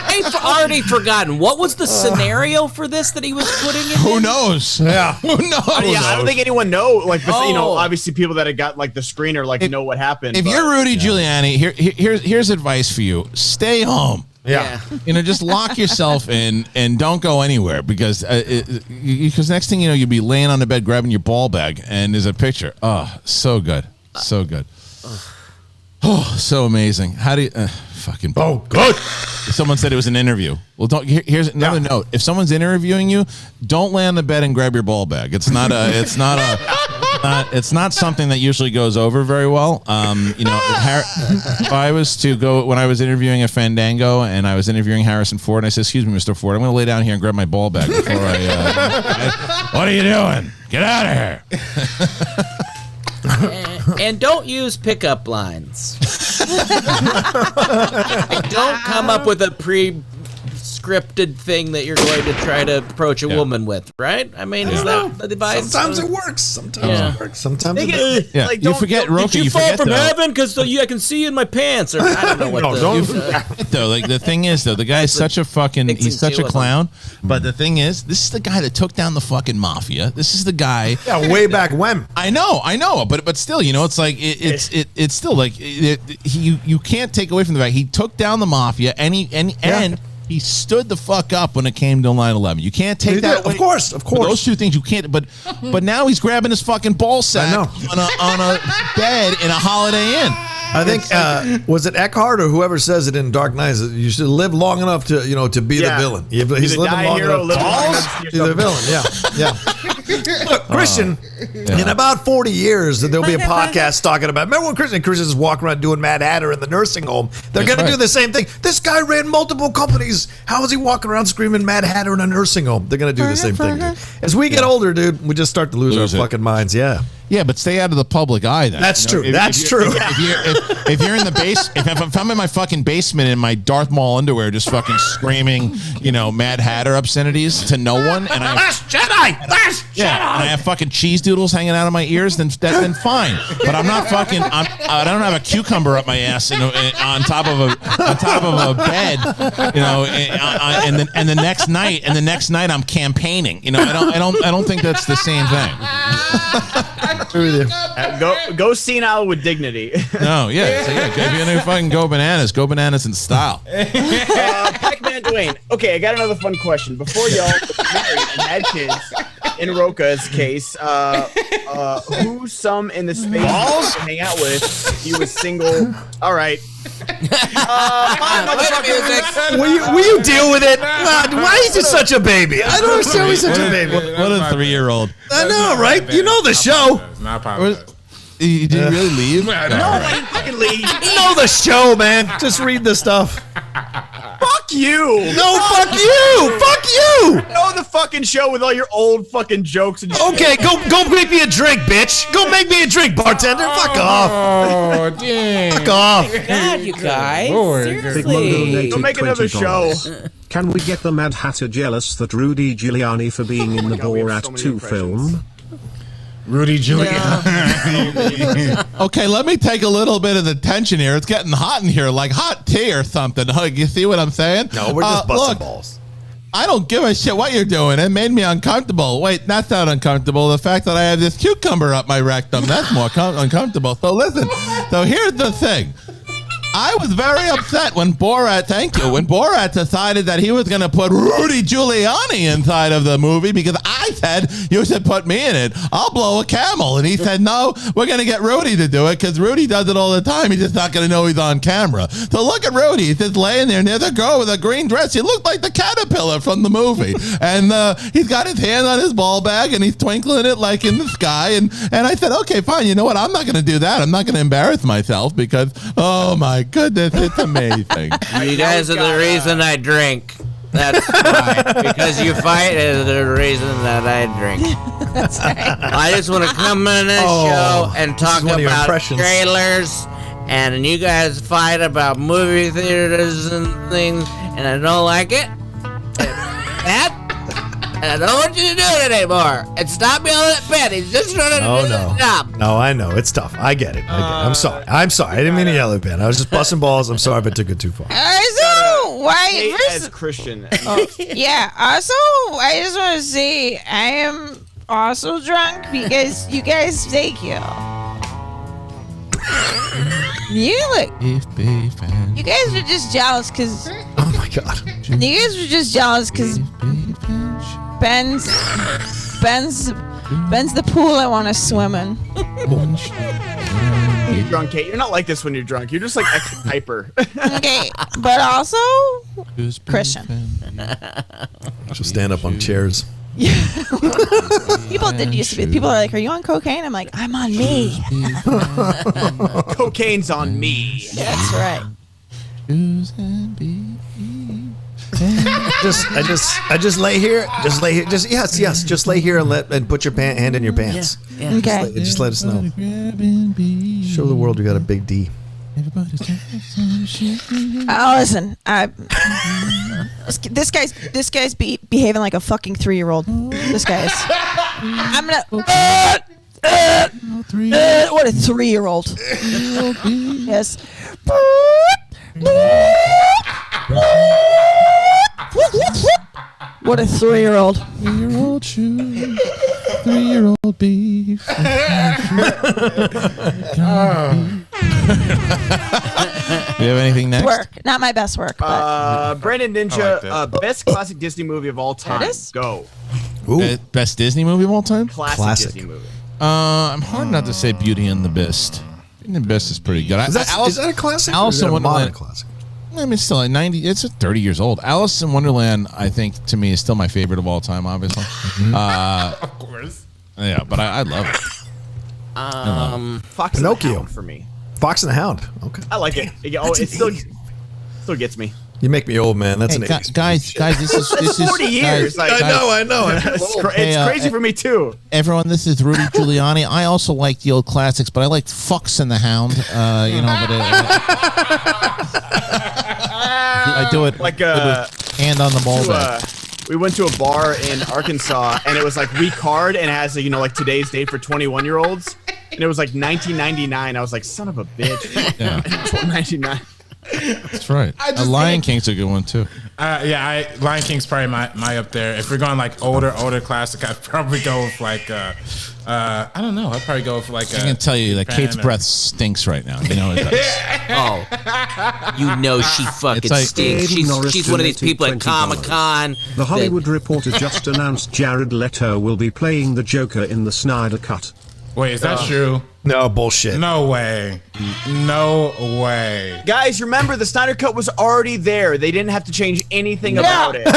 I've already forgotten. What was the scenario for this that he was putting in? Who knows? Yeah. Who knows? I don't think anyone know. Like, but, obviously people that have got like the screener know what happened. If you're Rudy Giuliani, here's advice for you: stay home. Yeah. Just lock yourself in and don't go anywhere because next thing you know, you'll be laying on the bed grabbing your ball bag and there's a picture. Oh, so good. So good. Oh, so amazing. How do you fucking good. Someone said it was an interview. Well, here's another note. If someone's interviewing you, don't lay on the bed and grab your ball bag. It's not something that usually goes over very well. If I was to go when I was interviewing a Fandango and I was interviewing Harrison Ford, and I said, "Excuse me, Mr. Ford, I'm going to lay down here and grab my ball bag before what are you doing? Get out of here!" And don't use pickup lines. Don't come up with a pre-scripted thing that you're going to try to approach a woman with, right? I mean, is that the advice? Sometimes it works. Sometimes it works. Sometimes it doesn't. Yeah. You forget, Rocha. Did you fall from heaven? Because I can see you in my pants. Or I don't know what. The thing is, though, the guy's such a fucking. He's such a clown. But the thing is, this is the guy that took down the fucking mafia. This is the guy. Yeah, way back when. I know. But still, it's like it's still like you can't take away from the fact he took down the mafia and he stood the fuck up when it came to 9/11. You can't take that away. Of course. Those two things you can't. But now he's grabbing his fucking ball sack on a bed in a Holiday Inn. I think was it Eckhart or whoever says it in Dark Knight? You should live long enough to be the villain. He's living long enough to be the villain. Yeah. Look, Kristian, in about 40 years, there'll be a podcast talking about. Remember when Kristian's walking around doing Mad Hatter in the nursing home? They're going to do the same thing. This guy ran multiple companies. How is he walking around screaming Mad Hatter in a nursing home? They're going to do the same thing, dude. As we get older, dude, we just start to lose our fucking minds. Yeah. Yeah, but stay out of the public eye. Then that's true. That's true. If you're in the base, if I'm in my fucking basement in my Darth Maul underwear, just fucking screaming, Mad Hatter obscenities to no one, and Last Jedi, and I have fucking cheese doodles hanging out of my ears, then fine. But I'm not fucking. I don't have a cucumber up my ass on top of a bed, and the next night I'm campaigning. I don't think that's the same thing. Go senile with dignity. No, yeah. So if you're gonna fucking go bananas in style. Pac-Man Dwain. Okay, I got another fun question. Before y'all married and had kids, in Rocha's case, who some in the space to hang out with if he was single? All right. Will you deal with it? Why is he such a baby? I don't understand why he's such a baby. What a 3-year-old. I know, right? You know the show. It's not popular. You didn't really leave? No, I didn't fucking leave. You know the show, man. Just read the stuff. Fuck you. No, fuck you. Fuck you. Know the fucking show with all your old fucking jokes and shit. Okay, go make me a drink, bitch. Go make me a drink, bartender. Fuck off. Oh, damn. Fuck off. God, you guys. Seriously. Go make another show. Can we get the Mad Hatter jealous that Rudy Giuliani for being in the Borat 2 film? Rudy Giuliani. Okay, let me take a little bit of the tension here. It's getting hot in here, like hot tea or something. You see what I'm saying? No, we're just busting balls. I don't give a shit what you're doing. It made me uncomfortable. Wait, that's not uncomfortable. The fact that I have this cucumber up my rectum, that's more uncomfortable. So listen, here's the thing. I was very upset when Borat decided that he was going to put Rudy Giuliani inside of the movie because I said, you should put me in it. I'll blow a camel. And he said, no, we're going to get Rudy to do it because Rudy does it all the time. He's just not going to know he's on camera. So look at Rudy. He's just laying there near the girl with a green dress. He looked like the caterpillar from the movie. And he's got his hand on his ball bag and he's twinkling it like in the sky. And I said, okay, fine. You know what? I'm not going to do that. I'm not going to embarrass myself because, oh my goodness, it's amazing. You guys are the reason I drink. That's why. Because you fight is the reason that I drink. That's right. I just want to come in this show and talk about trailers, and you guys fight about movie theaters and things, and I don't like it. And I don't want you to do it anymore. And stop me on that bed. He's just trying to do the job. No, I know. It's tough. I get it. I'm sorry. I didn't mean to yell at Ben. I was just busting balls. I'm sorry if I took it too far. Also, why? As Christian. Yeah. Also, I just want to say I am also drunk because you guys, thank you. You guys are just jealous because. Oh my God. You guys are just jealous because Ben's the pool I want to swim in. You're drunk, Kate. You're not like this when you're drunk. You're just like extra hyper. Okay, but also Christian. She'll stand up on chairs. People did used to be. People are like, "Are you on cocaine?" I'm like, "I'm on me." Cocaine's on me. That's right. I just lay here. Just lay here. Just lay here and put your hand in your pants. Yeah. Okay. Just let us know. Show the world we got a big D. Listen, this guy's behaving like a fucking 3-year-old. This guy's. I'm gonna. What a 3-year-old. Yes. What a 3-year-old. 3-year-old shoe. 3-year-old beef. Do you have anything next? Work. Not my best work. But. Brandon Ninja, best classic Disney movie of all time. Go. Ooh. Best Disney movie of all time? Classic Disney movie. I'm hard not to say Beauty and the Beast. Beauty and the Beast is pretty good. Is that a classic? Alice in Wonderland. Classic? I mean, still at 90. It's 30 years old. Alice in Wonderland, I think, to me, is still my favorite of all time. Obviously, of course. Yeah, but I love it. Fox Pinocchio and the Hound for me. Fox and the Hound. Okay. I like it. It still gets me. You make me old, man. That's hey, an guys. This is 40 years. Guys, I know. It's crazy for me too. Everyone, this is Rudy Giuliani. I also like the old classics, but I like Fox and the Hound. I do it like with hand on the ball bag. We went to a bar in Arkansas, and it was like recard, and it has like today's date for 21-year-olds, and it was like 1999. I was like, son of a bitch. Yeah. 99. That's right. Lion King's a good one too. Lion King's probably my up there. If we're going like older classic, I'd probably go with like I don't know. I'd probably go with like. I can tell you that Kate's breath stinks right now. You know it does. Oh, you know she fucking stinks. She's one of these people at Comic-Con. The Hollywood Reporter just announced Jared Leto will be playing the Joker in the Snyder Cut. Wait, is that true? No, bullshit. No way. No way. Guys, remember the Snyder Cut was already there. They didn't have to change anything about it.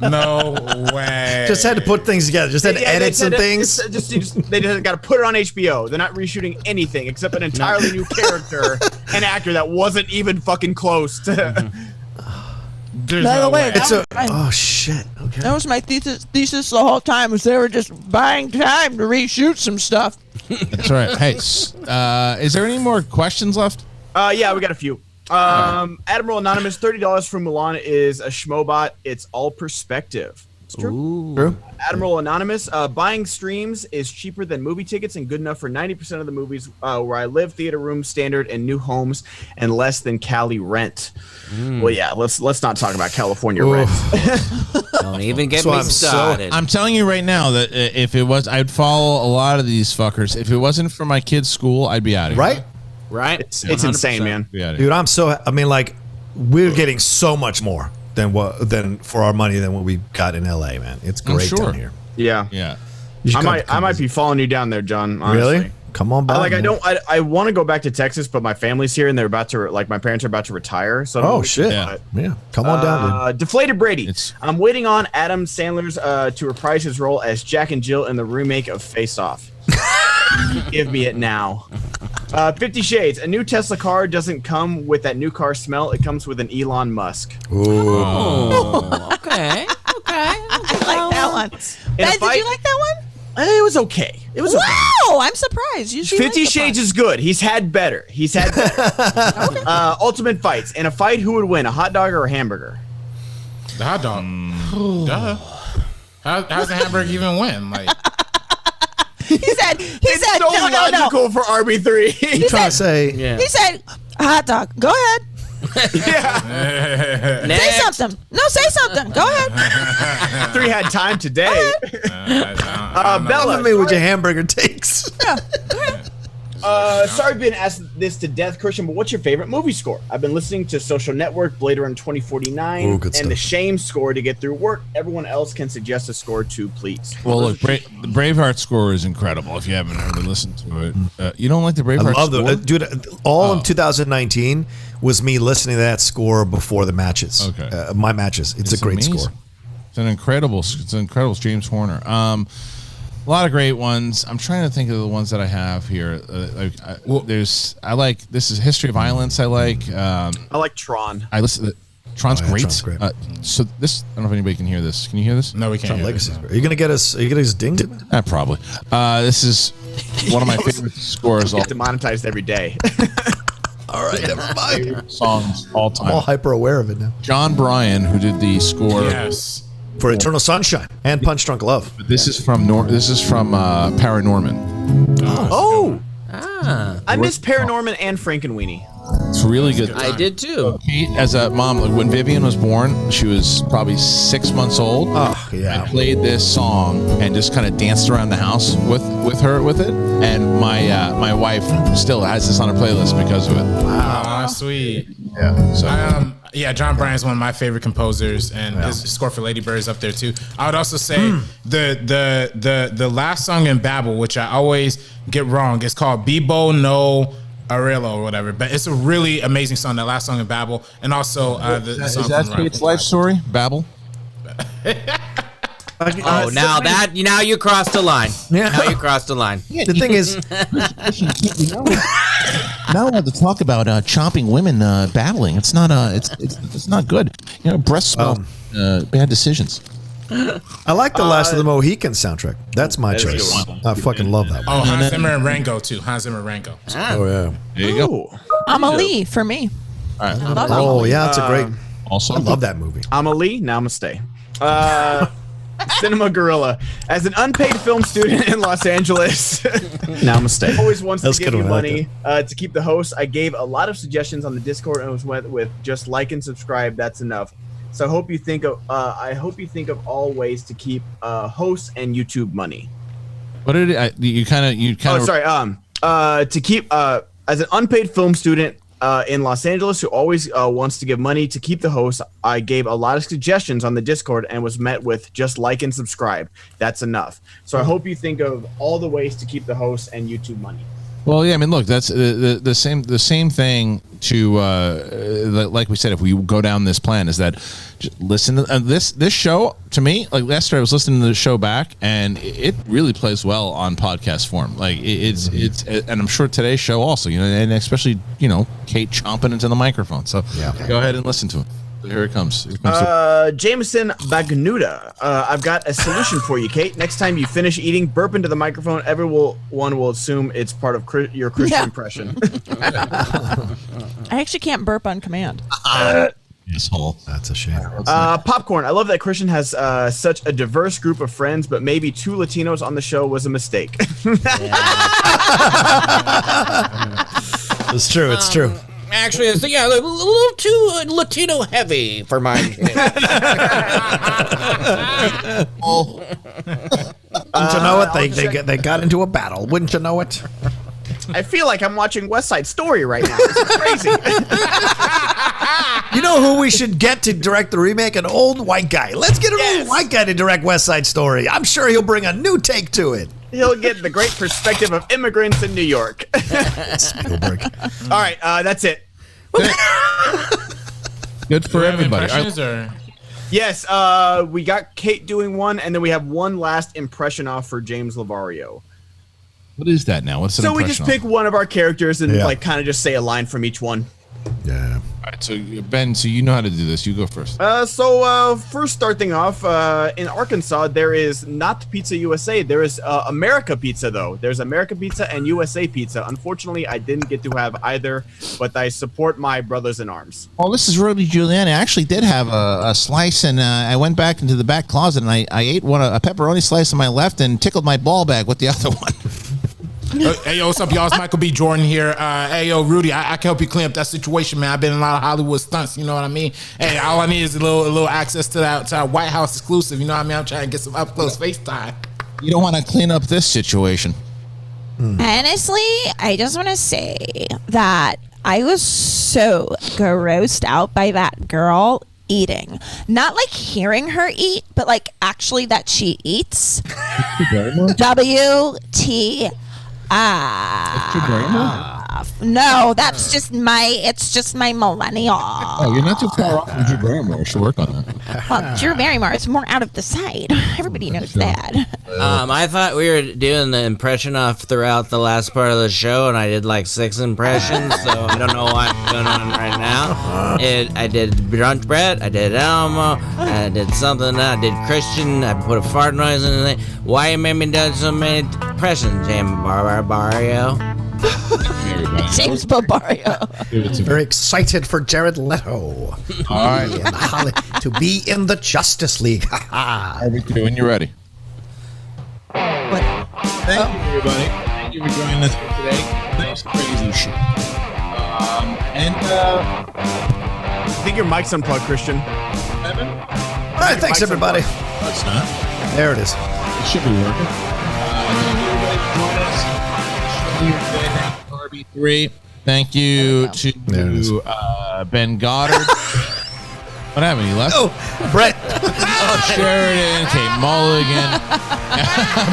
No way. Just had to put things together. Just had to edit some things. They just got to put it on HBO. They're not reshooting anything except an entirely new character and actor that wasn't even fucking close to. By the way, oh shit. Okay. That was my thesis the whole time. Was they were just buying time to reshoot some stuff. That's right. Hey, is there any more questions left? Yeah, we got a few. Admiral Anonymous, $30 from Mulan is a schmobot. It's all perspective. It's true. True. Admiral Anonymous, buying streams is cheaper than movie tickets and good enough for 90% of the movies where I live, theater room standard and new homes, and less than Cali rent. Well, yeah, let's not talk about California rent. Don't even get me started. I'm telling you right now that if it was, I'd follow a lot of these fuckers. If it wasn't for my kid's school, I'd be out of here. Right? It's insane, man. Dude, I mean, like, we're getting so much more than for our money than what we got in LA, man. It's great down here. Yeah. I might be following you down there, John. Honestly. Really? Come on back. I want to go back to Texas, but my family's here and they're about to my parents are about to retire. So shit. Yeah. Come on down, dude. Deflated Brady. I'm waiting on Adam Sandler's to reprise his role as Jack and Jill in the remake of Face Off. Give me it now. 50 Shades. A new Tesla car doesn't come with that new car smell. It comes with an Elon Musk. Oh, okay. I like that one. Ben, did you like that one? It was okay. Wow, I'm surprised. Usually 50 Shades is good. He's had better. Ultimate Fights. In a fight, who would win, a hot dog or a hamburger? The hot dog. Duh. How's the hamburger even win? Like, he said, it's so logical for RB3. He said, hot dog. Go ahead. Say something. No, say something. Go ahead. 3 had time today. Bella, me with your hamburger takes. Sorry being asked this to death, Christian, but what's your favorite movie score? I've been listening to Social Network, Blade Runner 2049, and the Shame score to get through work. Everyone else can suggest a score too, please. Well, look, the Braveheart score is incredible. If you haven't ever listened to it, you don't like the Braveheart score? Dude, in 2019 was me listening to that score before the matches. Okay, my matches. It's a great amazing score. It's an incredible James Horner. A lot of great ones. I'm trying to think of the ones that I have here. This is History of Violence. I like Tron. I listen to Tron's great. Tron's great. So this, I don't know if anybody can hear this. Can you hear this? No, we can't. Tron Legacy. Are you gonna get us? Are you gonna get us dinged? Probably. This is one of my favorite scores. Get demonetized every day. All right, never mind. Songs all time. I'm all hyper aware of it now. John Bryan, who did the score. Yes. For Eternal Sunshine and Punch Drunk Love. But this is from Paranorman. I miss Paranorman and Frankenweenie. It's really good. I did too. Kate, as a mom, when Vivian was born, she was probably 6 months old. Oh, yeah. I played this song and just kind of danced around the house with her with it. And my wife still has this on her playlist because of it. Wow, sweet. Yeah. So John Bryan's one of my favorite composers, and his score for Lady Bird is up there too. I would also say the last song in Babel, which I always get wrong, it's called Bibo No Arello or whatever, but it's a really amazing song. That last song in Babel, and also the song is that from Kate's life story? Babel. Now you crossed the line. Yeah. Now you crossed the line. The thing is, not allowed to talk about chopping women battling. It's not it's not good. You know, breast smell bad decisions. I like the Last of the Mohicans soundtrack. That's my choice. I fucking love that one. Oh, Hans Zimmer and Rango too. Hans Zimmer and Rango. Oh yeah. There you go. Amelie for me. All right. I love Oh Amelie. yeah, that's a great. Also, I love that movie. Amelie, namaste. Cinema Gorilla. As an unpaid film student in Los Angeles, namaste. Always wants to give you money to keep the host. I gave a lot of suggestions on the Discord and was went with just like and subscribe. That's enough. So I hope you think of all ways to keep hosts and YouTube money. What did you kind of? Oh, sorry. To keep as an unpaid film student in Los Angeles who always wants to give money to keep the host, I gave a lot of suggestions on the Discord and was met with just like and subscribe. That's enough. So I hope you think of all the ways to keep the host and YouTube money. Well, yeah, I mean, look, that's the same thing to like we said. If we go down this plan, is that just listen to this show. To me, like yesterday, I was listening to the show back, and it really plays well on podcast form. Like it's and I'm sure today's show also, you know, and especially Kate chomping into the microphone. So go ahead and listen to it. Here it comes. Jameson Bagnuda. I've got a solution for you, Kate. Next time you finish eating, burp into the microphone. Everyone will assume it's part of your Christian impression. I actually can't burp on command. Asshole. That's a shame. Popcorn. I love that Kristian has such a diverse group of friends, but maybe 2 Latinos on the show was a mistake. It's true. It's true. Actually, it's a little too Latino heavy for my. Wouldn't you know it? They got into a battle. Wouldn't you know it? I feel like I'm watching West Side Story right now. This is crazy. You know who we should get to direct the remake? An old white guy. Let's get an old white guy to direct West Side Story. I'm sure he'll bring a new take to it. He'll get the great perspective of immigrants in New York. Spielberg. All right, that's it. Good for everybody. Yes, we got Kate doing one, and then we have one last impression off for James Lavario. What is that now? What's an So we impression just pick one of our characters and like kind of just say a line from each one. Yeah. All right, so Ben, so you know how to do this. You go first. First starting off, in Arkansas, there is not Pizza USA. There is America Pizza, though. There's America Pizza and USA Pizza. Unfortunately, I didn't get to have either, but I support my brothers in arms. Well, this is Rudy Giuliani. I actually did have a slice, and I went back into the back closet, and I ate a pepperoni slice on my left and tickled my ball bag with the other one. Hey, yo, what's up, y'all? It's Michael B. Jordan here. Hey, yo, Rudy, I can help you clean up that situation, man. I've been in a lot of Hollywood stunts, you know what I mean? Hey, all I need is a little access to that White House exclusive, you know what I mean? I'm trying to get some up-close FaceTime. You don't want to clean up this situation. Honestly, I just want to say that I was so grossed out by that girl eating. Not like hearing her eat, but like actually that she eats. WTF. No, it's just my millennial. Oh, you're not too far off from Drew Barrymore. Should work on that. Well, Drew Barrymore is more out of the side. Everybody knows that. I thought we were doing the impression off throughout the last part of the show, and I did like 6 impressions, so I don't know what's going on right now. I did Brunch Brett, I did Elmo, I did something, I did Kristian, I put a fart noise in it. Why you made me do so many impressions, James Barbario? James Barbario. Very excited for Jared Leto. All right. To be in the Justice League. RB3, when you're ready. What? Thank you, everybody. Thank you for joining us for today. Nice, crazy shit. I think your mic's unplugged, Kristian. All right, thanks, everybody. No, it's not. There it is. It should be working. Thank you, everybody, for joining us. RB3. Thank you to Ben Goddard. What happened? He left? Oh, Brett. Sheridan, Kate Mulligan.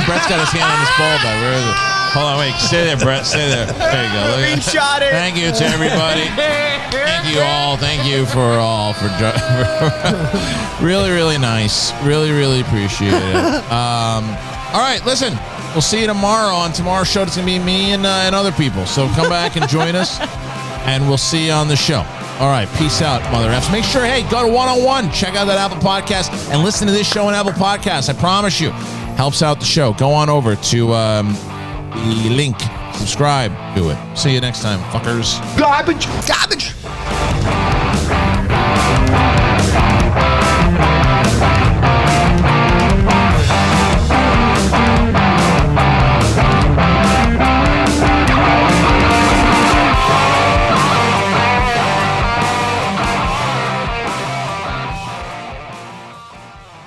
Brett's got his hand on his ball bag. Where is it? Hold on, wait. Stay there, Brett. Stay there. There you go. Screenshot it. Thank you to everybody. Thank you all. Thank you for really, really nice. Really, really appreciate it. All right, listen. We'll see you tomorrow. On tomorrow's show, it's going to be me and other people. So come back and join us, and we'll see you on the show. All right, peace out, Mother F's. Make sure, hey, go to 101. Check out that Apple Podcast and listen to this show on Apple Podcasts. I promise you, helps out the show. Go on over to the link. Subscribe. Do it. See you next time, fuckers. Garbage.